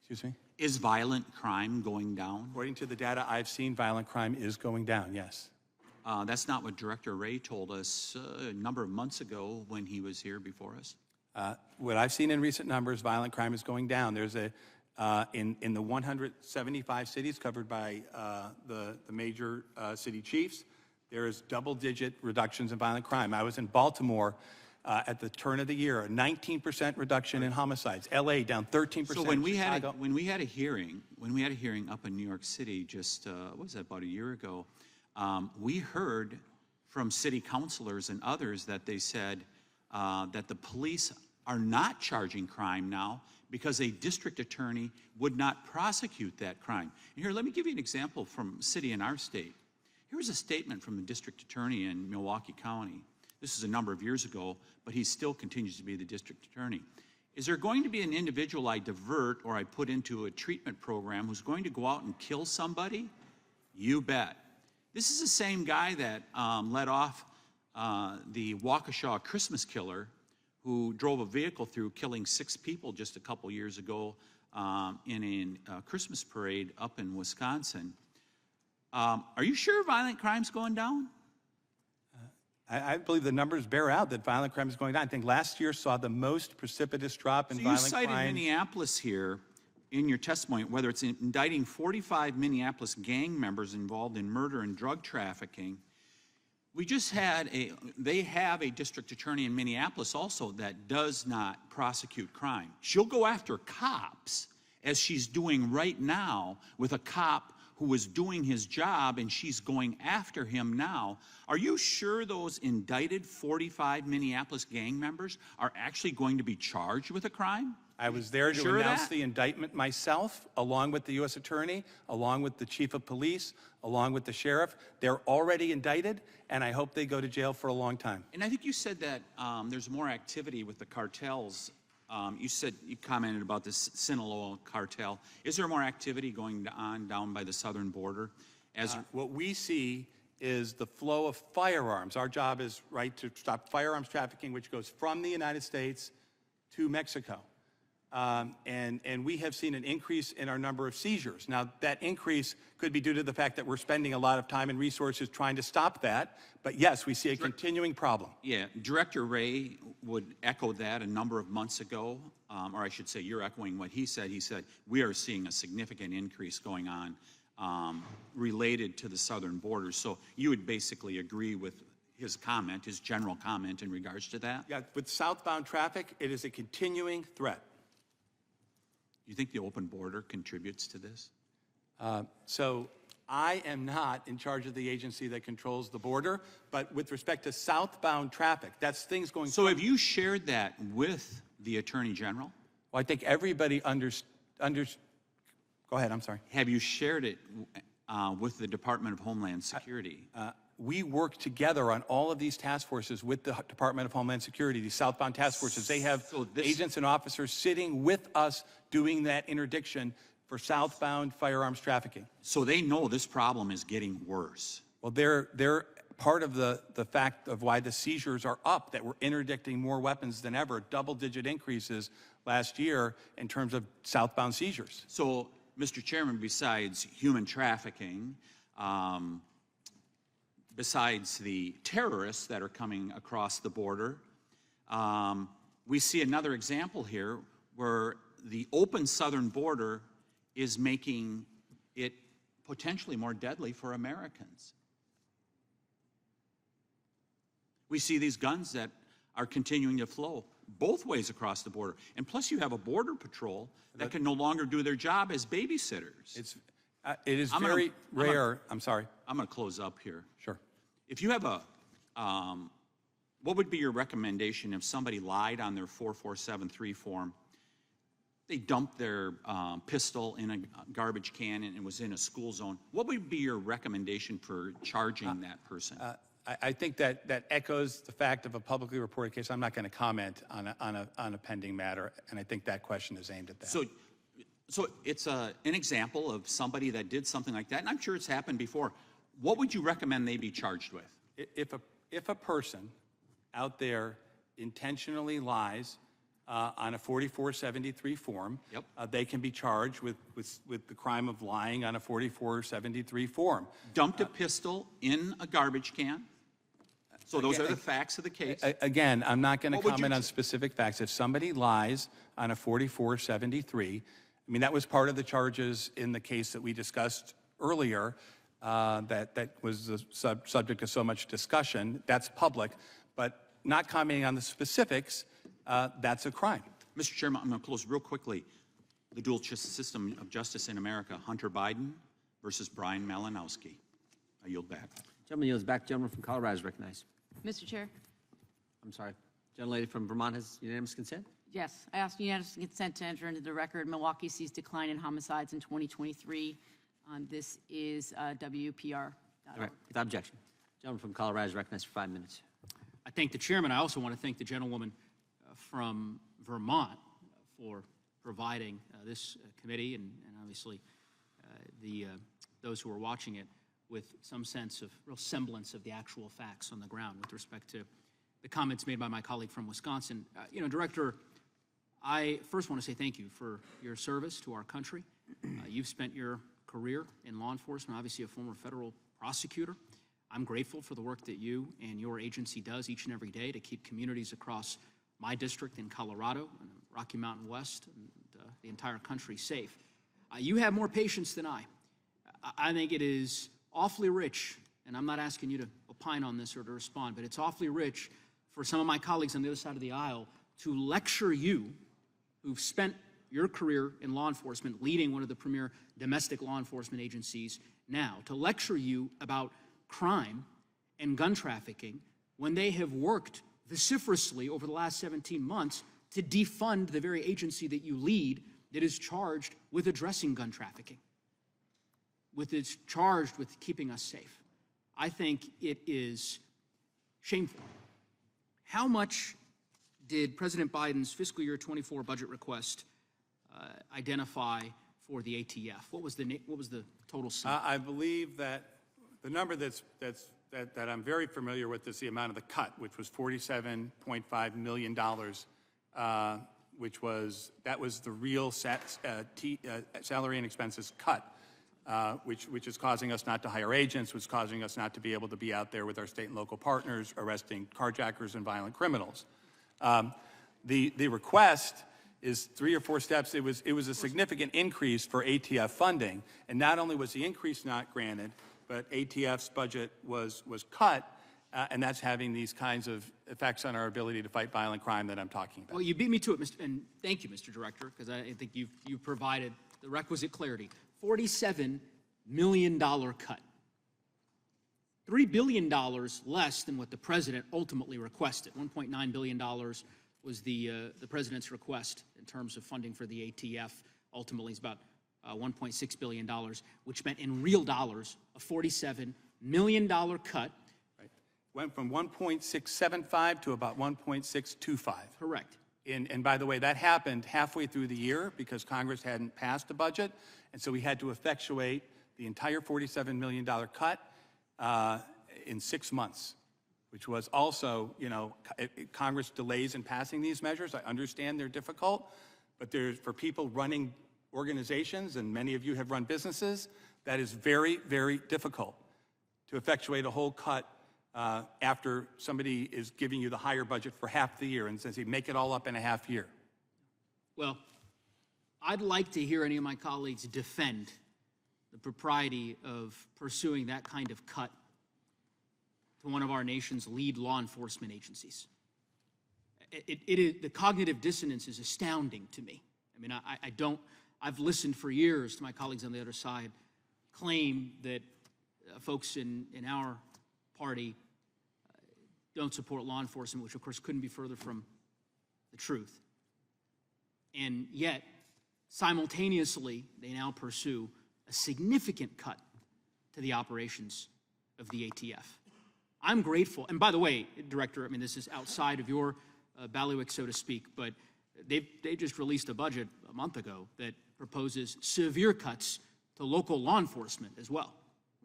S6: Excuse me?
S18: Is violent crime going down?
S6: According to the data I've seen, violent crime is going down, yes.
S18: That's not what Director Wray told us a number of months ago when he was here before us.
S6: What I've seen in recent numbers, violent crime is going down. There's in the 175 cities covered by the major city chiefs, there is double-digit reductions in violent crime. I was in Baltimore at the turn of the year, a 19% reduction in homicides. LA down 13%.
S18: So when we had a hearing up in New York City just what was that, about a year ago, we heard from city councilors and others that they said that the police are not charging crime now because a district attorney would not prosecute that crime. And here, let me give you an example from a city in our state. Here was a statement from the district attorney in Milwaukee County. This is a number of years ago, but he still continues to be the district attorney. Is there going to be an individual I divert or I put into a treatment program who's going to go out and kill somebody? You bet. This is the same guy that led off the Waukesha Christmas killer who drove a vehicle through, killing 6 people just a couple years ago in a Christmas parade up in Wisconsin. Are you sure violent crime's going down?
S6: I believe the numbers bear out that violent crime is going down. I think last year saw the most precipitous drop in violent crime.
S18: So you cited Minneapolis here in your testimony, whether it's indicting 45 Minneapolis gang members involved in murder and drug trafficking. We just had they have a district attorney in Minneapolis also that does not prosecute crime. She'll go after cops, as she's doing right now with a cop who was doing his job, and she's going after him now. Are you sure those indicted 45 Minneapolis gang members are actually going to be charged with a crime?
S6: I was there to
S18: Sure of
S6: announce
S18: that?
S6: the indictment myself, along with the U.S. Attorney, along with the Chief of Police, along with the Sheriff. They're already indicted, and I hope they go to jail for a long time.
S18: And I think you said that there's more activity with the cartels. You commented about this Sinaloa cartel. Is there more activity going on down by the southern border?
S6: What we see is the flow of firearms. Our job is, right, to stop firearms trafficking, which goes from the United States to Mexico. And we have seen an increase in our number of seizures. Now, that increase could be due to the fact that we're spending a lot of time and resources trying to stop that. But yes, we see a continuing problem.
S18: Yeah, Director Ray would echo that a number of months ago, or I should say you're echoing what he said. He said, we are seeing a significant increase going on related to the southern border. So you would basically agree with his comment, his general comment in regards to that?
S6: Yeah, with southbound traffic, it is a continuing threat.
S18: You think the open border contributes to this?
S6: So I am not in charge of the agency that controls the border, but with respect to southbound traffic, that's things going.
S18: So have you shared that with the Attorney General?
S6: Well, I think everybody Go ahead, I'm sorry.
S18: Have you shared it with the Department of Homeland Security?
S6: We work together on all of these task forces with the Department of Homeland Security, these southbound task forces. They have agents and officers sitting with us doing that interdiction for southbound firearms trafficking.
S18: So they know this problem is getting worse.
S6: Well, they're part of the fact of why the seizures are up, that we're interdicting more weapons than ever, double-digit increases last year in terms of southbound seizures.
S18: So, Mr. Chairman, besides human trafficking, besides the terrorists that are coming across the border, we see another example here where the open southern border is making it potentially more deadly for Americans. We see these guns that are continuing to flow both ways across the border. And plus you have a border patrol that can no longer do their job as babysitters.
S6: It is very rare. I'm sorry.
S18: I'm going to close up here.
S6: Sure.
S18: If you have what would be your recommendation if somebody lied on their 4473 form? They dumped their pistol in a garbage can and it was in a school zone. What would be your recommendation for charging that person?
S6: I think that echoes the fact of a publicly reported case. I'm not going to comment on a pending matter, and I think that question is aimed at that.
S18: So it's an example of somebody that did something like that, and I'm sure it's happened before. What would you recommend they be charged with?
S6: If a person out there intentionally lies on a 4473 form, they can be charged with the crime of lying on a 4473 form.
S18: Dumped a pistol in a garbage can? So those are the facts of the case?
S6: Again, I'm not going to comment on specific facts. If somebody lies on a 4473, I mean, that was part of the charges in the case that we discussed earlier that was the subject of so much discussion. That's public, but not commenting on the specifics, that's a crime.
S18: Mr. Chairman, I'm going to close real quickly. The dual system of justice in America, Hunter Biden versus Brian Malinowski. I yield back.
S1: Gentleman yields back. Gentleman from Colorado is recognized.
S19: Mr. Chair?
S1: I'm sorry. Gentlelady from Vermont has unanimous consent?
S19: Yes, I ask unanimous consent to enter into the record. Milwaukee sees decline in homicides in 2023. This is WPR.
S1: All right, without objection. Gentleman from Colorado is recognized for 5 minutes.
S20: I thank the chairman. I also want to thank the gentlewoman from Vermont for providing this committee and obviously those who are watching it with some sense of real semblance of the actual facts on the ground with respect to the comments made by my colleague from Wisconsin. Director, I first want to say thank you for your service to our country. You've spent your career in law enforcement, obviously a former federal prosecutor. I'm grateful for the work that you and your agency does each and every day to keep communities across my district in Colorado and Rocky Mountain West and the entire country safe. You have more patience than I. I think it is awfully rich, and I'm not asking you to opine on this or to respond, but it's awfully rich for some of my colleagues on the other side of the aisle to lecture you, who've spent your career in law enforcement, leading one of the premier domestic law enforcement agencies now, to lecture you about crime and gun trafficking when they have worked vociferously over the last 17 months to defund the very agency that you lead that is charged with addressing gun trafficking, is charged with keeping us safe. I think it is shameful. How much did President Biden's fiscal year 24 budget request identify for the ATF? What was the total sum?
S3: I believe that the number that I'm very familiar with is the amount of the cut, which was $47.5 million, that was the real salary and expenses cut, which is causing us not to hire agents, which is causing us not to be able to be out there with our state and local partners arresting carjackers and violent criminals. The request is 3 or 4 steps. It was a significant increase for ATF funding, and not only was the increase not granted, but ATF's budget was cut, and that's having these kinds of effects on our ability to fight violent crime that I'm talking about.
S20: Well, you beat me to it, and thank you, Mr. Director, because I think you've provided the requisite clarity. $47 million cut. $3 billion less than what the president ultimately requested. $1.9 billion was the president's request in terms of funding for the ATF. Ultimately, it's about $1.6 billion, which meant in real dollars a $47 million cut.
S3: Right. Went from 1.675 to about 1.625.
S20: Correct.
S3: And by the way, that happened halfway through the year because Congress hadn't passed a budget, and so we had to effectuate the entire $47 million cut in 6 months, which was also, Congress delays in passing these measures. I understand they're difficult, but for people running organizations, and many of you have run businesses, that is very, very difficult to effectuate a whole cut after somebody is giving you the higher budget for half the year and says, hey, make it all up in a half year.
S20: Well, I'd like to hear any of my colleagues defend the propriety of pursuing that kind of cut to one of our nation's lead law enforcement agencies. The cognitive dissonance is astounding to me. I mean, I've listened for years to my colleagues on the other side claim that folks in our party don't support law enforcement, which of course couldn't be further from the truth. And yet, simultaneously, they now pursue a significant cut to the operations of the ATF. I'm grateful, and by the way, Director, I mean, this is outside of your bailiwick, so to speak, but they just released a budget a month ago that proposes severe cuts to local law enforcement as well.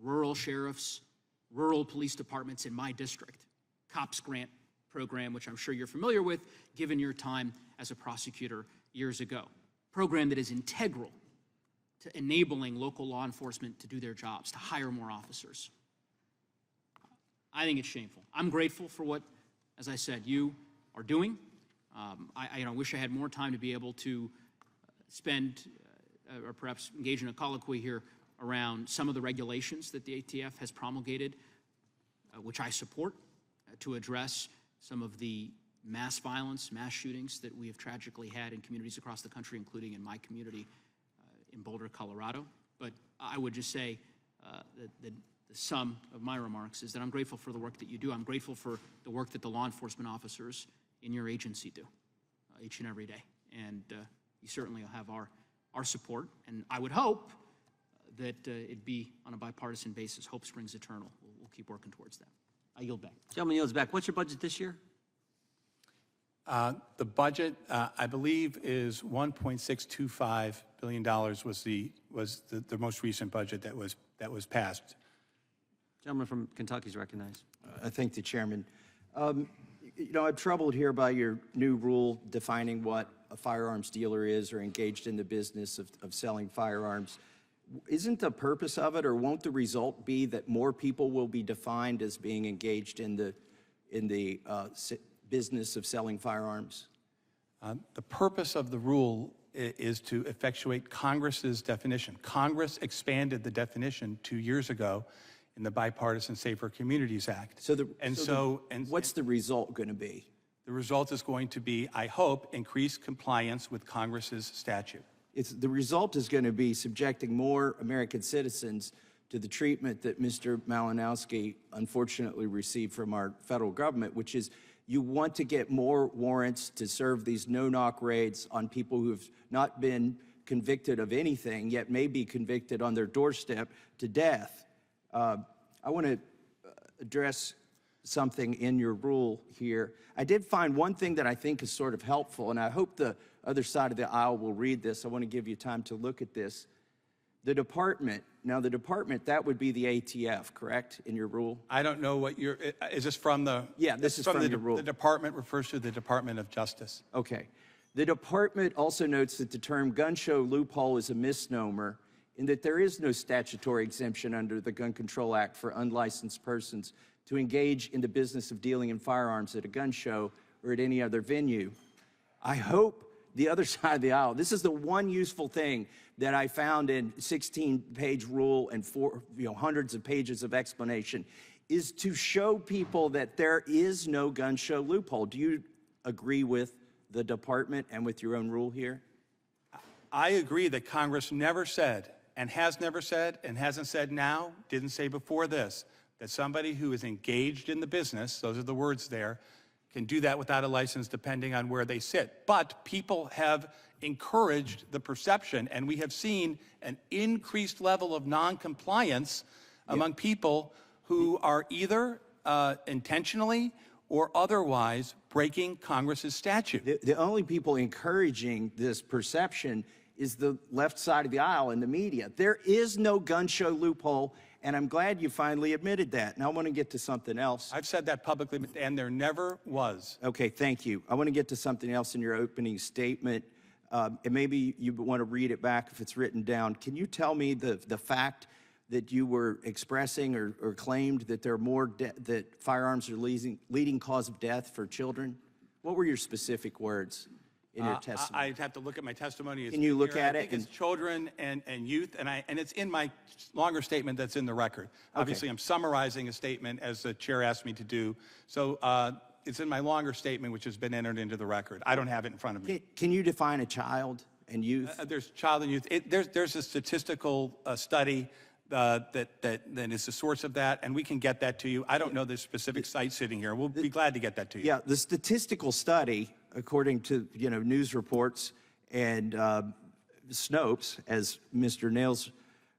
S20: Rural sheriffs, rural police departments in my district, COPS grant program, which I'm sure you're familiar with, given your time as a prosecutor years ago. Program that is integral to enabling local law enforcement to do their jobs, to hire more officers. I think it's shameful. I'm grateful for what, as I said, you are doing. I wish I had more time to be able to spend or perhaps engage in a colloquy here around some of the regulations that the ATF has promulgated, which I support, to address some of the mass violence, mass shootings that we have tragically had in communities across the country, including in my community in Boulder, Colorado. But I would just say that the sum of my remarks is that I'm grateful for the work that you do. I'm grateful for the work that the law enforcement officers in your agency do each and every day. And you certainly will have our support. And I would hope that it be on a bipartisan basis. Hope springs eternal. We'll keep working towards that. I yield back.
S1: Gentleman yields back. What's your budget this year?
S3: The budget, I believe, is $1.625 billion was the most recent budget that was passed.
S1: Gentleman from Kentucky is recognized.
S5: I thank the chairman. I'm troubled here by your new rule defining what a firearms dealer is or engaged in the business of selling firearms. isn't the purpose of it, or won't the result be that more people will be defined as being engaged in the business of selling firearms?
S6: The purpose of the rule is to effectuate Congress's definition. Congress expanded the definition 2 years ago in the Bipartisan Safer Communities Act.
S5: What's the result going to be?
S6: The result is going to be, I hope, increased compliance with Congress's statute.
S5: The result is going to be subjecting more American citizens to the treatment that Mr. Malinowski unfortunately received from our federal government, which is you want to get more warrants to serve these no-knock raids on people who have not been convicted of anything, yet may be convicted on their doorstep to death. I want to address something in your rule here. I did find one thing that I think is sort of helpful, and I hope the other side of the aisle will read this. I want to give you time to look at this. The department, now the department, that would be the ATF, correct, in your rule?
S6: I don't know what is this from the?
S5: Yeah, this is from your rule.
S6: The department refers to the Department of Justice.
S5: Okay. The department also notes that the term gun show loophole is a misnomer in that there is no statutory exemption under the Gun Control Act for unlicensed persons to engage in the business of dealing in firearms at a gun show or at any other venue. I hope the other side of the aisle, this is the one useful thing that I found in 16-page rule and hundreds of pages of explanation, is to show people that there is no gun show loophole. Do you agree with the department and with your own rule here?
S6: I agree that Congress never said, and has never said, and hasn't said now, didn't say before this, that somebody who is engaged in the business, those are the words there, can do that without a license depending on where they sit. But people have encouraged the perception, and we have seen an increased level of non-compliance among people who are either intentionally or otherwise breaking Congress's statute.
S5: The only people encouraging this perception is the left side of the aisle in the media. There is no gun show loophole, and I'm glad you finally admitted that. Now I want to get to something else.
S6: I've said that publicly, and there never was.
S5: Okay, thank you. I want to get to something else in your opening statement, and maybe you want to read it back if it's written down. Can you tell me the fact that you were expressing or claimed that there are more that firearms are leading cause of death for children? What were your specific words in your testimony?
S6: I'd have to look at my testimony.
S5: Can you look at it?
S6: I think it's children and youth, and it's in my longer statement that's in the record. Obviously, I'm summarizing a statement as the chair asked me to do. So it's in my longer statement, which has been entered into the record. I don't have it in front of me.
S5: Can you define a child and youth?
S6: There's child and youth. There's a statistical study that is the source of that, and we can get that to you. I don't know the specific site sitting here. We'll be glad to get that to you.
S5: Yeah, the statistical study, according to news reports and Snopes, as Mr. Nails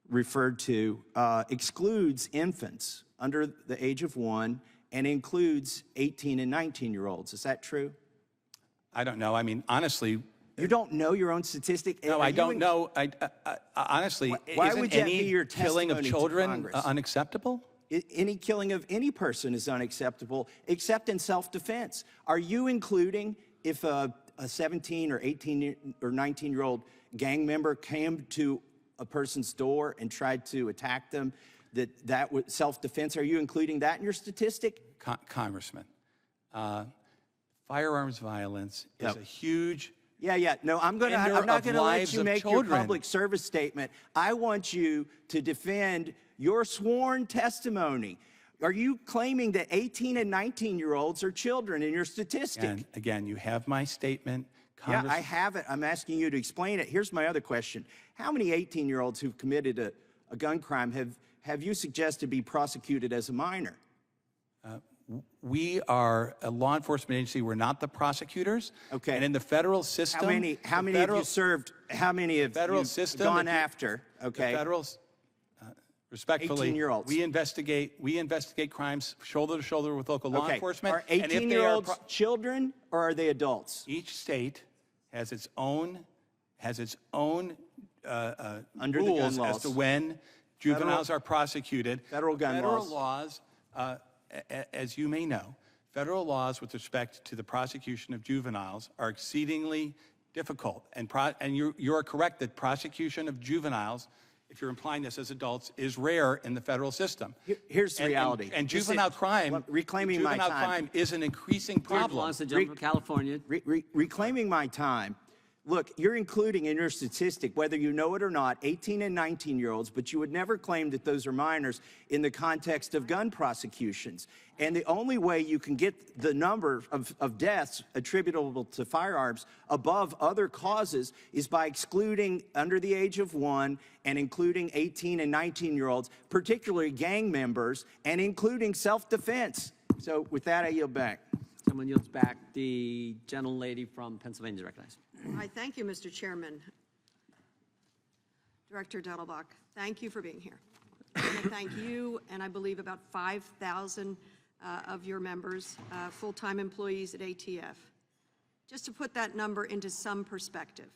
S5: referred to, excludes infants under the age of 1 and includes 18 and 19-year-olds. Is that true?
S6: I don't know. I mean, honestly.
S5: You don't know your own statistic?
S6: No, I don't know. Honestly,
S5: why would that be your
S6: killing of
S5: testimony to
S6: children
S5: Congress?
S6: unacceptable?
S5: Any killing of any person is unacceptable, except in self-defense. Are you including if a 17 or 18 or 19-year-old gang member came to a person's door and tried to attack them, that was self-defense? Are you including that in your statistic?
S6: Congressman, firearms violence is a huge.
S5: Yeah. No, I'm not going to let you make your public service statement. I want you to defend your sworn testimony. Are you claiming that 18 and 19-year-olds are children in your statistic?
S6: Again, you have my statement.
S5: Yeah, I have it. I'm asking you to explain it. Here's my other question. How many 18-year-olds who've committed a gun crime have you suggested be prosecuted as a minor?
S6: We are a law enforcement agency. We're not the prosecutors.
S5: Okay.
S6: And in the federal system,
S5: how many have you served? How many have
S6: federal
S5: you
S6: system,
S5: gone after? Okay.
S6: The federal, respectfully,
S5: 18-year-olds.
S6: we investigate crimes shoulder to shoulder with local law enforcement.
S5: Are 18-year-olds children or are they adults?
S6: Each state has its own
S5: under the
S6: rules
S5: gun laws
S6: as to when juveniles are prosecuted.
S5: Federal gun
S6: laws. As you may know, federal laws with respect to the prosecution of juveniles are exceedingly difficult. And you are correct that prosecution of juveniles
S3: if you're implying this as adults, is rare in the federal system.
S5: Here's the reality.
S3: And juvenile crime,
S5: reclaiming my
S3: juvenile
S5: time.
S3: crime is an increasing problem.
S1: Belongs to gentleman from California.
S5: Reclaiming my time. Look, you're including in your statistic, whether you know it or not, 18 and 19-year-olds, but you would never claim that those are minors in the context of gun prosecutions. And the only way you can get the number of deaths attributable to firearms above other causes is by excluding under the age of 1 and including 18 and 19-year-olds, particularly gang members, and including self-defense. So with that, I yield back.
S1: Someone yields back. The gentlelady from Pennsylvania is recognized.
S21: Hi, thank you, Mr. Chairman. Director Dettelbach, thank you for being here. I want to thank you and I believe about 5,000 of your members, full-time employees at ATF. Just to put that number into some perspective,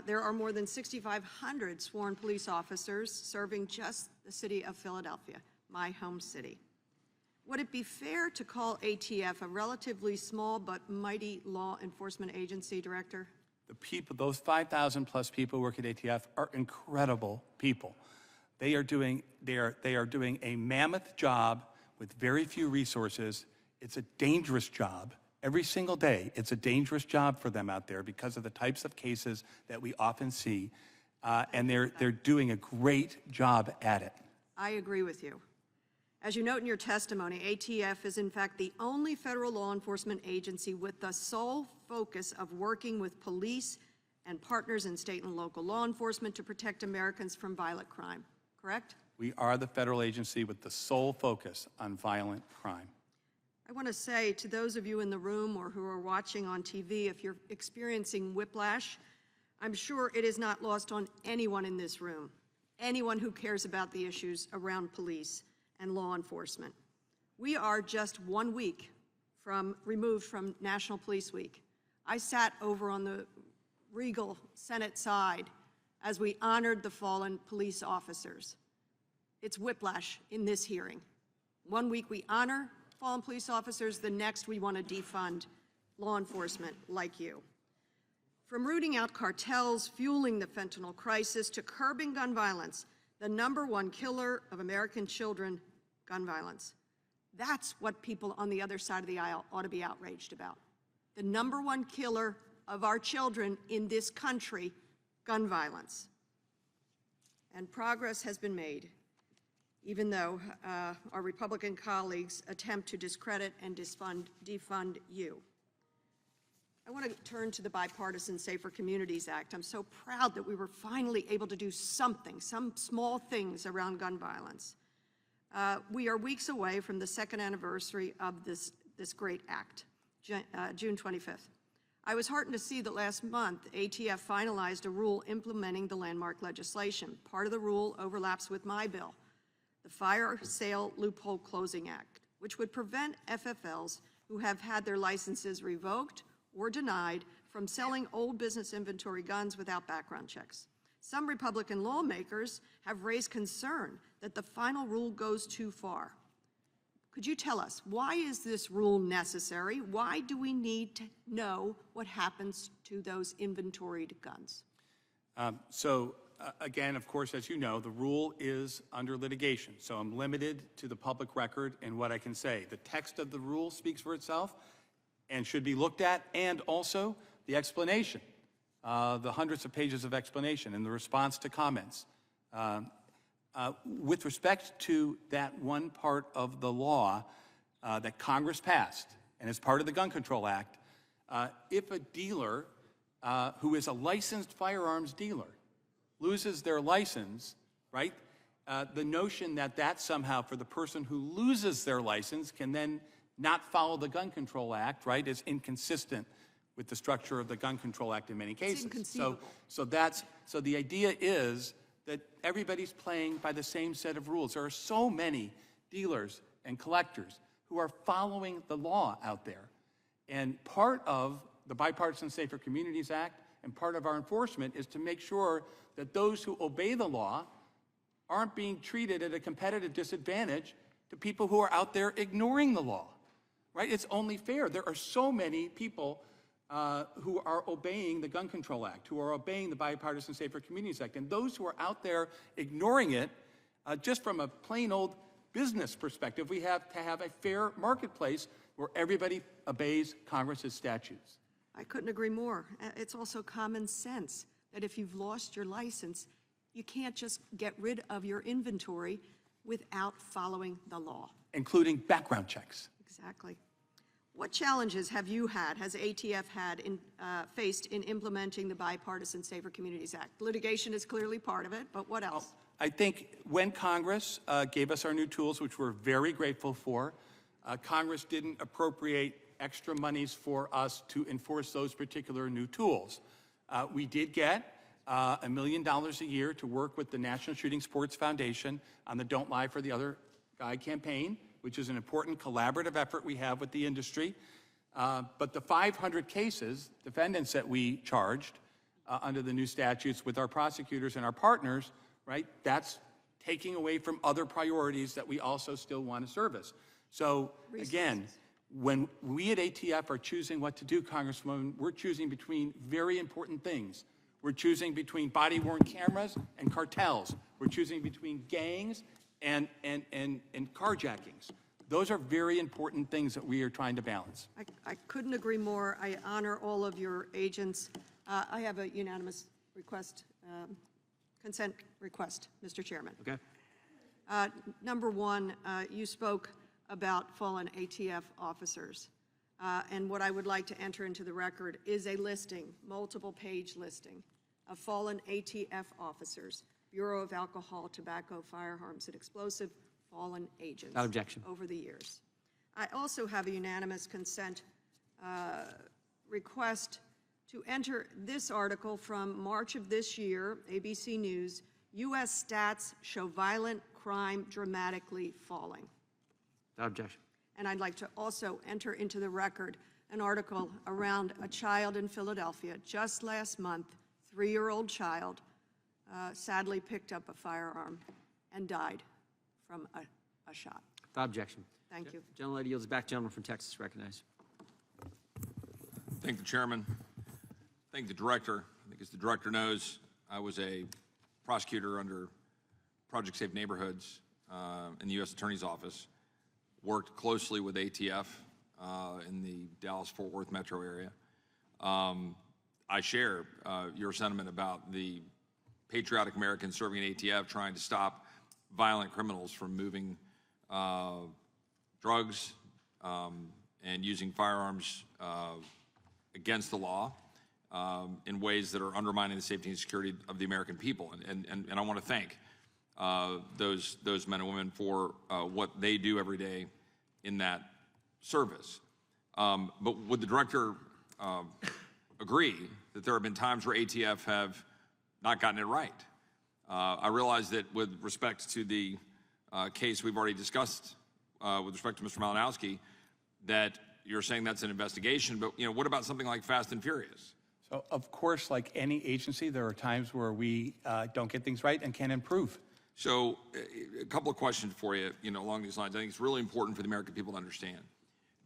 S21: there are more than 6,500 sworn police officers serving just the city of Philadelphia, my home city. Would it be fair to call ATF a relatively small but mighty law enforcement agency, Director?
S3: The people, those 5,000 plus people who work at ATF are incredible people. They are doing a mammoth job with very few resources. It's a dangerous job. Every single day, it's a dangerous job for them out there because of the types of cases that we often see, and they're doing a great job at it.
S21: I agree with you. As you note in your testimony, ATF is in fact the only federal law enforcement agency with the sole focus of working with police and partners in state and local law enforcement to protect Americans from violent crime, correct?
S3: We are the federal agency with the sole focus on violent crime.
S21: I want to say to those of you in the room or who are watching on TV, if you're experiencing whiplash, I'm sure it is not lost on anyone in this room, anyone who cares about the issues around police and law enforcement. We are just 1 week removed from National Police Week. I sat over on the regal Senate side as we honored the fallen police officers. It's whiplash in this hearing. 1 week we honor fallen police officers, the next we want to defund law enforcement like you. From rooting out cartels, fueling the fentanyl crisis, to curbing gun violence, the #1 killer of American children, gun violence. That's what people on the other side of the aisle ought to be outraged about. The #1 killer of our children in this country, gun violence. And progress has been made, even though our Republican colleagues attempt to discredit and defund you. I want to turn to the Bipartisan Safer Communities Act. I'm so proud that we were finally able to do something, some small things around gun violence. We are weeks away from the second anniversary of this great act, June 25th. I was heartened to see that last month, ATF finalized a rule implementing the landmark legislation. Part of the rule overlaps with my bill, the Fire Sale Loophole Closing Act, which would prevent FFLs who have had their licenses revoked or denied from selling old business inventory guns without background checks. Some Republican lawmakers have raised concern that the final rule goes too far. Could you tell us, why is this rule necessary? Why do we need to know what happens to those inventoried guns?
S3: Again, of course, as you know, the rule is under litigation, so I'm limited to the public record and what I can say. The text of the rule speaks for itself and should be looked at, and also the explanation, the hundreds of pages of explanation and the response to comments. With respect to that one part of the law that Congress passed, and as part of the Gun Control Act, if a dealer who is a licensed firearms dealer loses their license, right, the notion that that somehow for the person who loses their license can then not follow the Gun Control Act, right, is inconsistent with the structure of the Gun Control Act in many cases. So the idea is that everybody's playing by the same set of rules. There are so many dealers and collectors who are following the law out there. And part of the Bipartisan Safer Communities Act and part of our enforcement is to make sure that those who obey the law aren't being treated at a competitive disadvantage to people who are out there ignoring the law, right? It's only fair. There are so many people who are obeying the Gun Control Act, who are obeying the Bipartisan Safer Communities Act. And those who are out there ignoring it, just from a plain old business perspective, we have to have a fair marketplace where everybody obeys Congress's statutes.
S21: I couldn't agree more. It's also common sense that if you've lost your license, you can't just get rid of your inventory without following the law.
S3: Including background checks.
S21: Exactly. What challenges has ATF faced in implementing the Bipartisan Safer Communities Act? Litigation is clearly part of it, but what else?
S3: I think when Congress gave us our new tools, which we're very grateful for, Congress didn't appropriate extra monies for us to enforce those particular new tools. We did get $1 million a year to work with the National Shooting Sports Foundation on the Don't Lie for the Other Guy campaign, which is an important collaborative effort we have with the industry. But the 500 cases, defendants that we charged under the new statutes with our prosecutors and our partners, right, that's taking away from other priorities that we also still want to service. So again, when we at ATF are choosing what to do, Congresswoman, we're choosing between very important things. We're choosing between body-worn cameras and cartels. We're choosing between gangs and carjackings. Those are very important things that we are trying to balance.
S21: I couldn't agree more. I honor all of your agents. I have a unanimous request, consent request, Mr. Chairman.
S1: Okay.
S21: Number one, you spoke about fallen ATF officers. And what I would like to enter into the record is a listing, multiple page listing of fallen ATF officers, Bureau of Alcohol, Tobacco, Firearms, and Explosive fallen agents.
S1: Without objection.
S21: Over the years. I also have a unanimous consent request to enter this article from March of this year, ABC News, U.S. stats show violent crime dramatically falling.
S1: Without objection.
S21: And I'd like to also enter into the record an article around a child in Philadelphia just last month, 3-year-old child, sadly picked up a firearm and died from a shot.
S1: Without objection.
S21: Thank you.
S1: Gentlelady yields back. Gentleman from Texas recognized.
S4: Thank the chairman. Thank the director. I think as the director knows, I was a prosecutor under Project Safe Neighborhoods in the U.S. Attorney's Office. Worked closely with ATF in the Dallas-Fort Worth metro area. I share your sentiment about the patriotic Americans serving in ATF trying to stop violent criminals from moving drugs and using firearms against the law in ways that are undermining the safety and security of the American people. And I want to thank those men and women for what they do every day in that service. But would the director agree that there have been times where ATF have not gotten it right? I realize that with respect to the case we've already discussed with respect to Mr. Malinowski, that you're saying that's an investigation, but what about something like Fast and Furious?
S3: So of course, like any agency, there are times where we don't get things right and can improve.
S4: So a couple of questions for you, along these lines. I think it's really important for the American people to understand.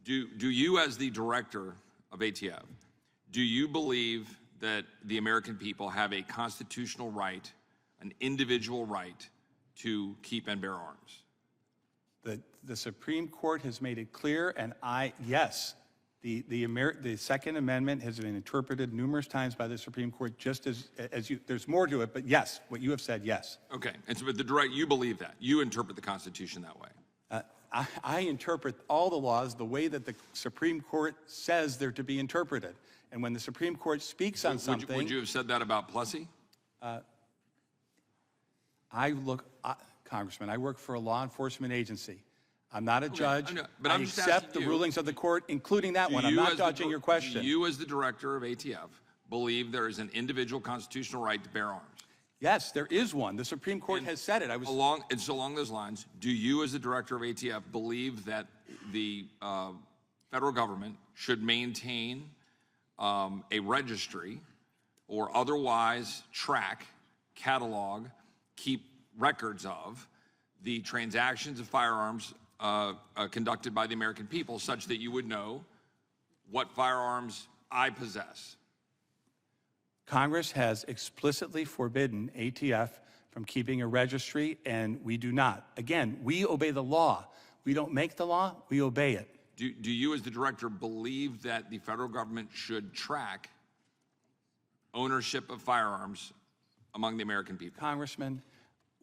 S4: Do you, as the director of ATF, do you believe that the American people have a constitutional right, an individual right, to keep and bear arms?
S3: The Supreme Court has made it clear, and yes, the Second Amendment has been interpreted numerous times by the Supreme Court, just as you, there's more to it, but yes, what you have said, yes.
S4: Okay, and so but you believe that. You interpret the Constitution that way.
S3: I interpret all the laws the way that the Supreme Court says they're to be interpreted. And when the Supreme Court speaks on something...
S4: Would you have said that about Plessy?
S3: Congressman, I work for a law enforcement agency. I'm not a judge.
S4: But
S3: I accept the rulings of the court, including that one. I'm not dodging your question.
S4: Do you, as the director of ATF, believe there is an individual constitutional right to bear arms?
S3: Yes, there is one. The Supreme Court has said it.
S4: It's along those lines. Do you, as the director of ATF, believe that the federal government should maintain a registry or otherwise track, catalog, keep records of the transactions of firearms conducted by the American people, such that you would know what firearms I possess.
S6: Congress has explicitly forbidden ATF from keeping a registry, and we do not. Again, we obey the law. We don't make the law, we obey it.
S4: Do you, as the director, believe that the federal government should track ownership of firearms among the American people?
S6: Congressman,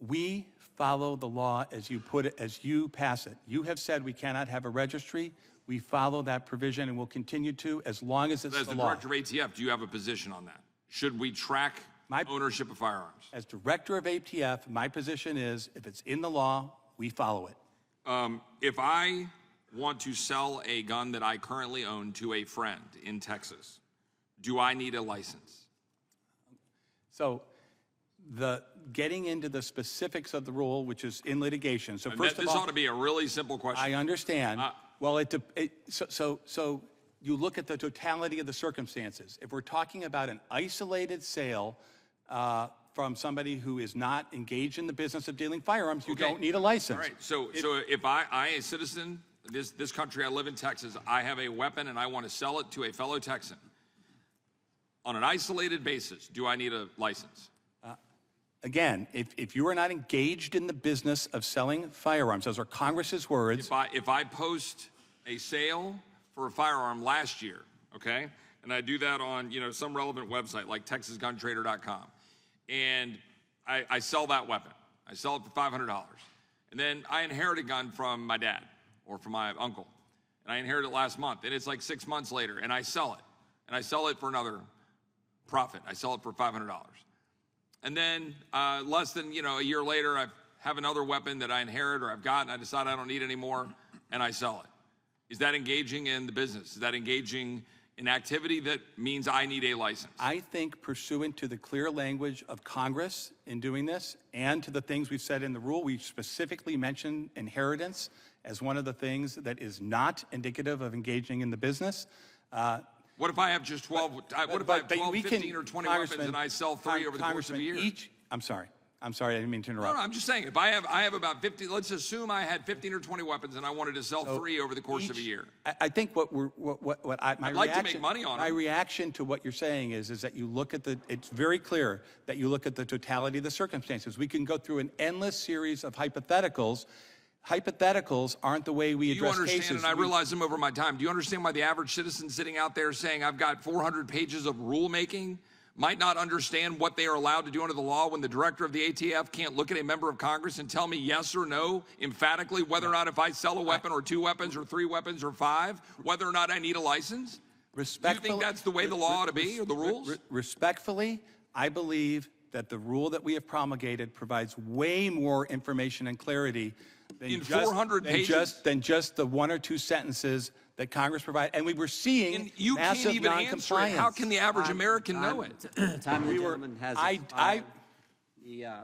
S6: we follow the law as you put it, as you pass it. You have said we cannot have a registry. We follow that provision and will continue to as long as it's
S4: As
S6: the
S4: the
S6: law.
S4: director of ATF, do you have a position on that? Should we track ownership of firearms?
S6: As director of ATF, my position is if it's in the law, we follow it.
S4: If I want to sell a gun that I currently own to a friend in Texas, do I need a license?
S6: So getting into the specifics of the rule, which is in litigation. So first of
S4: This
S6: all,
S4: ought to be a really simple question.
S6: I understand. Well, so you look at the totality of the circumstances. If we're talking about an isolated sale from somebody who is not engaged in the business of dealing firearms, you don't need a license.
S4: All right. So if I, a citizen, this country, I live in Texas, I have a weapon and I want to sell it to a fellow Texan, on an isolated basis, do I need a license?
S6: Again, if you are not engaged in the business of selling firearms, those are Congress's words.
S4: If I post a sale for a firearm last year, okay, and I do that on some relevant website like TexasGunTrader.com, and I sell that weapon, I sell it for $500, and then I inherit a gun from my dad or from my uncle, and I inherit it last month, and it's like 6 months later, and I sell it, for another profit. I sell it for $500. And then less than a year later, I have another weapon that I inherit or I've got and I decide I don't need anymore and I sell it. Is that engaging in the business? Is that engaging in activity that means I need a license?
S6: I think pursuant to the clear language of Congress in doing this and to the things we've said in the rule, we specifically mentioned inheritance as one of the things that is not indicative of engaging in the business.
S4: What if I have just 12, what if I have 12, 15, or 20 weapons and I sell 3 over the course of a year?
S6: I'm sorry, I didn't mean to interrupt.
S4: No, I'm just saying, if I have about 50, let's assume I had 15 or 20 weapons and I wanted to sell 3 over the course of a year.
S6: I think
S4: I'd like to make money on it.
S6: My reaction to what you're saying is that you look at it's very clear that you look at the totality of the circumstances. We can go through an endless series of hypotheticals. Hypotheticals aren't the way we address cases.
S4: Do you understand, and I realize I'm over my time, do you understand why the average citizen sitting out there saying I've got 400 pages of rulemaking might not understand what they are allowed to do under the law when the director of the ATF can't look at a member of Congress and tell me yes or no emphatically whether or not if I sell a weapon or 2 weapons or 3 weapons or 5, whether or not I need a license? Do you think that's the way the law ought to be, or the rules?
S6: Respectfully, I believe that the rule that we have promulgated provides way more information and clarity than
S4: 400 pages?
S6: Than just the 1 or 2 sentences that Congress provided. And we were seeing
S4: you
S6: massive
S4: can't even answer it.
S6: non-compliance.
S4: How can the average American know it?
S1: Time the gentleman has expired.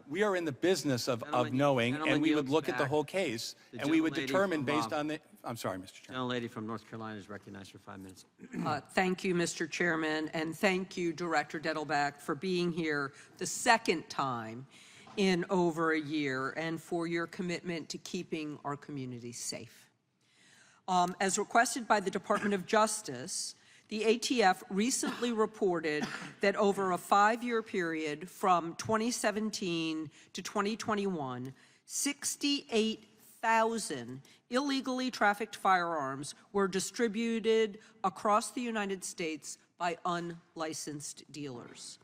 S6: We are in the business of knowing, and we would look at the whole case, and we would determine based on the, I'm sorry, Mr. Chairman.
S1: Gentlelady from North Carolina is recognized for 5 minutes.
S2: Thank you, Mr. Chairman, and thank you, Director Dettelbach, for being here the second time in over a year and for your commitment to keeping our communities safe. As requested by the Department of Justice, the ATF recently reported that over a 5-year period from 2017 to 2021, 68,000 illegally trafficked firearms were distributed across the United States by unlicensed dealers.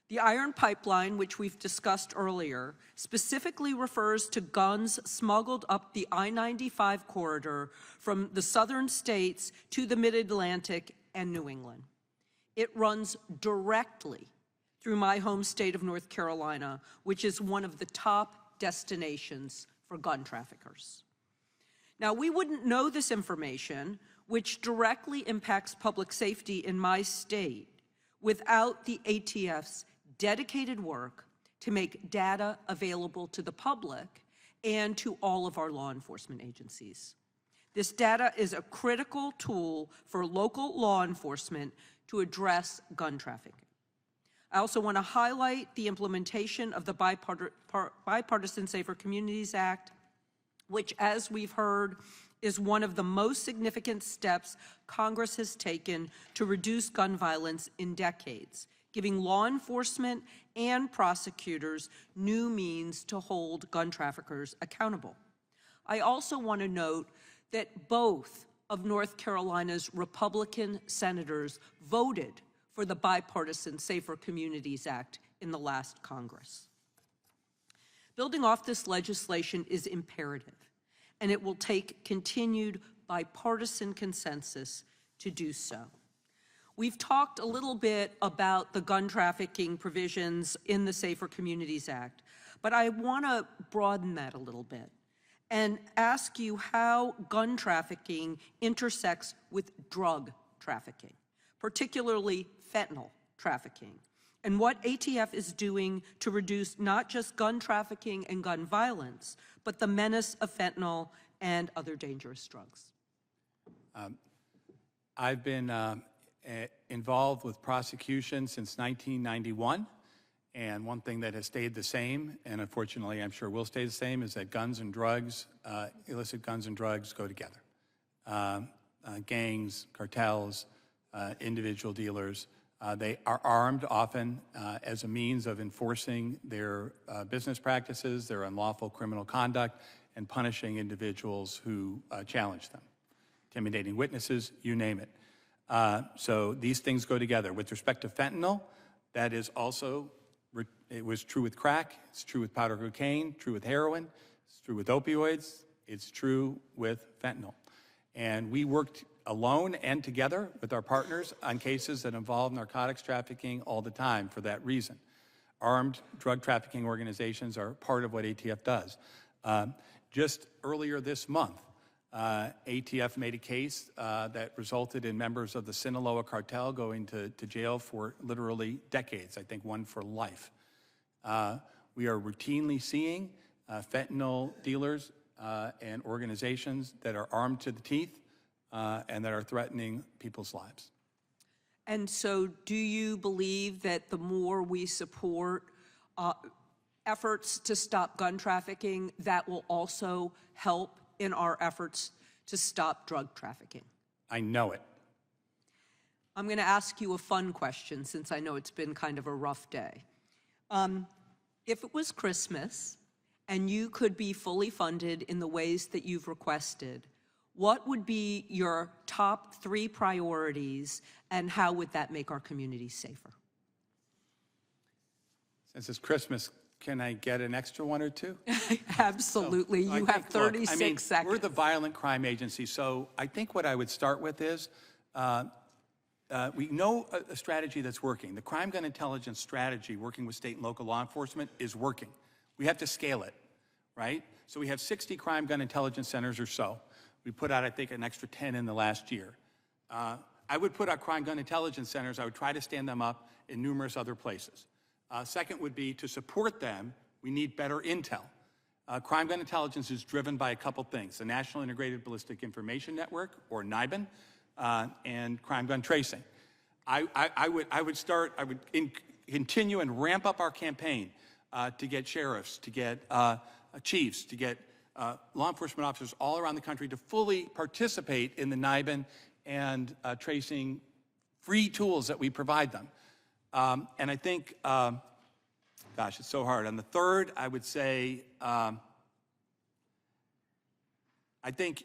S2: The iron pipeline, which we've discussed earlier, specifically refers to guns smuggled up the I-95 corridor from the southern states to the mid-Atlantic and New England. It runs directly through my home state of North Carolina, which is one of the top destinations for gun traffickers. Now, we wouldn't know this information, which directly impacts public safety in my state, without the ATF's dedicated work to make data available to the public and to all of our law enforcement agencies. This data is a critical tool for local law enforcement to address gun trafficking. I also want to highlight the implementation of the Bipartisan Safer Communities Act, which, as we've heard, is one of the most significant steps Congress has taken to reduce gun violence in decades, giving law enforcement and prosecutors new means to hold gun traffickers accountable. I also want to note that both of North Carolina's Republican senators voted for the bipartisan Safer Communities Act in the last Congress. Building off this legislation is imperative, and it will take continued bipartisan consensus to do so. We've talked a little bit about the gun trafficking provisions in the Safer Communities Act, but I want to broaden that a little bit and ask you how gun trafficking intersects with drug trafficking, particularly fentanyl trafficking, and what ATF is doing to reduce not just gun trafficking and gun violence, but the menace of fentanyl and other dangerous drugs.
S3: I've been involved with prosecution since 1991, and one thing that has stayed the same, and unfortunately I'm sure will stay the same, is that guns and drugs, illicit guns and drugs go together. Gangs, cartels, individual dealers, they are armed often as a means of enforcing their business practices, their unlawful criminal conduct, and punishing individuals who challenge them. Intimidating witnesses, you name it. So these things go together. With respect to fentanyl, that is also, it was true with crack, it's true with powder cocaine, true with heroin, it's true with opioids, it's true with fentanyl. And we worked alone and together with our partners on cases that involve narcotics trafficking all the time for that reason. Armed drug trafficking organizations are part of what ATF does. Just earlier this month, ATF made a case that resulted in members of the Sinaloa cartel going to jail for literally decades, I think one for life. We are routinely seeing fentanyl dealers and organizations that are armed to the teeth and that are threatening people's lives.
S2: And so do you believe that the more we support efforts to stop gun trafficking, that will also help in our efforts to stop drug trafficking?
S3: I know it.
S2: I'm going to ask you a fun question since I know it's been kind of a rough day. If it was Christmas and you could be fully funded in the ways that you've requested, what would be your top 3 priorities and how would that make our communities safer?
S3: Since it's Christmas, can I get an extra 1 or 2?
S2: Absolutely. You have 36 seconds.
S3: We're the violent crime agency, so I think what I would start with is we know a strategy that's working. The crime gun intelligence strategy working with state and local law enforcement is working. We have to scale it, right? So we have 60 crime gun intelligence centers or so. We put out, I think, an extra 10 in the last year. I would put out crime gun intelligence centers. I would try to stand them up in numerous other places. Second would be to support them, we need better intel. Crime gun intelligence is driven by a couple things: the National Integrated Ballistic Information Network, or NIBIN, and crime gun tracing. I would continue and ramp up our campaign to get sheriffs, to get chiefs, to get law enforcement officers all around the country to fully participate in the NIBIN and tracing free tools that we provide them. And I think, gosh, it's so hard. On the third, I would say, I think,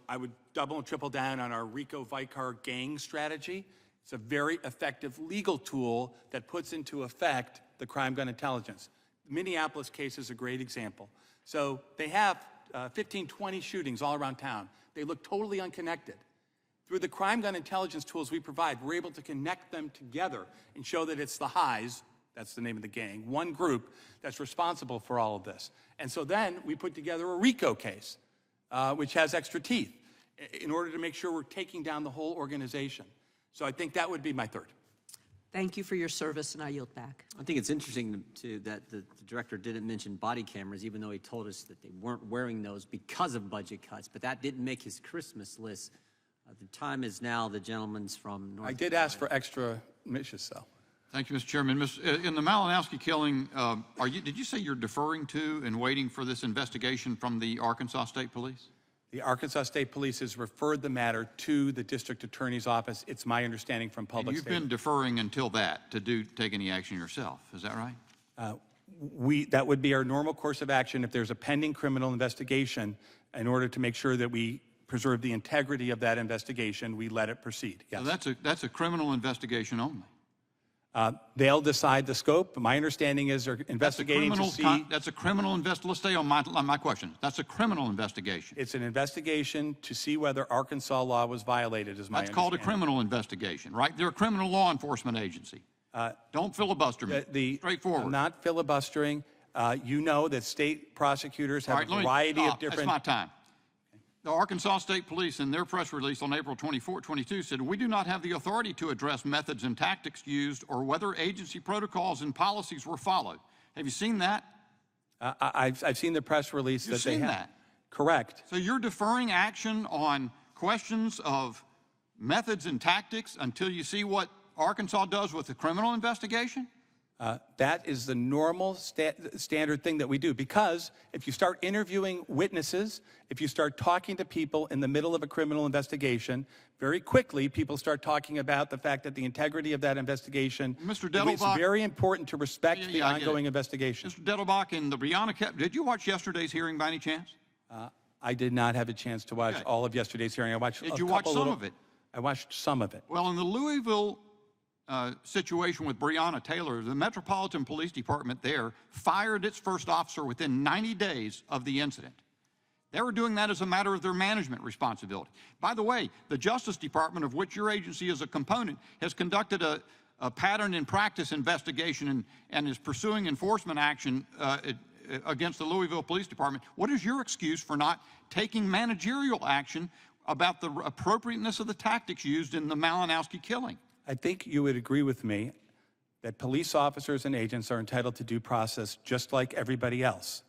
S3: I would double and triple down on our RICO Vicar gang strategy. It's a very effective legal tool that puts into effect the crime gun intelligence. The Minneapolis case is a great example. So they have 15, 20 shootings all around town. They look totally unconnected. Through the crime gun intelligence tools we provide, we're able to connect them together and show that it's the Highs, that's the name of the gang, one group that's responsible for all of this. And so then we put together a RICO case, which has extra teeth, in order to make sure we're taking down the whole organization. So I think that would be my third.
S2: Thank you for your service, and I yield back.
S1: I think it's interesting that the director didn't mention body cameras, even though he told us that they weren't wearing those because of budget cuts, but that didn't make his Christmas list. The time is now the gentleman's from North
S3: I did ask for extra missions, though.
S7: Thank you, Mr. Chairman. In the Malinowski killing, did you say you're deferring to and waiting for this investigation from the Arkansas State Police?
S3: The Arkansas State Police has referred the matter to the district attorney's office. It's my understanding from
S7: And
S3: public
S7: you've been
S3: statement.
S7: deferring until that to take any action yourself. Is that right?
S3: That would be our normal course of action if there's a pending criminal investigation. In order to make sure that we preserve the integrity of that investigation, we let it proceed. Yes.
S7: So that's a criminal investigation only.
S3: They'll decide the scope. My understanding is they're investigating to see.
S7: That's a criminal investigation. Let's stay on my question. That's a criminal investigation.
S3: It's an investigation to see whether Arkansas law was violated, is my
S7: That's called a criminal investigation, right? They're a criminal law enforcement agency. Don't filibuster me. Straightforward.
S3: I'm not filibustering. You know that state prosecutors have a variety of different.
S7: That's my time. The Arkansas State Police, in their press release on April 24, 22, said, "We do not have the authority to address methods and tactics used or whether agency protocols and policies were followed." Have you seen that?
S3: I've seen the press release
S7: You've
S3: that they
S7: seen
S3: have.
S7: that?
S3: Correct.
S7: So you're deferring action on questions of methods and tactics until you see what Arkansas does with the criminal investigation?
S3: That is the normal standard thing that we do, because if you start interviewing witnesses, if you start talking to people in the middle of a criminal investigation, very quickly people start talking about the fact that the integrity of that investigation.
S7: Mr. Dettelbach,
S3: it's very important to respect the ongoing investigation.
S7: Mr. Dettelbach, in the Breonna Kavanaugh, did you watch yesterday's hearing by any chance?
S3: I did not have a chance to watch all of yesterday's hearing. I watched.
S7: Did you watch some of it?
S3: I watched some of it.
S7: Well, in the Louisville situation with Breonna Taylor, the Metropolitan Police Department there fired its first officer within 90 days of the incident. They were doing that as a matter of their management responsibility. By the way, the Justice Department, of which your agency is a component, has conducted a pattern and practice investigation and is pursuing enforcement action against the Louisville Police Department. What is your excuse for not taking managerial action about the appropriateness of the tactics used in the Malinowski killing?
S3: I think you would agree with me that police officers and agents are entitled to due process just like everybody else.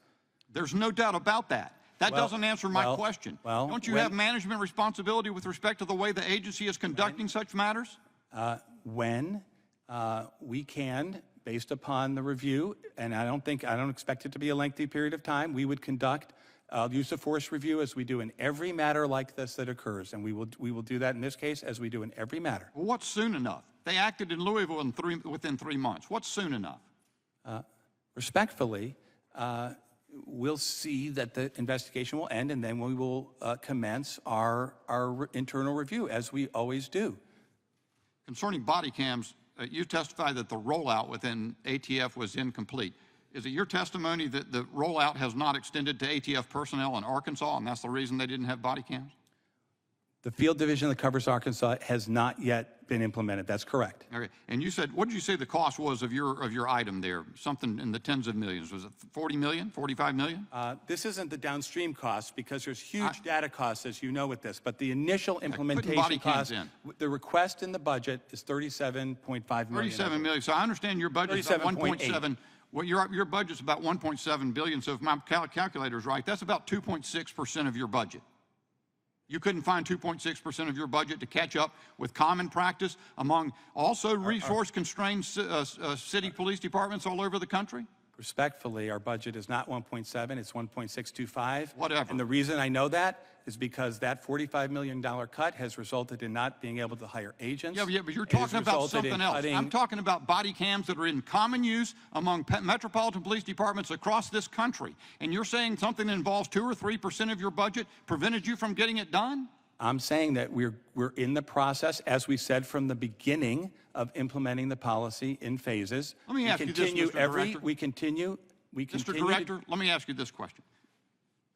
S7: There's no doubt about that. That doesn't answer my question. Don't you have management responsibility with respect to the way the agency is conducting such matters?
S3: When we can, based upon the review, and I don't expect it to be a lengthy period of time, we would conduct use of force review as we do in every matter like this that occurs, and we will do that in this case as we do in every matter.
S7: Well, what's soon enough? They acted in Louisville within 3 months. What's soon enough?
S3: Respectfully, we'll see that the investigation will end, and then we will commence our internal review, as we always do.
S7: Concerning body cams, you testified that the rollout within ATF was incomplete. Is it your testimony that the rollout has not extended to ATF personnel in Arkansas, and that's the reason they didn't have body cams?
S3: The field division that covers Arkansas has not yet been implemented. That's correct.
S7: Okay. And you said, what did you say the cost was of your item there? Something in the tens of millions. Was it 40 million, 45 million?
S3: This isn't the downstream costs, because there's huge data costs, as you know, with this. But the initial implementation cost, the request in the budget is $37.5 million.
S7: 37 million. So I understand your budget is about 1.7. Well, your budget's about 1.7 billion. So if my calculator is right, that's about 2.6% of your budget. You couldn't find 2.6% of your budget to catch up with common practice among also resource-constrained city police departments all over the country?
S3: Respectfully, our budget is not 1.7, it's 1.625.
S7: Whatever.
S3: And the reason I know that is because that $45 million cut has resulted in not being able to hire agents.
S7: Yeah, but you're talking about something else. I'm talking about body cams that are in common use among metropolitan police departments across this country. And you're saying something that involves 2 or 3% of your budget prevented you from getting it done?
S3: I'm saying that we're in the process, as we said from the beginning, of implementing the policy in phases.
S7: Let me ask you this, Mr. Director.
S3: We continue.
S7: Mr. Director, let me ask you this question.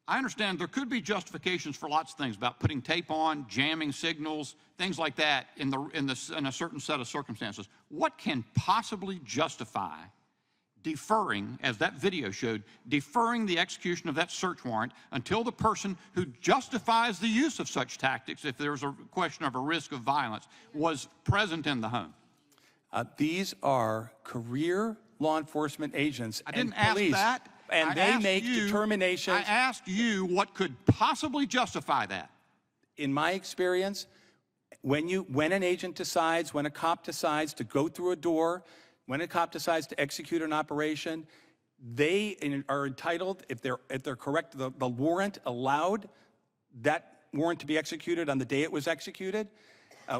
S7: I understand there could be justifications for lots of things about putting tape on, jamming signals, things like that in a certain set of circumstances. What can possibly justify deferring, as that video showed, deferring the execution of that search warrant until the person who justifies the use of such tactics, if there's a question of a risk of violence, was present in the home?
S3: These are career law enforcement agents and police.
S7: I didn't ask that.
S3: And they make determinations.
S7: I asked you what could possibly justify that.
S3: In my experience, when an agent decides, when a cop decides to go through a door, when a cop decides to execute an operation, they are entitled, if they're correct, the warrant allowed that warrant to be executed on the day it was executed.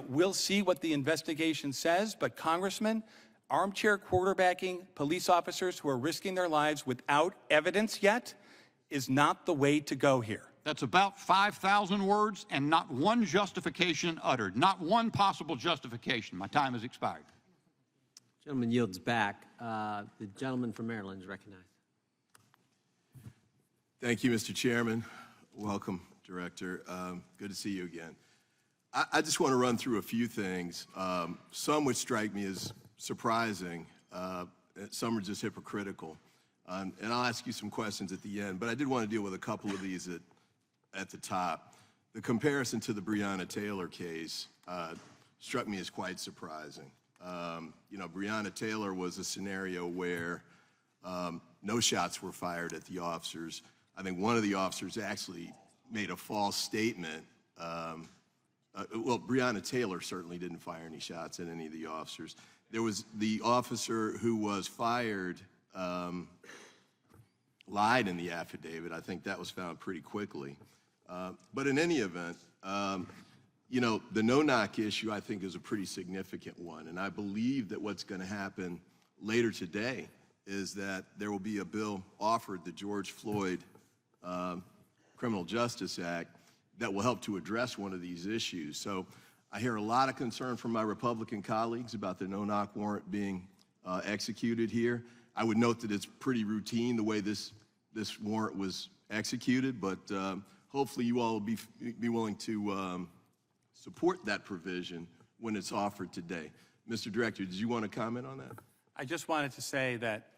S3: We'll see what the investigation says, but Congressman, armchair quarterbacking police officers who are risking their lives without evidence yet is not the way to go here.
S7: That's about 5,000 words and not one justification uttered, not one possible justification. My time has expired.
S1: Gentleman yields back. The gentleman from Maryland is recognized.
S8: Thank you, Mr. Chairman. Welcome, Director. Good to see you again. I just want to run through a few things. Some which strike me as surprising. Some are just hypocritical. And I'll ask you some questions at the end, but I did want to deal with a couple of these at the top. The comparison to the Breonna Taylor case struck me as quite surprising. You know, Breonna Taylor was a scenario where no shots were fired at the officers. I think one of the officers actually made a false statement. Well, Breonna Taylor certainly didn't fire any shots at any of the officers. There was the officer who was fired, lied in the affidavit. I think that was found pretty quickly. But in any event, you know, the no-knock issue I think is a pretty significant one. And I believe that what's going to happen later today is that there will be a bill offered, the George Floyd Criminal Justice Act, that will help to address one of these issues. So I hear a lot of concern from my Republican colleagues about the no-knock warrant being executed here. I would note that it's pretty routine the way this warrant was executed, but hopefully you all will be willing to support that provision when it's offered today. Mr. Director, did you want to comment on that?
S3: I just wanted to say that,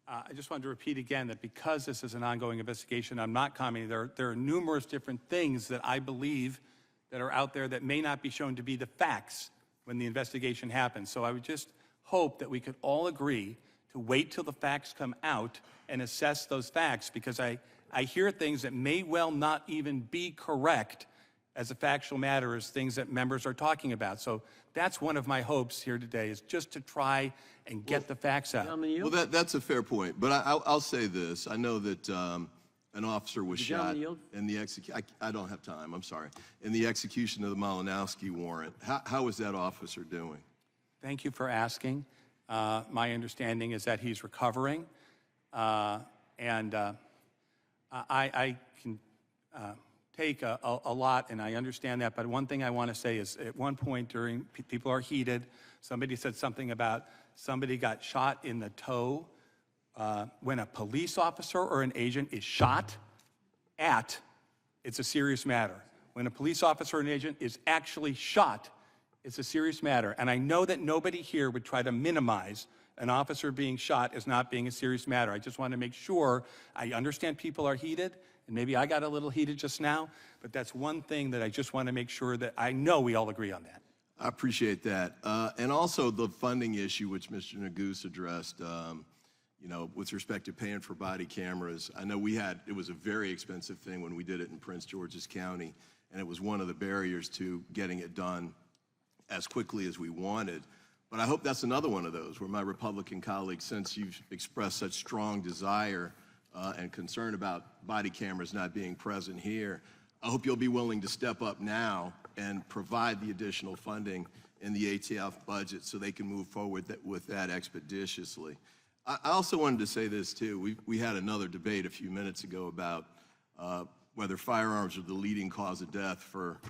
S3: I just wanted to repeat again that because this is an ongoing investigation, I'm not commenting. There are numerous different things that I believe that are out there that may not be shown to be the facts when the investigation happens. So I would just hope that we could all agree to wait till the facts come out and assess those facts, because I hear things that may well not even be correct as a factual matter as things that members are talking about. So that's one of my hopes here today, is just to try and get the facts out.
S8: Well, that's a fair point, but I'll say this. I know that an officer was shot in the execution. I don't have time, I'm sorry. In the execution of the Malinowski warrant. How is that officer doing?
S3: Thank you for asking. My understanding is that he's recovering, and I can take a lot, and I understand that, but one thing I want to say is at one point during, people are heated, somebody said something about somebody got shot in the toe. When a police officer or an agent is shot at, it's a serious matter. When a police officer or an agent is actually shot, it's a serious matter. And I know that nobody here would try to minimize an officer being shot as not being a serious matter. I just want to make sure, I understand people are heated, and maybe I got a little heated just now, but that's one thing that I just want to make sure that I know we all agree on that.
S8: I appreciate that. And also the funding issue, which Mr. Neguse addressed, you know, with respect to paying for body cameras. I know it was a very expensive thing when we did it in Prince George's County, and it was one of the barriers to getting it done as quickly as we wanted. But I hope that's another one of those where my Republican colleagues, since you've expressed such strong desire and concern about body cameras not being present here, I hope you'll be willing to step up now and provide the additional funding in the ATF budget so they can move forward with that expeditiously. I also wanted to say this too. We had another debate a few minutes ago about whether firearms are the leading cause of death for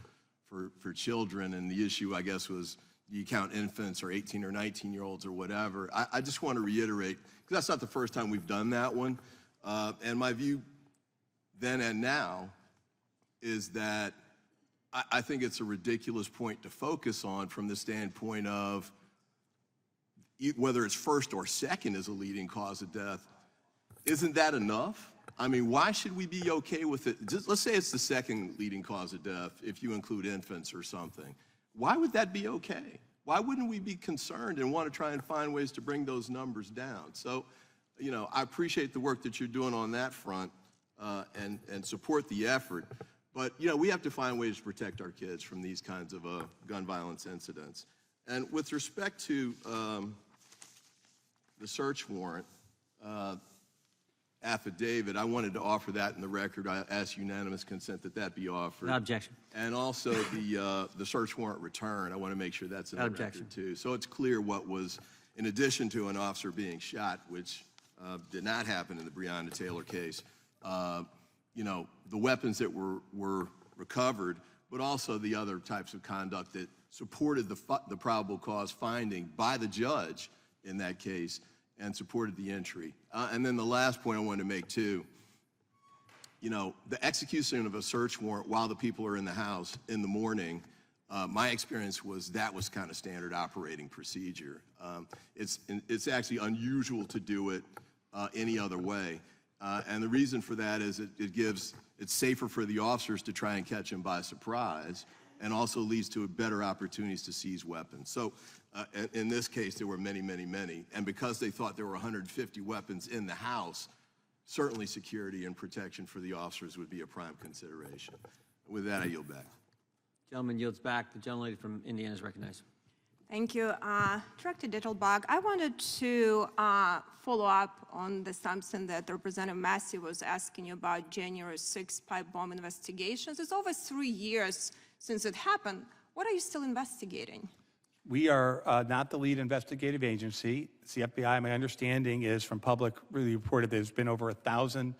S8: children, and the issue, I guess, was, do you count infants or 18 or 19-year-olds or whatever? I just want to reiterate, because that's not the first time we've done that one, and my view then and now is that I think it's a ridiculous point to focus on from the standpoint of whether it's first or second is a leading cause of death. Isn't that enough? I mean, why should we be okay with it? Just, let's say it's the second leading cause of death if you include infants or something. Why would that be okay? Why wouldn't we be concerned and want to try and find ways to bring those numbers down? So, you know, I appreciate the work that you're doing on that front and support the effort. But, you know, we have to find ways to protect our kids from these kinds of gun violence incidents. And with respect to the search warrant, affidavit. I wanted to offer that in the record. I ask unanimous consent that that be offered.
S1: No objection.
S8: And also the search warrant return. I want to make sure that's in
S1: No
S8: the
S1: objection.
S8: record too. So it's clear what was, in addition to an officer being shot, which did not happen in the Breonna Taylor case, you know, the weapons that were recovered, but also the other types of conduct that supported the probable cause finding by the judge in that case and supported the entry. And then the last point I wanted to make too, you know, the execution of a search warrant while the people are in the house in the morning, my experience was that was kind of standard operating procedure. It's actually unusual to do it any other way. And the reason for that is it's safer for the officers to try and catch them by surprise, and also leads to better opportunities to seize weapons. So in this case, there were many, many, many. And because they thought there were 150 weapons in the house, certainly security and protection for the officers would be a prime consideration. With that, I yield back.
S1: Gentleman yields back. The gentlelady from Indiana is recognized.
S9: Thank you. Director Dettelbach, I wanted to follow up on something that Representative Massey was asking you about January 6th pipe bomb investigations. It's over 3 years since it happened. What are you still investigating?
S6: We are not the lead investigative agency. It's the FBI. My understanding is from public really reported there's been over 1,000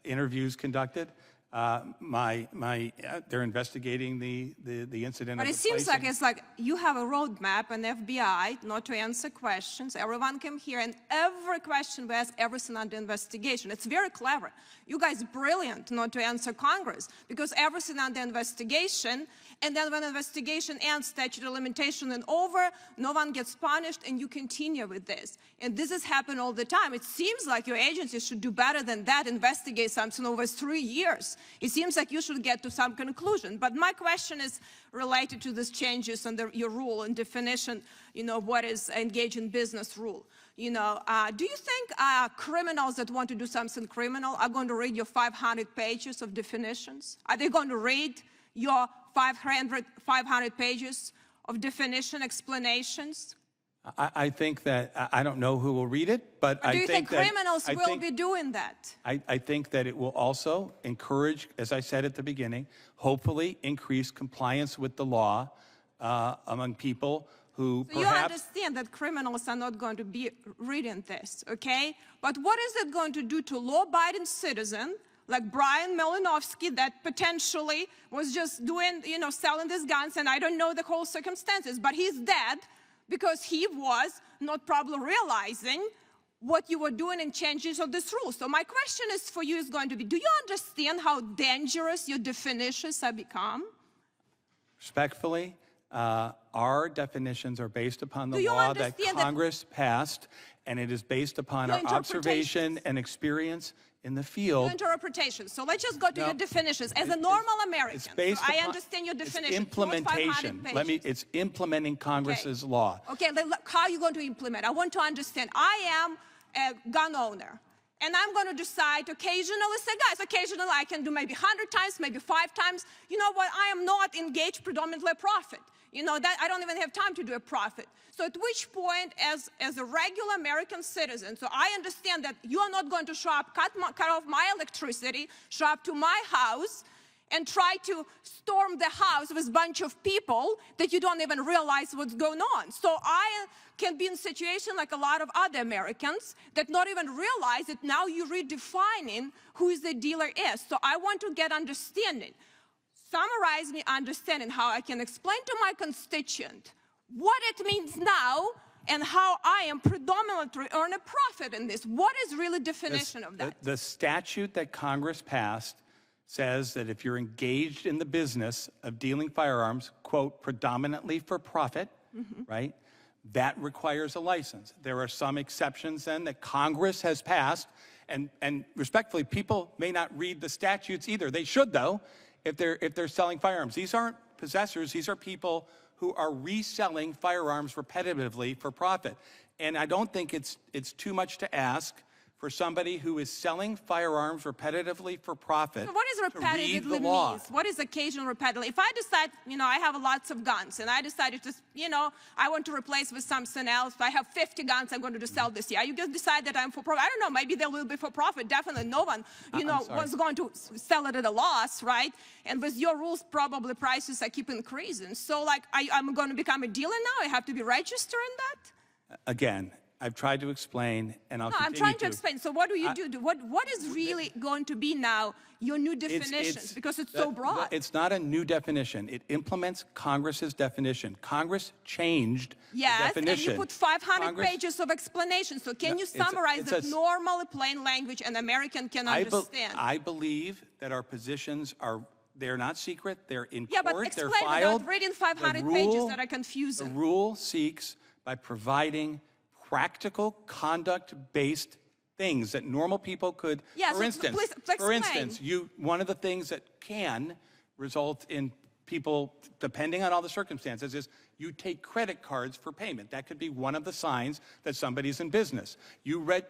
S6: interviews conducted. They're investigating the incident.
S9: But it seems like it's like you have a roadmap and FBI not to answer questions. Everyone came here and every question we ask, everything under investigation. It's very clever. You guys brilliant not to answer Congress because everything under investigation, and then when investigation ends, statute of limitation and over, no one gets punished and you continue with this. And this has happened all the time. It seems like your agency should do better than that, investigate something over 3 years. It seems like you should get to some conclusion. But my question is related to these changes under your rule and definition, you know, what is engage in business rule. You know, do you think criminals that want to do something criminal are going to read your 500 pages of definitions? Are they going to read your 500 pages of definition explanations?
S6: I think that, I don't know who will read it, but I think that...
S9: Do you think criminals will be doing that?
S6: I think that it will also encourage, as I said at the beginning, hopefully increase compliance with the law among people who
S9: so
S6: perhaps...
S9: you understand that criminals are not going to be reading this, okay? But what is it going to do to law-abiding citizens like Brian Malinowski that potentially was just doing, you know, selling these guns, and I don't know the whole circumstances, but he's dead because he was not probably realizing what you were doing in changes of this rule. So my question is for you is going to be, do you understand how dangerous your definitions have become?
S6: Respectfully, our definitions are based upon the law that Congress passed, and it is based upon our observation and experience in the field.
S9: Interpretation. So let's just go to your definitions. As a normal American, so I understand your definition.
S6: It's implementation. It's implementing Congress's law.
S9: Okay, how are you going to implement? I want to understand. I am a gun owner, and I'm going to decide occasionally, say, guys, occasionally I can do maybe 100 times, maybe 5 times. You know what? I am not engaged predominantly a profit. You know, that I don't even have time to do a profit. So at which point, as a regular American citizen, so I understand that you are not going to show up, cut off my electricity, show up to my house, and try to storm the house with a bunch of people that you don't even realize what's going on. So I can be in a situation like a lot of other Americans that not even realize that now you're redefining who the dealer is. So I want to get understanding. Summarize me understanding how I can explain to my constituent what it means now and how I am predominantly earn a profit in this. What is really definition of that?
S6: The statute that Congress passed says that if you're engaged in the business of dealing firearms, quote, predominantly for profit, right, that requires a license. There are some exceptions then that Congress has passed, and respectfully, people may not read the statutes either. They should, though, if they're selling firearms. These aren't possessors. These are people who are reselling firearms repetitively for profit. And I don't think it's too much to ask
S3: for somebody who is selling firearms repetitively for profit
S9: So what is
S3: to read
S9: repetitively
S3: the law.
S9: means? What is occasional repetitively? If I decide, I have lots of guns, and I decided to, I want to replace with something else. I have 50 guns I'm going to sell this year. You just decide that I'm for profit. I don't know. Maybe they will be for profit. Definitely no one, was going to sell it at a loss, right? And with your rules, probably prices are keep increasing. So, like, I'm going to become a dealer now? I have to be registered in that?
S3: Again, I've tried to explain, and I'll
S9: No, I'm
S3: continue
S9: trying to explain. So what do you do? What is really going to be now your new definition? Because it's so broad.
S3: It's not a new definition. It implements Congress's definition. Congress changed the definition.
S9: And you put 500 pages of explanation. So can you summarize it normally, plain language, and American can understand?
S3: I believe that our positions they're not secret. They're in
S9: Yeah,
S3: court.
S9: but explain
S3: They're filed.
S9: without reading 500 pages that are confusing.
S3: The rule seeks by providing practical, conduct-based things that normal people could.
S9: Yeah,
S3: for
S9: so
S3: instance,
S9: please
S3: for
S9: explain.
S3: instance, one of the things that can result in people, depending on all the circumstances, is you take credit cards for payment. That could be one of the signs that somebody's in business. You read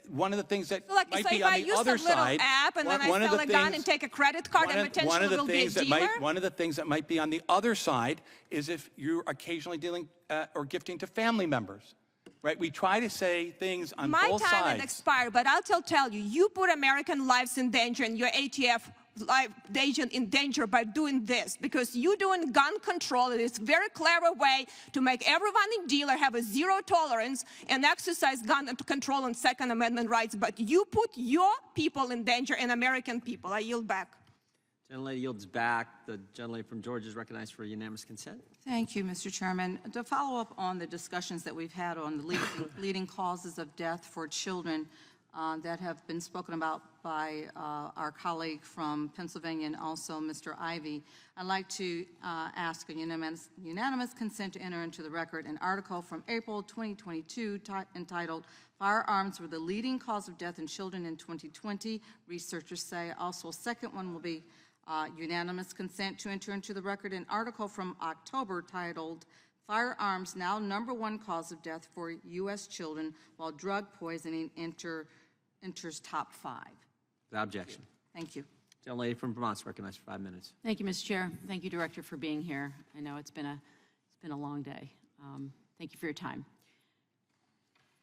S3: one of the things that might be on the other side.
S9: If I use a little app and then I sell a gun and take a credit card, and potentially will be a dealer?
S3: One of the things that might be on the other side is if you're occasionally dealing or gifting to family members. Right? We try to say things on both sides.
S9: My time had expired, but I'll tell you, you put American lives in danger and your ATF agent in danger by doing this, because you're doing gun control. It is a very clever way to make everyone in dealer have a zero tolerance and exercise gun control and Second Amendment rights. But you put your people in danger and American people. I yield back.
S1: Gentlelady yields back. The gentlelady from Georgia is recognized for unanimous consent.
S13: Thank you, Mr. Chairman. To follow up on the discussions that we've had on the leading causes of death for children that have been spoken about by our colleague from Pennsylvania and also Mr. Ivey, I'd like to ask a unanimous consent to enter into the record an article from April 2022 entitled "Firearms were the leading cause of death in children in 2020." Researchers say also a second one will be unanimous consent to enter into the record an article from October titled "Firearms Now #1 Cause of Death for U.S. Children While Drug Poisoning Enters Top 5."
S1: Without objection.
S13: Thank you.
S1: Gentlelady from Vermont is recognized for 5 minutes.
S19: Thank you, Mr. Chair. Thank you, Director, for being here. I know it's been a long day. Thank you for your time.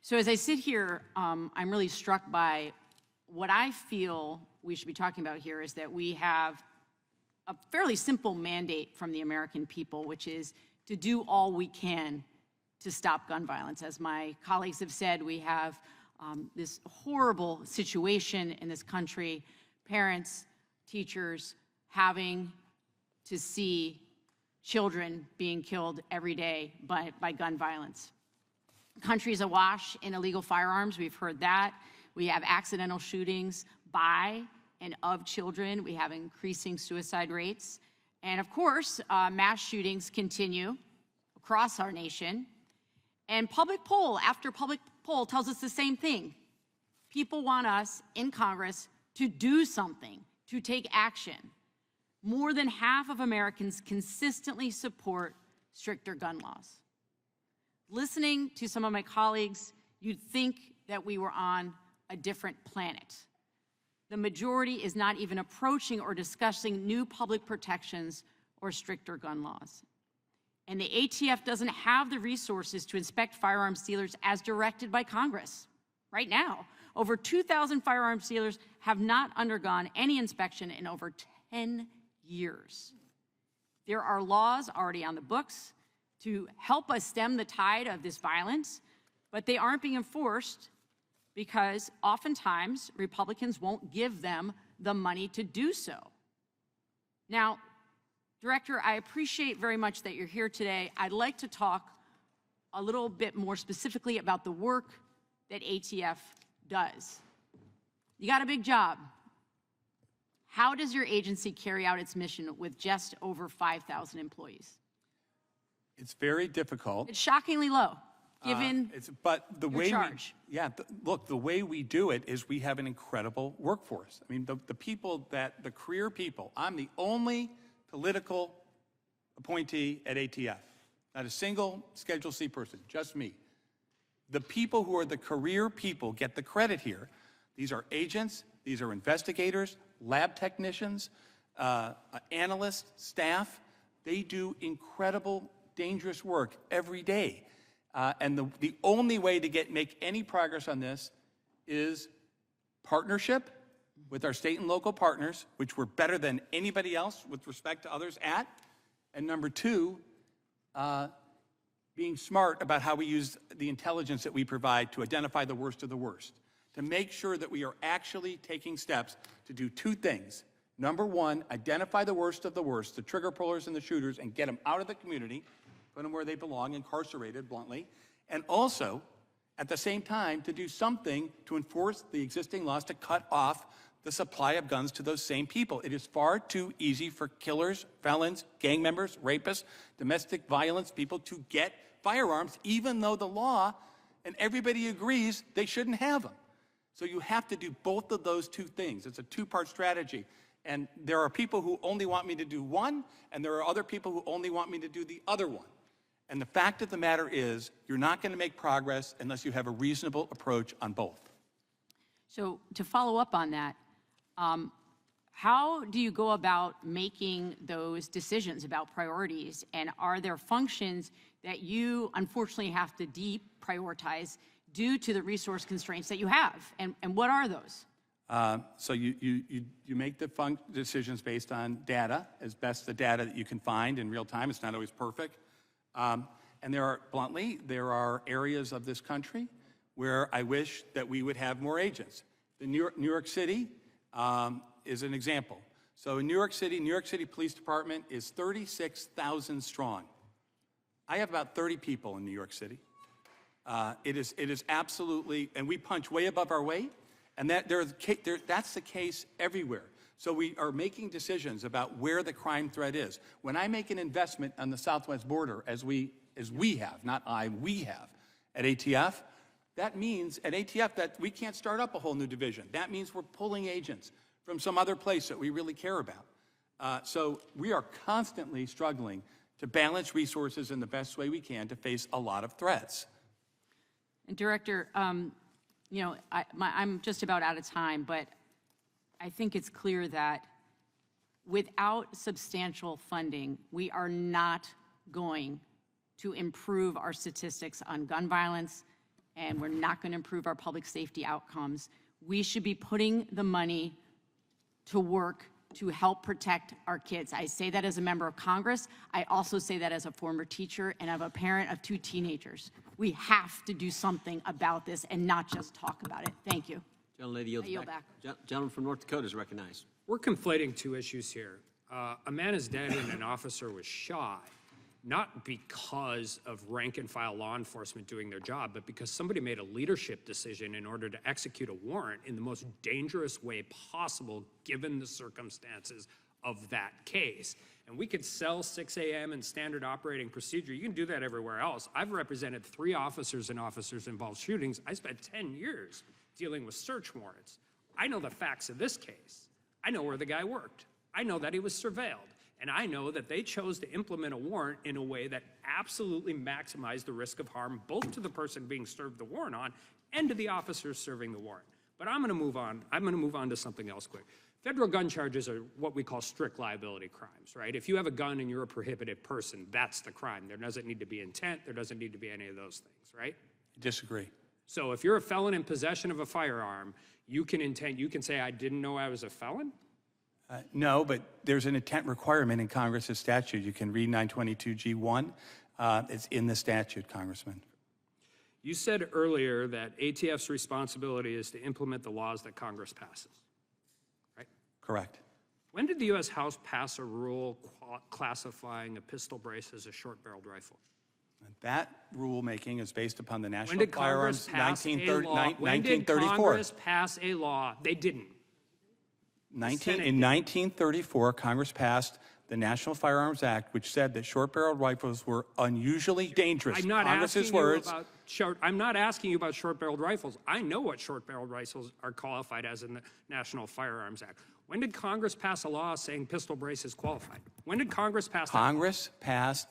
S19: So as I sit here, I'm really struck by what I feel we should be talking about here is that we have a fairly simple mandate from the American people, which is to do all we can to stop gun violence. As my colleagues have said, we have this horrible situation in this country, parents, teachers having to see children being killed every day by gun violence. The country is awash in illegal firearms. We've heard that. We have accidental shootings by and of children. We have increasing suicide rates. And of course, mass shootings continue across our nation. And public poll after public poll tells us the same thing. People want us in Congress to do something, to take action. More than half of Americans consistently support stricter gun laws. Listening to some of my colleagues, you'd think that we were on a different planet. The majority is not even approaching or discussing new public protections or stricter gun laws. And the ATF doesn't have the resources to inspect firearms dealers as directed by Congress. Right now, over 2,000 firearms dealers have not undergone any inspection in over 10 years. There are laws already on the books to help us stem the tide of this violence, but they aren't being enforced because oftentimes Republicans won't give them the money to do so. Now, Director, I appreciate very much that you're here today. I'd like to talk a little bit more specifically about the work that ATF does. You got a big job. How does your agency carry out its mission with just over 5,000 employees?
S3: It's very difficult.
S19: It's shockingly low, given
S3: but the
S19: your
S3: way
S19: charge.
S3: Look, the way we do it is we have an incredible workforce. I mean, the people the career people, I'm the only political appointee at ATF. Not a single Schedule C person, just me. The people who are the career people get the credit here, These are agents, these are investigators, lab technicians, analysts, staff. They do incredible, dangerous work every day. And the only way to make any progress on this is partnership with our state and local partners, which we're better than anybody else with respect to others at. And number two, being smart about how we use the intelligence that we provide to identify the worst of the worst, to make sure that we are actually taking steps to do two things. Number one, identify the worst of the worst, the trigger pullers and the shooters, and get them out of the community, put them where they belong, incarcerated, bluntly, and also, at the same time, to do something to enforce the existing laws to cut off the supply of guns to those same people. It is far too easy for killers, felons, gang members, rapists, domestic violence people to get firearms, even though the law and everybody agrees they shouldn't have them. So you have to do both of those two things. It's a two-part strategy. And there are people who only want me to do one, and there are other people who only want me to do the other one. And the fact of the matter is, you're not going to make progress unless you have a reasonable approach on both.
S19: So to follow up on that, how do you go about making those decisions about priorities? And are there functions that you unfortunately have to deprioritize due to the resource constraints that you have? And what are those?
S3: So you make the decisions based on data, as best the data that you can find in real time. It's not always perfect. And bluntly, there are areas of this country where I wish that we would have more agents. The New York City is an example. So in New York City Police Department is 36,000 strong. I have about 30 people in New York City. It is absolutely, and we punch way above our weight, and that's the case everywhere. So we are making decisions about where the crime threat is. When I make an investment on the southwest border, as we have, not I, we have, at ATF, that means at ATF that we can't start up a whole new division. That means we're pulling agents from some other place that we really care about. So we are constantly struggling to balance resources in the best way we can to face a lot of threats.
S19: And Director, you know, I'm just about out of time, but I think it's clear that without substantial funding, we are not going to improve our statistics on gun violence, and we're not going to improve our public safety outcomes. We should be putting the money to work to help protect our kids. I say that as a member of Congress. I also say that as a former teacher and of a parent of 2 teenagers. We have to do something about this and not just talk about it. Thank you.
S1: Gentlelady yields back. Gentleman from North Dakota is recognized.
S10: We're conflating two issues here. A man is dead and an officer was shot, not because of rank and file law enforcement doing their job, but because somebody made a leadership decision in order to execute a warrant in the most dangerous way possible, given the circumstances of that case. And we could sell 6 a.m. and standard operating procedure. You can do that everywhere else. I've represented 3 officers and officers-involved shootings. I spent 10 years dealing with search warrants. I know the facts of this case. I know where the guy worked. I know that he was surveilled. And I know that they chose to implement a warrant in a way that absolutely maximized the risk of harm, both to the person being served the warrant on and to the officers serving the warrant. But I'm going to move on. I'm going to move on to something else quick. Federal gun charges are what we call strict liability crimes, right? If you have a gun and you're a prohibited person, that's the crime. There doesn't need to be intent. There doesn't need to be any of those things, right?
S3: I disagree.
S10: So if you're a felon in possession of a firearm, you can say, I didn't know I was a felon?
S3: No, but there's an intent requirement in Congress's statute. You can read 922G1. It's in the statute, Congressman.
S10: You said earlier that ATF's responsibility is to implement the laws that Congress passes, right?
S3: Correct.
S10: When did the U.S. House pass a rule classifying a pistol brace as a short-barreled rifle?
S3: That rulemaking is based upon the National
S10: When did Congress
S3: Firearms
S10: pass a law?
S3: 1934.
S10: When did Congress pass a law? They didn't.
S3: In 1934, Congress passed the National Firearms Act, which said that short-barreled rifles were unusually dangerous.
S10: I'm not
S3: Congress's
S10: asking
S3: words.
S10: you about I'm not asking you about short-barreled rifles. I know what short-barreled rifles are qualified as in the National Firearms Act. When did Congress pass a law saying pistol brace is qualified? When did Congress pass that law?
S3: Congress passed,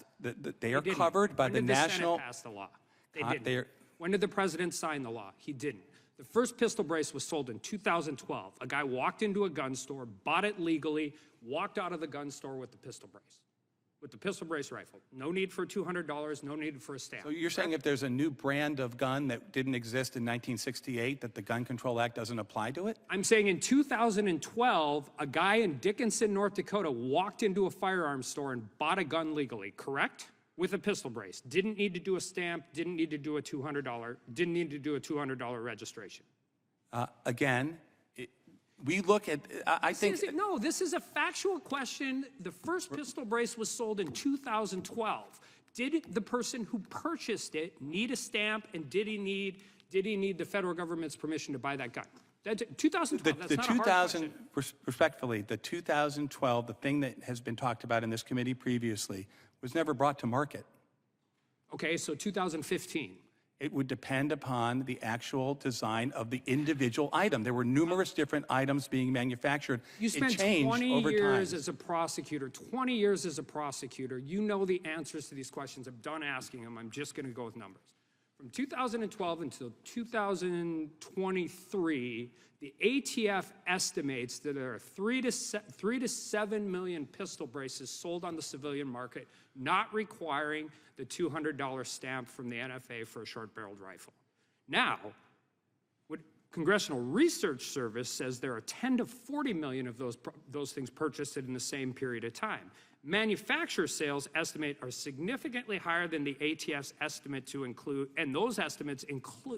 S3: they are covered by the National.
S10: When did the Senate pass the law? They didn't. When did the president sign the law? He didn't. The first pistol brace was sold in 2012. A guy walked into a gun store, bought it legally, walked out of the gun store with the pistol brace. With the pistol brace rifle. No need for $200, no need for a stamp.
S6: So you're saying if there's a new brand of gun that didn't exist in 1968, that the Gun Control Act doesn't apply to it?
S10: I'm saying in 2012, a guy in Dickinson, North Dakota walked into a firearms store and bought a gun legally, correct? With a pistol brace. Didn't need to do a stamp, didn't need to do a $200, didn't need to do a $200 registration.
S6: Again, we look at, I think...
S10: No, this is a factual question. The first pistol brace was sold in 2012. Did the person who purchased it need a stamp, and did he need the federal government's permission to buy that gun? 2012, that's not a hard question.
S6: Respectfully, the 2012, the thing that has been talked about in this committee previously, was never brought to market.
S10: Okay, so 2015.
S6: It would depend upon the actual design of the individual item. There were numerous different items being manufactured.
S10: You spent
S6: it changed
S10: 20
S6: over
S10: years
S6: time.
S10: as a prosecutor, 20 years as a prosecutor. You know the answers to these questions. I'm done asking them. I'm just going to go with numbers. From 2012 until 2023, the ATF estimates that there are 3 to 7 million pistol braces sold on the civilian market, not requiring the $200 stamp from the NFA for a short-barreled rifle. Now, what Congressional Research Service says there are 10 to 40 million of those things purchased in the same period of time. Manufacturer sales estimate are significantly higher than the ATF's estimate to include, and those estimates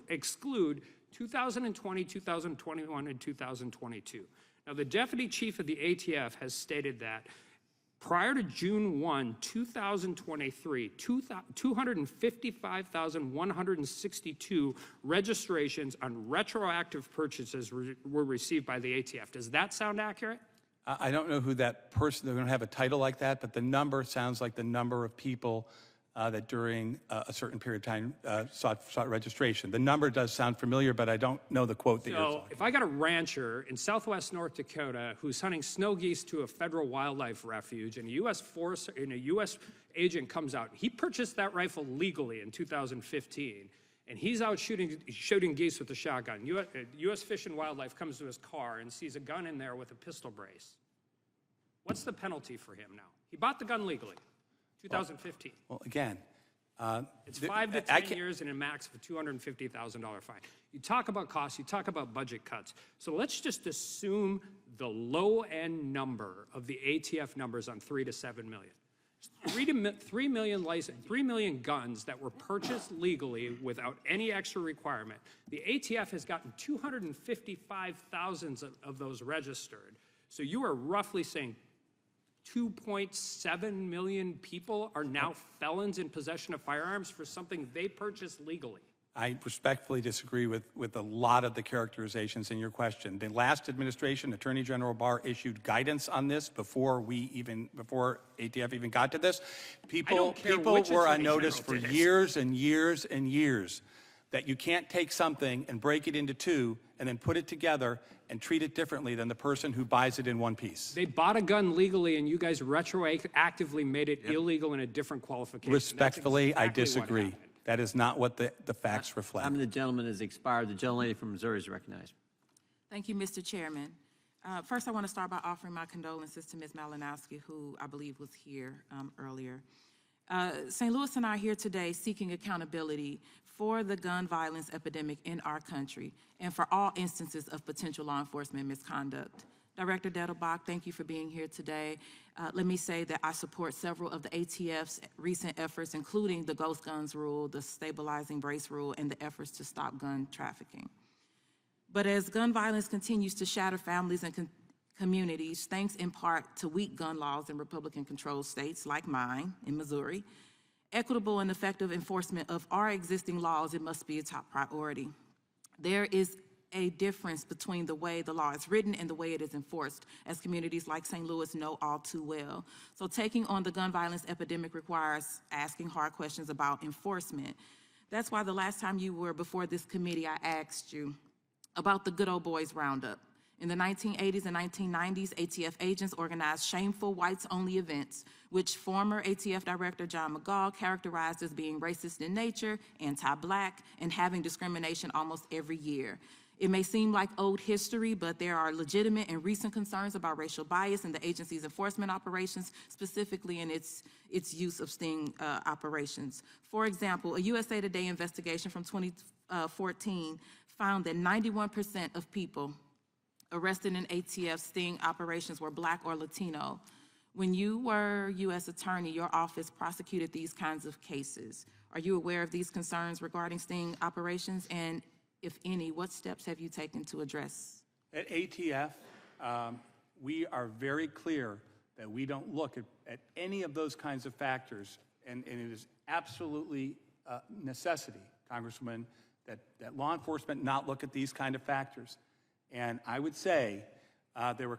S10: exclude 2020, 2021, and 2022. Now, the Deputy Chief of the ATF has stated that prior to June 1, 2023, 255,162 registrations on retroactive purchases were received by the ATF. Does that sound accurate?
S6: I don't know who that person, they're going to have a title like that, but the number sounds like the number of people that during a certain period of time sought registration. The number does sound familiar, but I don't know the quote that you're talking.
S10: So if I got a rancher in southwest North Dakota who's hunting snow geese to a federal wildlife refuge, and a U.S. agent comes out, he purchased that rifle legally in 2015, and he's out shooting geese with a shotgun. U.S. Fish and Wildlife comes to his car and sees a gun in there with a pistol brace. What's the penalty for him now? He bought the gun legally, 2015.
S6: Well, again,
S10: it's 5 to 10 years and a max of a $250,000 fine. You talk about costs, you talk about budget cuts. So let's just assume the low-end number of the ATF numbers on 3 to 7 million. 3 million guns that were purchased legally without any extra requirement. The ATF has gotten 255,000 of those registered. So you are roughly saying 2.7 million people are now felons in possession of firearms for something they purchased legally.
S6: I respectfully disagree with a lot of the characterizations in your question. The last administration, Attorney General Barr, issued guidance on this before ATF even got to this. People were on notice for years and years and years that you can't take something and break it into two and then put it together and treat it differently than the person who buys it in one piece.
S10: They bought a gun legally and you guys retroactively made it illegal in a different qualification.
S6: Respectfully, I disagree. That is not what the facts reflect.
S1: Time of the gentleman has expired. The gentlelady from Missouri is recognized.
S11: Thank you, Mr. Chairman. First, I want to start by offering my condolences to Ms. Malinowski, who I believe was here earlier. St. Louis and I are here today seeking accountability for the gun violence epidemic in our country and for all instances of potential law enforcement misconduct. Director Dettelbach, thank you for being here today. Let me say that I support several of the ATF's recent efforts, including the Ghost Guns rule, the stabilizing brace rule, and the efforts to stop gun trafficking. But as gun violence continues to shatter families and communities, thanks in part to weak gun laws in Republican-controlled states like mine in Missouri, equitable and effective enforcement of our existing laws, it must be a top priority. There is a difference between the way the law is written and the way it is enforced, as communities like St. Louis know all too well. So taking on the gun violence epidemic requires asking hard questions about enforcement. That's why the last time you were before this committee, I asked you about the Good Old Boys Roundup. In the 1980s and 1990s, ATF agents organized shameful whites-only events, which former ATF Director John McGaugh characterized as being racist in nature, anti-Black, and having discrimination almost every year. It may seem like old history, but there are legitimate and recent concerns about racial bias in the agency's enforcement operations, specifically in its use of sting operations. For example, a USA Today investigation from 2014 found that 91% of people arrested in ATF sting operations were Black or Latino. When you were U.S. Attorney, your office prosecuted these kinds of cases. Are you aware of these concerns regarding sting operations? And if any, what steps have you taken to address?
S3: At ATF, we are very clear that we don't look at any of those kinds of factors, and it is absolutely a necessity, Congresswoman, that law enforcement not look at these kind of factors. And I would say there were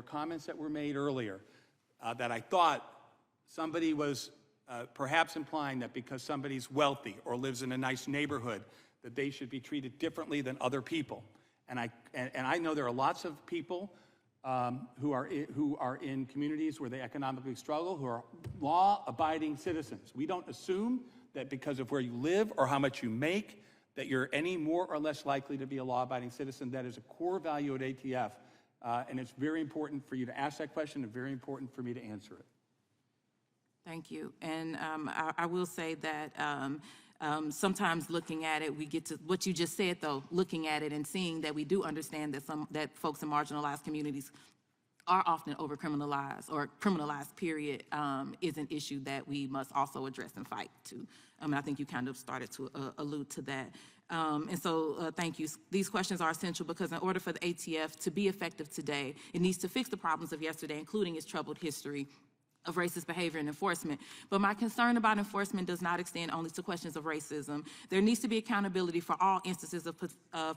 S3: comments that were made earlier that I thought somebody was perhaps implying that because somebody's wealthy or lives in a nice neighborhood, that they should be treated differently than other people. And I know there are lots of people who are in communities where they economically struggle, who are law-abiding citizens. We don't assume that because of where you live or how much you make, that you're any more or less likely to be a law-abiding citizen. That is a core value at ATF, and it's very important for you to ask that question and very important for me to answer it.
S11: Thank you. And I will say that sometimes looking at it, we get to what you just said, though, looking at it and seeing that we do understand that folks in marginalized communities are often over-criminalized or criminalized, period, is an issue that we must also address and fight to. I think you kind of started to allude to that. And so thank you. These questions are essential because in order for the ATF to be effective today, it needs to fix the problems of yesterday, including its troubled history of racist behavior and enforcement. But my concern about enforcement does not extend only to questions of racism. There needs to be accountability for all instances of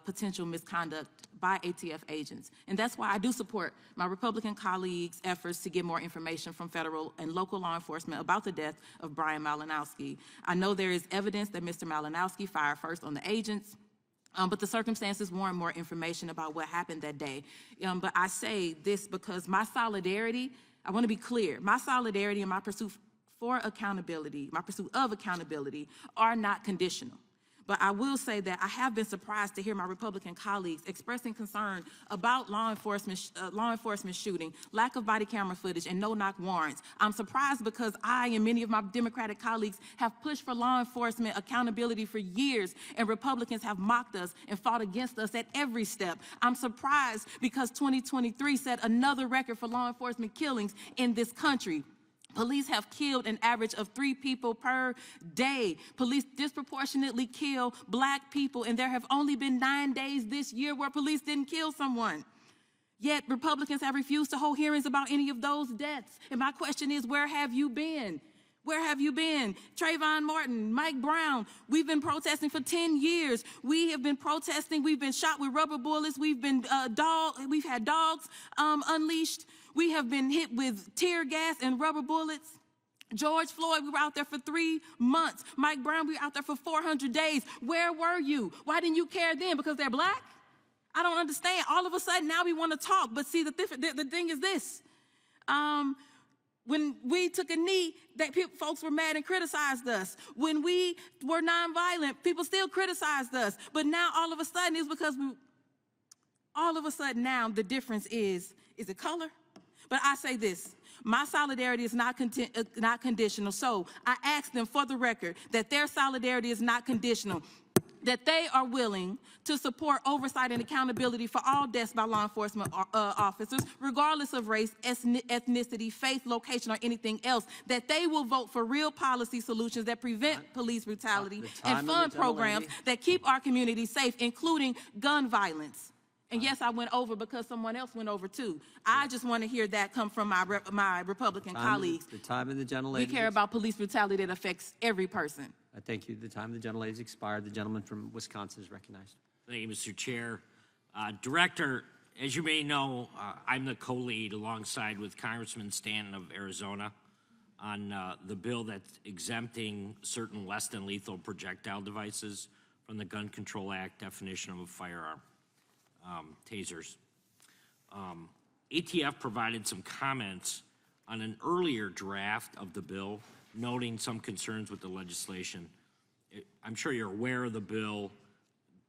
S11: potential misconduct by ATF agents. And that's why I do support my Republican colleagues' efforts to get more information from federal and local law enforcement about the death of Brian Malinowski. I know there is evidence that Mr. Malinowski fired first on the agents, but the circumstances warrant more information about what happened that day. But I say this because my solidarity, I want to be clear, my solidarity and my pursuit for accountability, my pursuit of accountability are not conditional. But I will say that I have been surprised to hear my Republican colleagues expressing concern about law enforcement shooting, lack of body camera footage, and no-knock warrants. I'm surprised because I and many of my Democratic colleagues have pushed for law enforcement accountability for years, and Republicans have mocked us and fought against us at every step. I'm surprised because 2023 set another record for law enforcement killings in this country. Police have killed an average of 3 people per day. Police disproportionately kill Black people, and there have only been 9 days this year where police didn't kill someone. Yet Republicans have refused to hold hearings about any of those deaths. And my question is, where have you been? Where have you been? Trayvon Martin, Mike Brown, we've been protesting for 10 years. We have been protesting, we've been shot with rubber bullets, we've had dogs unleashed. We have been hit with tear gas and rubber bullets. George Floyd, we were out there for 3 months. Mike Brown, we were out there for 400 days. Where were you? Why didn't you care then? Because they're Black? I don't understand. All of a sudden, now we want to talk. But see, the thing is this. When we took a knee, folks were mad and criticized us. When we were nonviolent, people still criticized us. But now, all of a sudden, it's because now the difference is it color? But I say this, my solidarity is not conditional. So I ask them for the record that their solidarity is not conditional, that they are willing to support oversight and accountability for all deaths by law enforcement officers, regardless of race, ethnicity, faith, location, or anything else, that they will vote for real policy solutions that prevent police brutality and fund programs that keep our communities safe, including gun violence. And yes, I went over because someone else went over too. I just want to hear that come from my Republican colleagues.
S1: The time of the gentlelady.
S11: We care about police brutality that affects every person.
S1: Thank you. The time of the gentlelady has expired. The gentleman from Wisconsin is recognized.
S12: Thank you, Mr. Chair. Director, as you may know, I'm the co-lead alongside with Congressman Stanton of Arizona on the bill that's exempting certain less than lethal projectile devices from the Gun Control Act definition of a firearm. Tasers. ATF provided some comments on an earlier draft of the bill, noting some concerns with the legislation. I'm sure you're aware of the bill.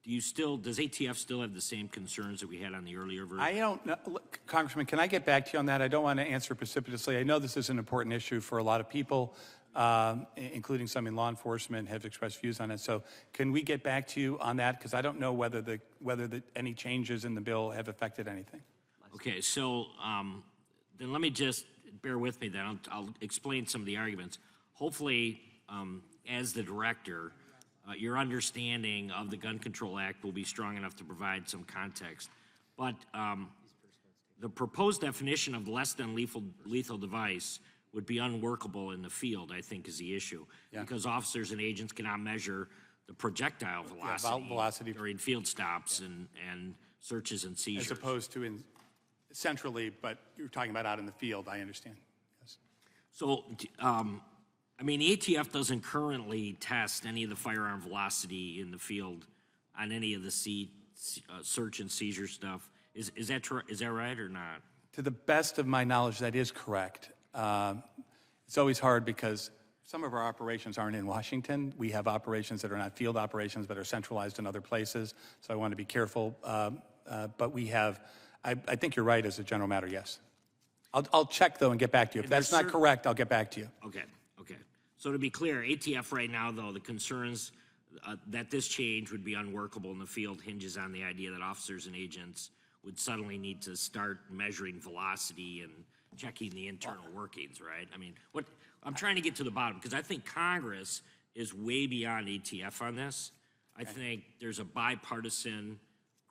S12: does ATF still have the same concerns that we had on the earlier version?
S3: I don't know. Look, Congressman, can I get back to you on that? I don't want to answer precipitously. I know this is an important issue for a lot of people, including some in law enforcement have expressed views on it. So can we get back to you on that? Because I don't know whether any changes in the bill have affected anything.
S12: Okay, so then let me just bear with me then. I'll explain some of the arguments. Hopefully, as the director, your understanding of the Gun Control Act will be strong enough to provide some context. But the proposed definition of less than lethal device would be unworkable in the field, I think, is the issue.
S3: Yeah.
S12: Because officers and agents cannot measure the projectile velocity, during field stops and searches and seizures.
S3: As opposed to centrally, but you're talking about out in the field, I understand. Yes.
S12: So, I mean, the ATF doesn't currently test any of the firearm velocity in the field on any of the search and seizure stuff. Is that right or not?
S3: To the best of my knowledge, that is correct. It's always hard because some of our operations aren't in Washington. We have operations that are not field operations but are centralized in other places. So I want to be careful. But we have, I think you're right as a general matter, yes. I'll check though and get back to you. If that's not correct, I'll get back to you.
S12: Okay. So to be clear, ATF right now, though, the concerns that this change would be unworkable in the field hinges on the idea that officers and agents would suddenly need to start measuring velocity and checking the internal workings, right? I mean, what I'm trying to get to the bottom, because I think Congress is way beyond ATF on this. I think there's a bipartisan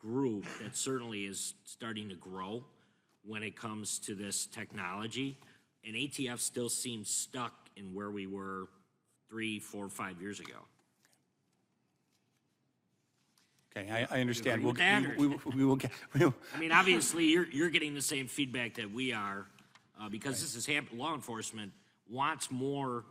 S12: group that certainly is starting to grow when it comes to this technology, and ATF still seems stuck in where we were 3, 4, 5 years ago.
S3: Okay, I understand.
S12: We will get. I mean, obviously, you're getting the same feedback that we are, because this is law enforcement wants more.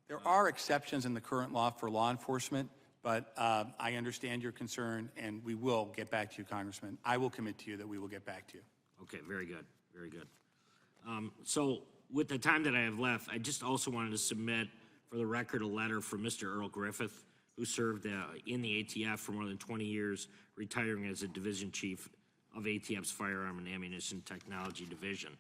S3: There are exceptions in the current law for law enforcement, but I understand your concern, and we will get back to you, Congressman. I will commit to you that we will get back to you.
S12: Okay, very good, very good. So with the time that I have left, I just also wanted to submit for the record a letter from Mr. Earl Griffith, who served in the ATF for more than 20 years, retiring as a division chief of ATF's Firearm and Ammunition Technology Division.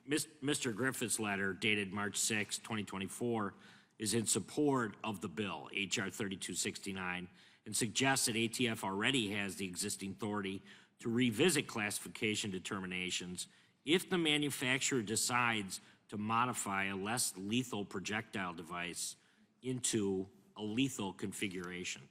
S12: Mr. Griffith's letter, dated March 6, 2024, is in support of the bill, H.R. 3269, and suggests that ATF already has the existing authority to revisit classification determinations if the manufacturer decides to modify a less lethal projectile device into a lethal configuration.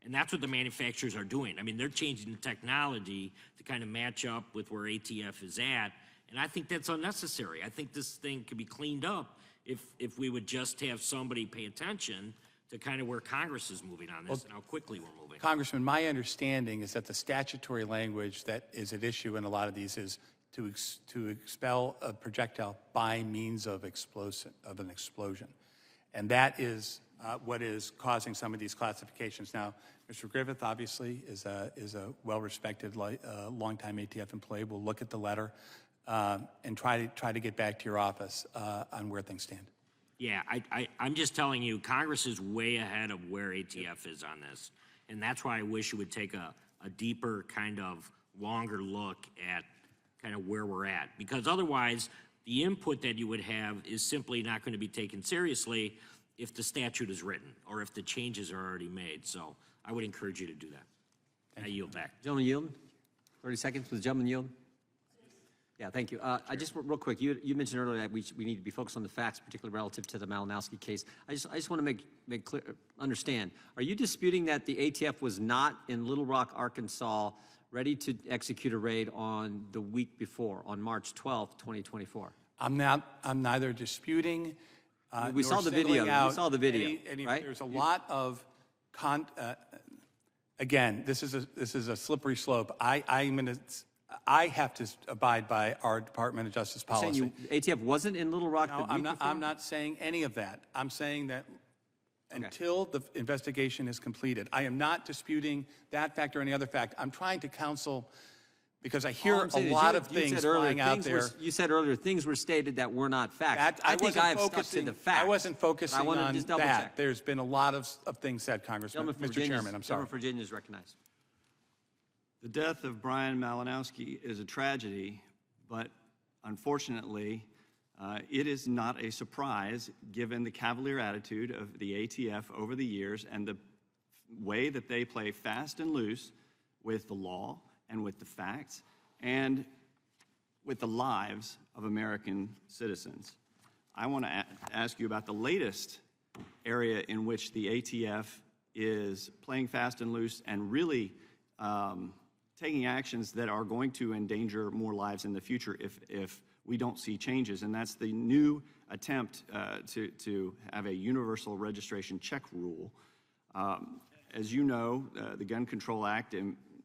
S12: And that's what the manufacturers are doing. I mean, they're changing the technology to kind of match up with where ATF is at, and I think that's unnecessary. I think this thing could be cleaned up if we would just have somebody pay attention to kind of where Congress is moving on this and how quickly we're moving.
S3: Congressman, my understanding is that the statutory language that is at issue in a lot of these is to expel a projectile by means of an explosion. And that is what is causing some of these classifications. Now, Mr. Griffith obviously is a well-respected, longtime ATF employee. We'll look at the letter and try to get back to your office on where things stand.
S12: Yeah, I'm just telling you, Congress is way ahead of where ATF is on this. And that's why I wish you would take a deeper, kind of longer look at kind of where we're at. Because otherwise, the input that you would have is simply not going to be taken seriously if the statute is written or if the changes are already made. So I would encourage you to do that. I yield back.
S1: Gentleman yield? 30 seconds. Will the gentleman yield? Yeah, thank you. I just, real quick, you mentioned earlier that we need to be focused on the facts, particularly relative to the Malinowski case. I just want to make clear, understand, are you disputing that the ATF was not in Little Rock, Arkansas, ready to execute a raid on the week before, on March 12th, 2024?
S3: I'm neither disputing
S1: we saw the video. We saw the video, right?
S3: There's a lot of again, this is a slippery slope. I have to abide by our Department of Justice policy.
S1: ATF wasn't in Little Rock
S3: the week before? I'm not saying any of that. I'm saying that until the investigation is completed, I am not disputing that fact or any other fact. I'm trying to counsel Because I
S1: All
S3: hear
S1: I'm saying
S3: a
S1: is
S3: lot
S1: you-
S3: of
S1: you
S3: things
S1: said earlier
S3: flying out
S1: things
S3: there.
S1: you said earlier things were stated that were not facts.
S3: That,
S1: I think
S3: wasn't
S1: I have stuck to
S3: focusing-
S1: the facts.
S3: I wasn't focusing
S1: I wanted to
S3: on
S1: just double
S3: that.
S1: check.
S3: There's been a lot of things said, Congressman.
S1: Gentleman from
S3: Mr.
S1: Virginia,
S3: Chairman, I'm sorry.
S1: Gentleman from Virginia is recognized.
S15: The death of Brian Malinowski is a tragedy, but unfortunately, it is not a surprise given the cavalier attitude of the ATF over the years and the way that they play fast and loose with the law and with the facts and with the lives of American citizens. I want to ask you about the latest area in which the ATF is playing fast and loose and really taking actions that are going to endanger more lives in the future if we don't see changes, and that's the new attempt to have a universal registration check rule. As you know, the Gun Control Act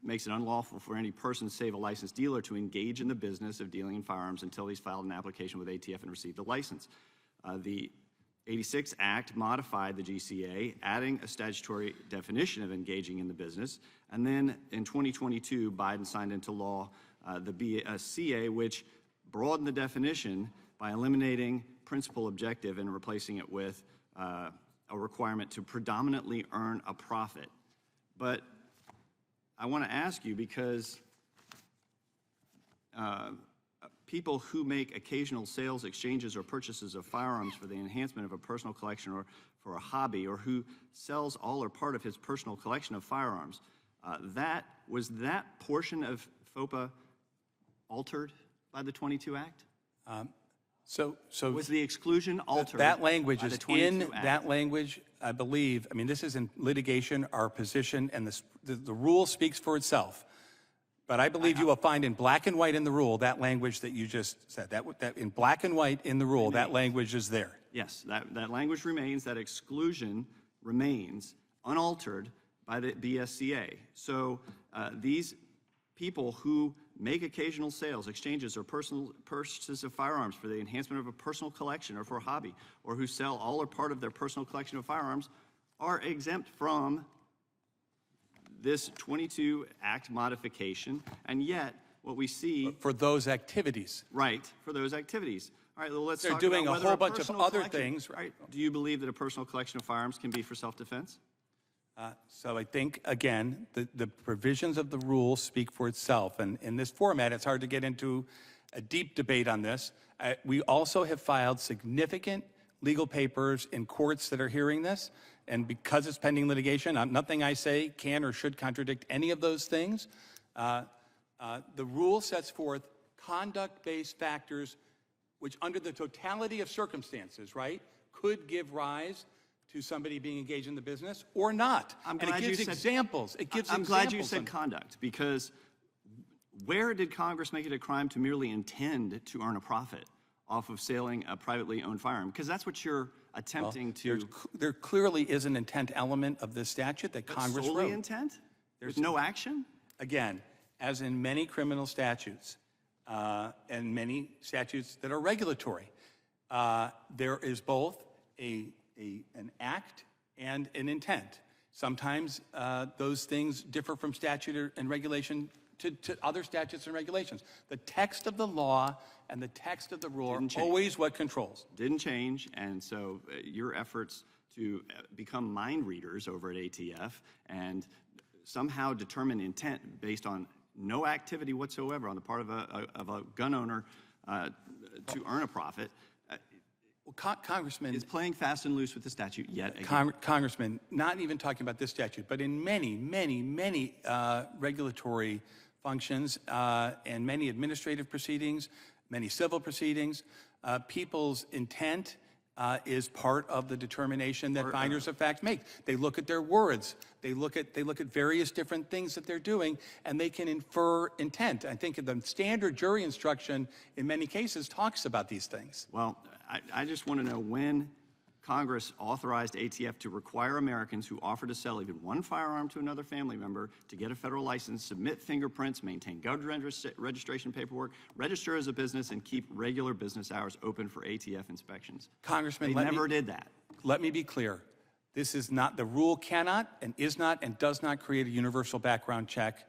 S15: makes it unlawful for any person, save a licensed dealer, to engage in the business of dealing in firearms until he's filed an application with ATF and received a license. The 86 Act modified the GCA, adding a statutory definition of engaging in the business, and then in 2022, Biden signed into law the BCA, which broadened the definition by eliminating principal objective and replacing it with a requirement to predominantly earn a profit. But I want to ask you, because people who make occasional sales, exchanges, or purchases of firearms for the enhancement of a personal collection or for a hobby, or who sells all or part of his personal collection of firearms, was that portion of FOPA altered by the 22 Act?
S3: So
S15: was the exclusion altered?
S3: That language
S15: by the
S3: is
S15: 22
S3: in
S15: Act?
S3: that language, I believe. I mean, this is in litigation, our position, and the rule speaks for itself. But I believe you will find in black and white in the rule that language that you just said. That in black and white in the rule, that language is there.
S15: Yes, that language remains, that exclusion remains unaltered by the BSCA. So these people who make occasional sales, exchanges, or personal purchases of firearms for the enhancement of a personal collection or for a hobby, or who sell all or part of their personal collection of firearms, are exempt from this 22 Act modification, and yet what we see...
S3: For those activities.
S15: Right, for those activities. All right, well, let's
S3: They're
S15: talk
S3: doing
S15: about
S3: a
S15: whether
S3: whole bunch of
S15: personal
S3: other
S15: collection-
S3: things.
S15: Right. Do you believe that a personal collection of firearms can be for self-defense?
S3: So I think, again, the provisions of the rule speak for itself. And in this format, it's hard to get into a deep debate on this. We also have filed significant legal papers in courts that are hearing this. And because it's pending litigation, nothing I say can or should contradict any of those things. The rule sets forth conduct-based factors which, under the totality of circumstances, right, could give rise to somebody being engaged in the business or not.
S15: I'm
S3: and
S15: glad
S3: it gives
S15: you said-
S3: examples. It gives
S15: I'm
S3: examples.
S15: glad you said conduct, because where did Congress make it a crime to merely intend to earn a profit off of selling a privately owned firearm? Because that's what you're attempting to...
S3: There clearly is an intent element of this statute that Congress
S15: solely
S3: wrote.
S15: intent? There's no action?
S3: Again, as in many criminal statutes and many statutes that are regulatory, there is both an act and an intent. Sometimes those things differ from statute and regulation to other statutes and regulations. The text of the law and the text of the rule are always what controls.
S15: Didn't change, and so your efforts to become mind readers over at ATF and somehow determine intent based on no activity whatsoever on the part of a gun owner to earn a profit,
S3: Congressman,
S15: is playing fast and loose with the statute yet again.
S3: Congressman, not even talking about this statute, but in many, many, many regulatory functions and many administrative proceedings, many civil proceedings, people's intent is part of the determination that finders of fact make. They look at their words. They look at various different things that they're doing, and they can infer intent. I think the standard jury instruction in many cases talks about these things.
S15: Well, I just want to know when Congress authorized ATF to require Americans who offer to sell even one firearm to another family member to get a federal license, submit fingerprints, maintain government registration paperwork, register as a business, and keep regular business hours open for ATF inspections.
S3: Congressman,
S15: they never did that.
S3: Let me be clear. This is not, the rule cannot and is not and does not create a universal background check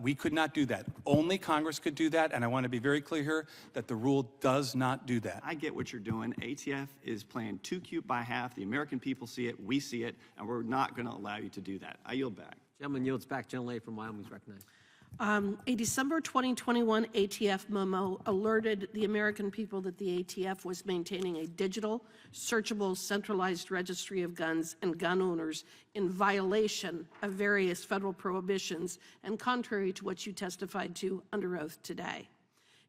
S6: We could not do that. Only Congress could do that, and I want to be very clear here that the rule does not do that.
S15: I get what you're doing. ATF is playing too cute by half. The American people see it, we see it, and we're not going to allow you to do that. I yield back.
S1: Gentleman yields back. Gentlelady from Wyoming is recognized.
S14: A December 2021 ATF memo alerted the American people that the ATF was maintaining a digital, searchable, centralized registry of guns and gun owners in violation of various federal prohibitions and contrary to what you testified to under oath today.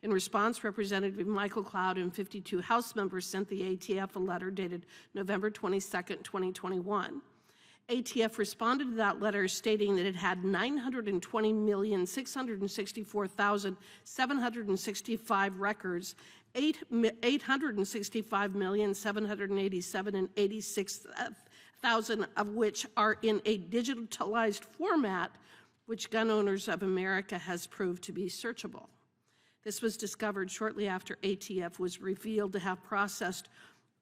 S14: In response, Representative Michael Cloud and 52 House members sent the ATF a letter dated November 22nd, 2021. ATF responded to that letter stating that it had 920,664,765 records, 865,787,86,000 of which are in a digitalized format, which Gun Owners of America has proved to be searchable. This was discovered shortly after ATF was revealed to have processed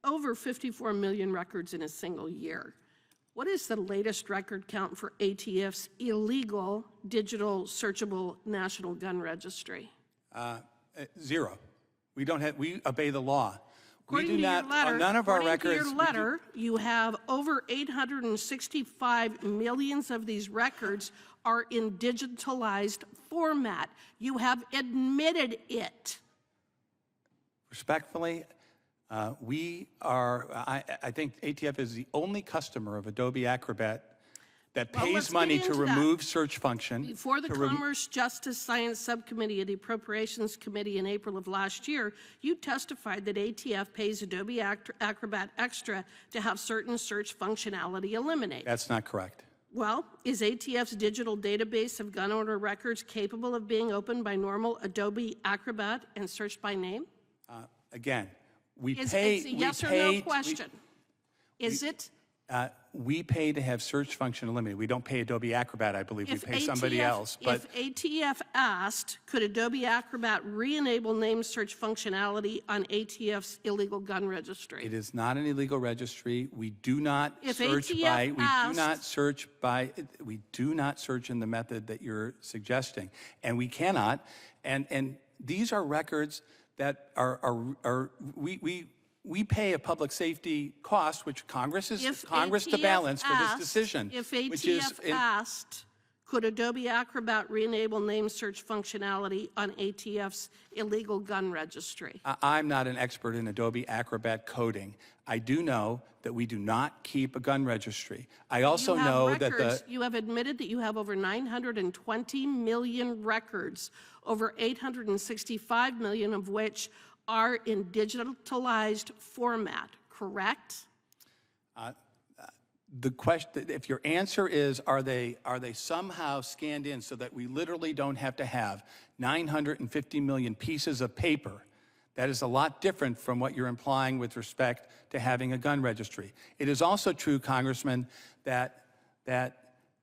S14: over 54 million records in a single year. What is the latest record count for ATF's illegal digital searchable national gun registry?
S6: 0. We don't have. We obey the law.
S14: According
S6: we do
S14: to
S6: not.
S14: Your letter,
S6: None of our
S14: according
S6: records.
S14: to your letter, you have over 865 millions of these records are in digitalized format. You have admitted it.
S6: Respectfully, we are, I think ATF is the only customer of Adobe Acrobat that pays money to remove search function.
S14: Before the Commerce, Justice, Science Subcommittee of the Appropriations Committee in April of last year, you testified that ATF pays Adobe Acrobat Extra to have certain search functionality eliminated.
S6: That's not correct.
S14: Well, is ATF's digital database of gun owner records capable of being opened by normal Adobe Acrobat and searched by name?
S6: Again, we
S14: It's
S6: pay.
S14: a yes or no question. Is it?
S6: We pay to have search function eliminated. We don't pay Adobe Acrobat, I believe. We pay somebody else. But
S14: if ATF asked, could Adobe Acrobat re-enable name search functionality on ATF's illegal gun registry?
S6: it is not an illegal registry. We do not
S14: If
S6: search
S14: ATF
S6: by. We
S14: asked-
S6: do not search by. We do not search in the method that you're suggesting, and we cannot. And these are records that we pay a public safety cost, which Congress is Congress to balance for this decision.
S14: If
S6: which is
S14: ATF asked, could Adobe Acrobat re-enable name search functionality on ATF's illegal gun registry?
S6: I'm not an expert in Adobe Acrobat coding. I do know that we do not keep a gun registry. I also know that
S14: you have admitted that you have over 920 million records, over 865 million of which are in digitalized format, correct?
S6: the question, if your answer is, are they somehow scanned in so that we literally don't have to have 950 million pieces of paper, that is a lot different from what you're implying with respect to having a gun registry. It is also true, Congressman, that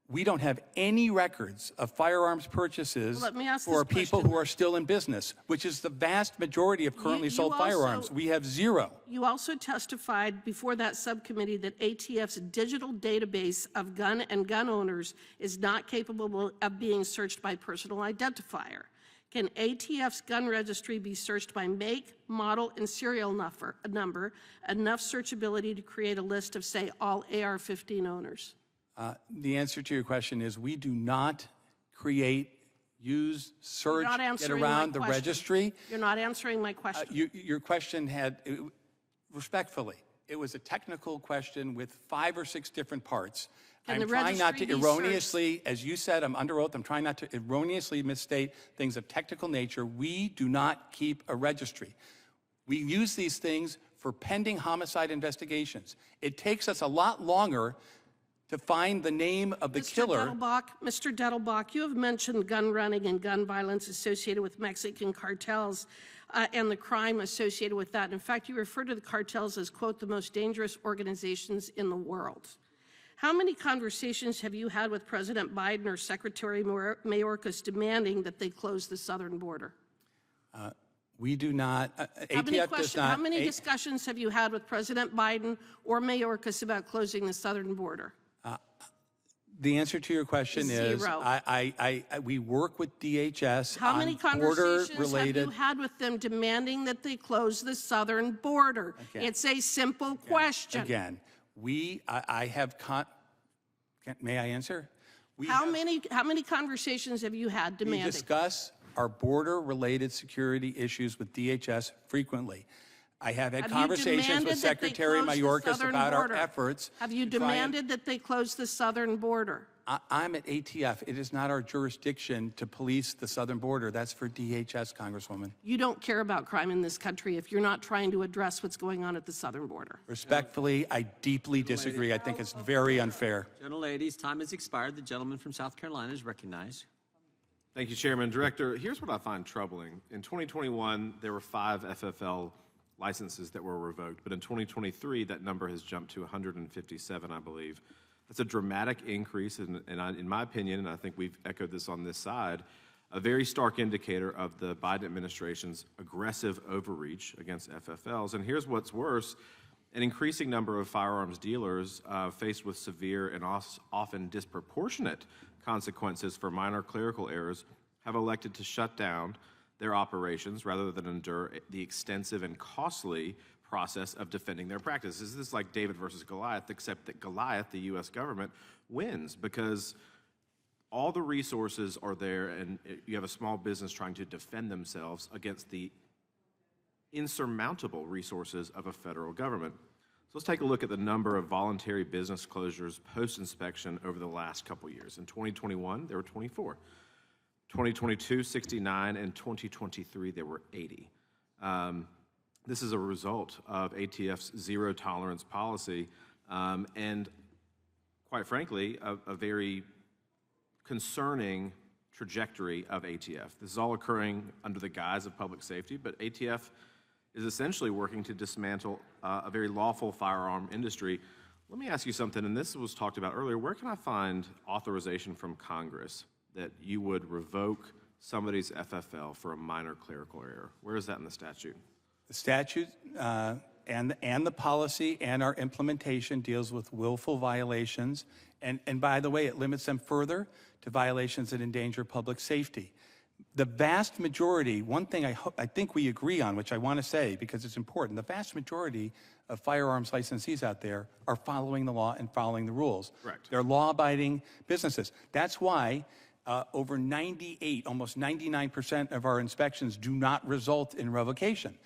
S6: we don't have any records of firearms purchases for people who are still in business, which is the vast majority of currently sold firearms. We have zero.
S14: You also testified before that subcommittee that ATF's digital database of gun and gun owners is not capable of being searched by personal identifier. Can ATF's gun registry be searched by make, model, and serial number, enough searchability to create a list of, say, all AR-15 owners?
S6: The answer to your question is we do not create, use, search, get around the registry.
S14: You're not answering my question.
S6: Your question had, respectfully, it was a technical question with 5 or 6 different parts. I'm trying not to erroneously, as you said, I'm under oath, I'm trying not to erroneously misstate things of technical nature. We do not keep a registry. We use these things for pending homicide investigations. It takes us a lot longer to find the name of the killer.
S14: Mr. Dettelbach, you have mentioned gun running and gun violence associated with Mexican cartels and the crime associated with that. In fact, you refer to the cartels as, quote, the most dangerous organizations in the world. How many conversations have you had with President Biden or Secretary Mayorkas demanding that they close the southern border?
S6: We do not, ATF does not.
S14: How many discussions have you had with President Biden or Mayorkas about closing the southern border?
S6: The answer to your question is,
S14: Zero.
S6: we work with DHS
S14: How many
S6: on
S14: conversations have
S6: border-related.
S14: you had with them demanding that they close the southern border?
S6: Okay.
S14: It's a simple question.
S6: Again, I have may I answer?
S14: How many conversations have you had
S6: We
S14: demanding?
S6: discuss our border-related security issues with DHS frequently. I have had
S14: Have you
S6: conversations
S14: demanded
S6: with
S14: that they
S6: Secretary
S14: close the
S6: Mayorkas
S14: southern
S6: about our
S14: border?
S6: efforts.
S14: Have you
S6: to try and-
S14: demanded that they close the southern border?
S6: I'm at ATF. It is not our jurisdiction to police the southern border. That's for DHS, Congresswoman.
S14: You don't care about crime in this country if you're not trying to address what's going on at the southern border.
S6: Respectfully, I deeply disagree. I think it's very unfair.
S1: Gentleladies, time has expired. The gentleman from South Carolina is recognized.
S16: Thank you, Chairman. Director, here's what I find troubling. In 2021, there were 5 FFL licenses that were revoked, but in 2023, that number has jumped to 157, I believe. That's a dramatic increase, and in my opinion, and I think we've echoed this on this side, a very stark indicator of the Biden administration's aggressive overreach against FFLs. And here's what's worse. An increasing number of firearms dealers faced with severe and often disproportionate consequences for minor clerical errors have elected to shut down their operations rather than endure the extensive and costly process of defending their practices. This is like David versus Goliath, except that Goliath, the U.S. government, wins because all the resources are there and you have a small business trying to defend themselves against the insurmountable resources of a federal government. So let's take a look at the number of voluntary business closures post-inspection over the last couple years. In 2021, there were 24. 2022, 69, and 2023, there were 80. This is a result of ATF's zero tolerance policy and, quite frankly, a very concerning trajectory of ATF. This is all occurring under the guise of public safety, but ATF is essentially working to dismantle a very lawful firearm industry. Let me ask you something, and this was talked about earlier. Where can I find authorization from Congress that you would revoke somebody's FFL for a minor clerical error? Where is that in the statute?
S6: The statute and the policy and our implementation deals with willful violations. And by the way, it limits them further to violations that endanger public safety. The vast majority, one thing I think we agree on, which I want to say because it's important, the vast majority of firearms licensees out there are following the law and following the rules.
S16: Correct.
S6: They're law-abiding businesses. That's why over 98, almost 99% of our inspections do not result in revocation.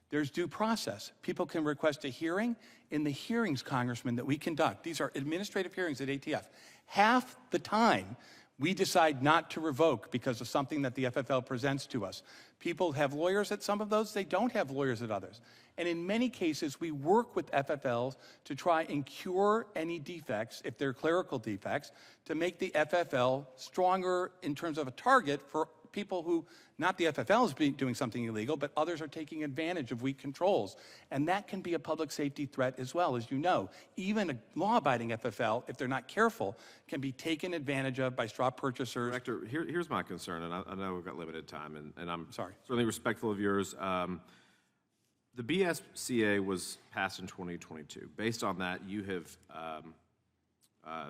S6: There's due process. People can request a hearing. In the hearings, Congressman, that we conduct, these are administrative hearings at ATF, half the time we decide not to revoke because of something that the FFL presents to us. People have lawyers at some of those, they don't have lawyers at others. And in many cases, we work with FFLs to try and cure any defects, if they're clerical defects, to make the FFL stronger in terms of a target for people who, not the FFL is doing something illegal, but others are taking advantage of weak controls. And that can be a public safety threat as well, as you know. Even a law-abiding FFL, if they're not careful, can be taken advantage of by straw purchasers.
S16: Director, here's my concern, and I know we've got limited time, and I'm certainly respectful of yours. The BSCA was passed in 2022. Based on that, you have,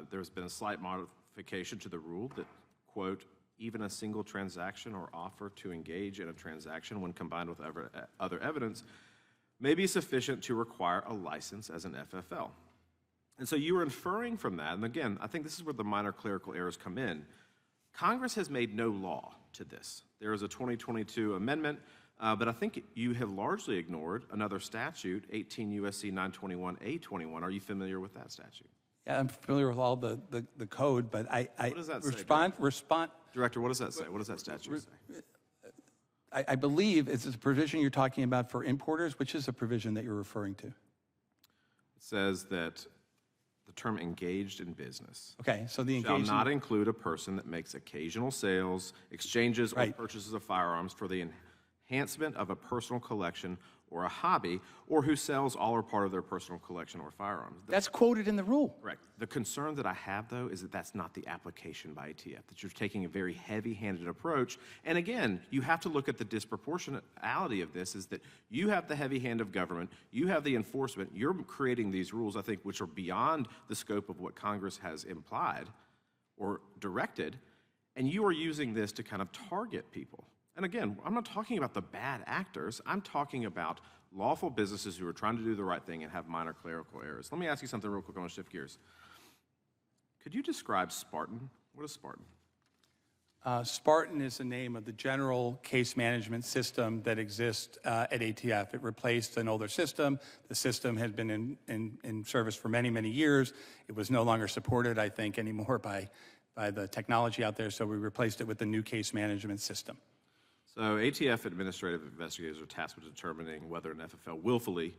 S16: there's been a slight modification to the rule that, quote, even a single transaction or offer to engage in a transaction when combined with other evidence may be sufficient to require a license as an FFL. And so you are inferring from that, and again, I think this is where the minor clerical errors come in. Congress has made no law to this. There is a 2022 amendment, but I think you have largely ignored another statute, 18 U.S.C. 921A21. Are you familiar with that statute?
S6: Yeah, I'm familiar with all the code, but I
S16: what does that
S6: respond.
S16: Director, what does that say? What does that statute say?
S6: I believe it's a provision you're talking about for importers, which is a provision that you're referring to.
S16: It says that the term engaged in business
S6: okay, so the
S16: shall not include a person that makes occasional sales, exchanges, or purchases of firearms for the enhancement of a personal collection or a hobby, or who sells all or part of their personal collection or firearms.
S6: That's quoted in the rule.
S16: Correct. The concern that I have, though, is that that's not the application by ATF, that you're taking a very heavy-handed approach. And again, you have to look at the disproportionality of this, is that you have the heavy hand of government, you have the enforcement, you're creating these rules, I think, which are beyond the scope of what Congress has implied. or directed, and you are using this to kind of target people. And again, I'm not talking about the bad actors. I'm talking about lawful businesses who are trying to do the right thing and have minor clerical errors. Let me ask you something real quick. I want to shift gears. Could you describe Spartan? What is Spartan?
S3: Spartan is the name of the general case management system that exists at ATF. It replaced an older system. The system had been in service for many, many years. It was no longer supported, I think, anymore by the technology out there, so we replaced it with the new case management system.
S16: So ATF administrative investigators are tasked with determining whether an FFL willfully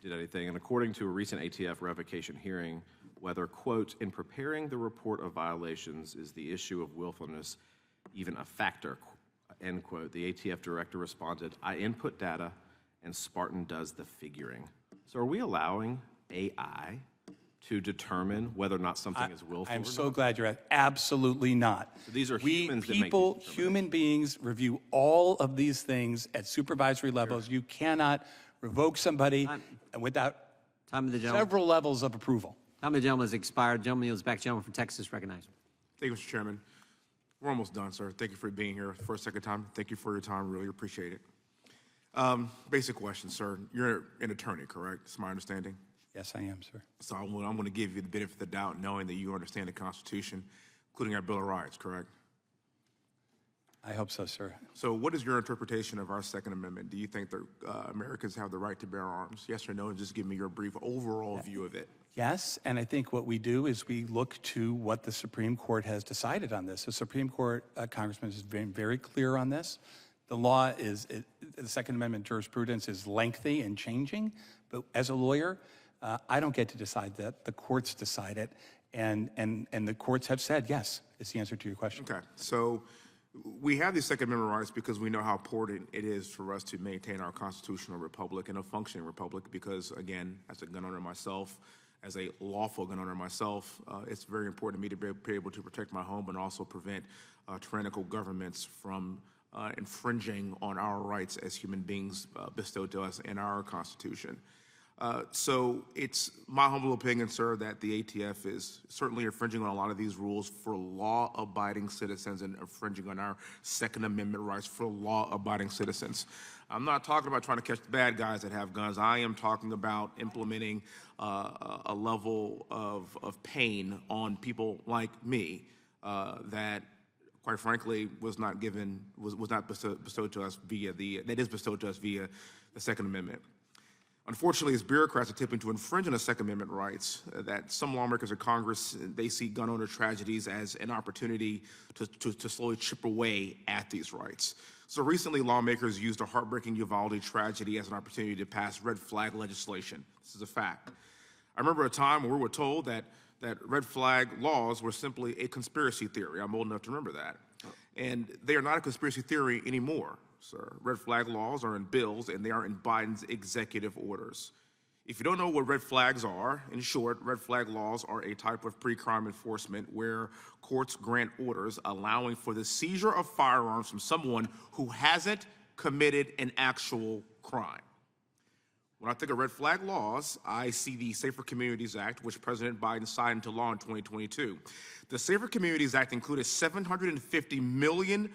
S16: did anything. And according to a recent ATF revocation hearing, whether, quote, in preparing the report of violations is the issue of willfulness even a factor, end quote, the ATF director responded, I input data and Spartan does the figuring. So are we allowing AI to determine whether or not something is willful
S3: I'm
S16: or
S3: so
S16: not?
S3: glad you're at. Absolutely not.
S16: So these are humans that make
S3: people, human beings review all of these things at supervisory levels. You cannot revoke somebody without several levels of approval.
S1: Time of the gentleman has expired. Gentleman yields back. Gentleman from Texas recognized.
S17: Thank you, Mr. Chairman. We're almost done, sir. Thank you for being here for a second time. Thank you for your time. Really appreciate it. Basic question, sir. You're an attorney, correct? That's my understanding.
S3: Yes, I am, sir.
S17: So I'm going to give you the benefit of the doubt, knowing that you understand the Constitution, including our Bill of Rights, correct?
S3: I hope so, sir.
S17: So what is your interpretation of our Second Amendment? Do you think that Americans have the right to bear arms? Yes or no? And just give me your brief overall view of it.
S3: Yes, and I think what we do is we look to what the Supreme Court has decided on this. The Supreme Court, Congressman, has been very clear on this. The law is, the Second Amendment jurisprudence is lengthy and changing, but as a lawyer, I don't get to decide that. The courts decide it, and the courts have said, yes, is the answer to your question.
S17: Okay, so we have these Second Amendment rights because we know how important it is for us to maintain our constitutional republic and a functioning republic because, again, as a gun owner myself, as a lawful gun owner myself, it's very important to me to be able to protect my home and also prevent tyrannical governments from infringing on our rights as human beings bestowed to us in our Constitution. So it's my humble opinion, sir, that the ATF is certainly infringing on a lot of these rules for law-abiding citizens and infringing on our Second Amendment rights for law-abiding citizens. I'm not talking about trying to catch the bad guys that have guns. I am talking about implementing a level of pain on people like me that, quite frankly, was not bestowed to us via the Second Amendment. Unfortunately, as bureaucrats are attempting to infringe on the Second Amendment rights, that some lawmakers in Congress, they see gun owner tragedies as an opportunity to slowly chip away at these rights. So recently, lawmakers used a heartbreaking Uvalde tragedy as an opportunity to pass red flag legislation. This is a fact. I remember a time when we were told that red flag laws were simply a conspiracy theory. I'm old enough to remember that. And they are not a conspiracy theory anymore, sir. Red flag laws are in bills and they are in Biden's executive orders. If you don't know what red flags are, in short, red flag laws are a type of pre-crime enforcement where courts grant orders allowing for the seizure of firearms from someone who hasn't committed an actual crime. When I think of red flag laws, I see the Safer Communities Act, which President Biden signed into law in 2022. The Safer Communities Act included $750 million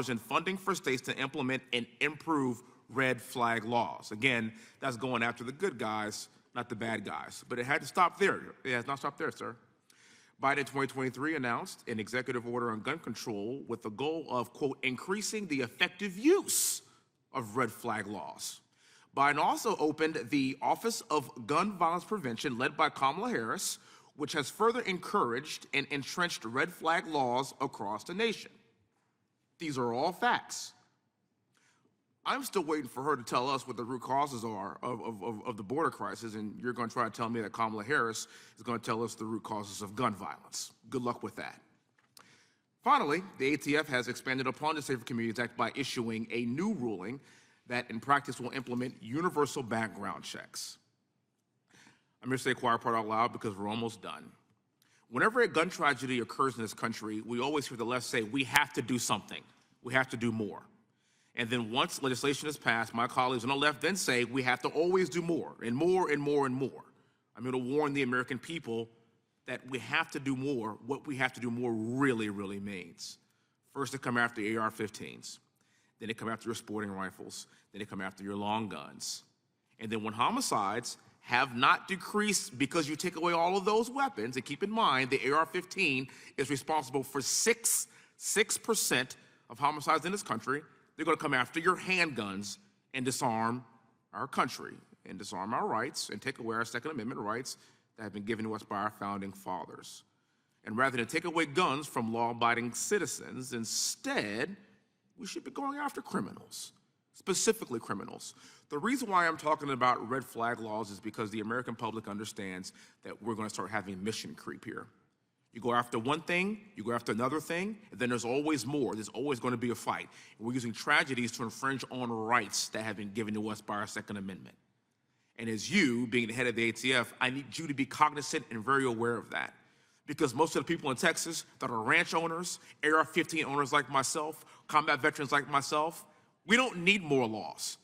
S17: in funding for states to implement and improve red flag laws. Again, that's going after the good guys, not the bad guys. But it had to stop there. It has not stopped there, sir. Biden in 2023 announced an executive order on gun control with the goal of, quote, increasing the effective use of red flag laws. Biden also opened the Office of Gun Violence Prevention, led by Kamala Harris, which has further encouraged and entrenched red flag laws across the nation. These are all facts. I'm still waiting for her to tell us what the root causes are of the border crisis, and you're going to try to tell me that Kamala Harris is going to tell us the root causes of gun violence. Good luck with that. Finally, the ATF has expanded upon the Safer Communities Act by issuing a new ruling that in practice will implement universal background checks. I'm going to say quiet part out loud because we're almost done. Whenever a gun tragedy occurs in this country, we always hear the left say, we have to do something. We have to do more. And then once legislation is passed, my colleagues on the left then say, we have to always do more and more and more and more. I'm going to warn the American people that we have to do more, what we have to do more really, really means. First, they come after AR-15s. Then they come after your sporting rifles. Then they come after your long guns. And then when homicides have not decreased because you take away all of those weapons, and keep in mind the AR-15 is responsible for 6% of homicides in this country, they're going to come after your handguns and disarm our country and disarm our rights and take away our Second Amendment rights that have been given to us by our founding fathers. And rather than take away guns from law-abiding citizens, instead, we should be going after criminals, specifically criminals. The reason why I'm talking about red flag laws is because the American public understands that we're going to start having mission creep here. You go after one thing, you go after another thing, and then there's always more. There's always going to be a fight. And we're using tragedies to infringe on rights that have been given to us by our Second Amendment. And as you, being the head of the ATF, I need you to be cognizant and very aware of that. Because most of the people in Texas that are ranch owners, AR-15 owners like myself, combat veterans like myself, we don't need more laws.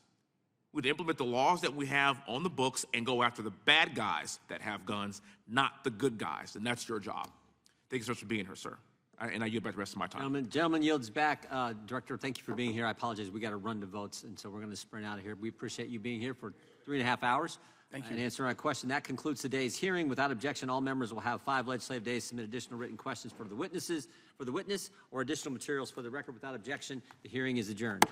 S17: We'd implement the laws that we have on the books and go after the bad guys that have guns, not the good guys. And that's your job. Thank you so much for being here, sir. And I yield back the rest of my time.
S1: Gentleman yields back. Director, thank you for being here. I apologize. We got to run to votes, and so we're going to sprint out of here. We appreciate you being here for 3.5 hours.
S17: Thank you.
S1: And answering our question. That concludes today's hearing. Without objection, all members will have 5 legislative days to submit additional written questions for the witness or additional materials for the record. Without objection, the hearing is adjourned.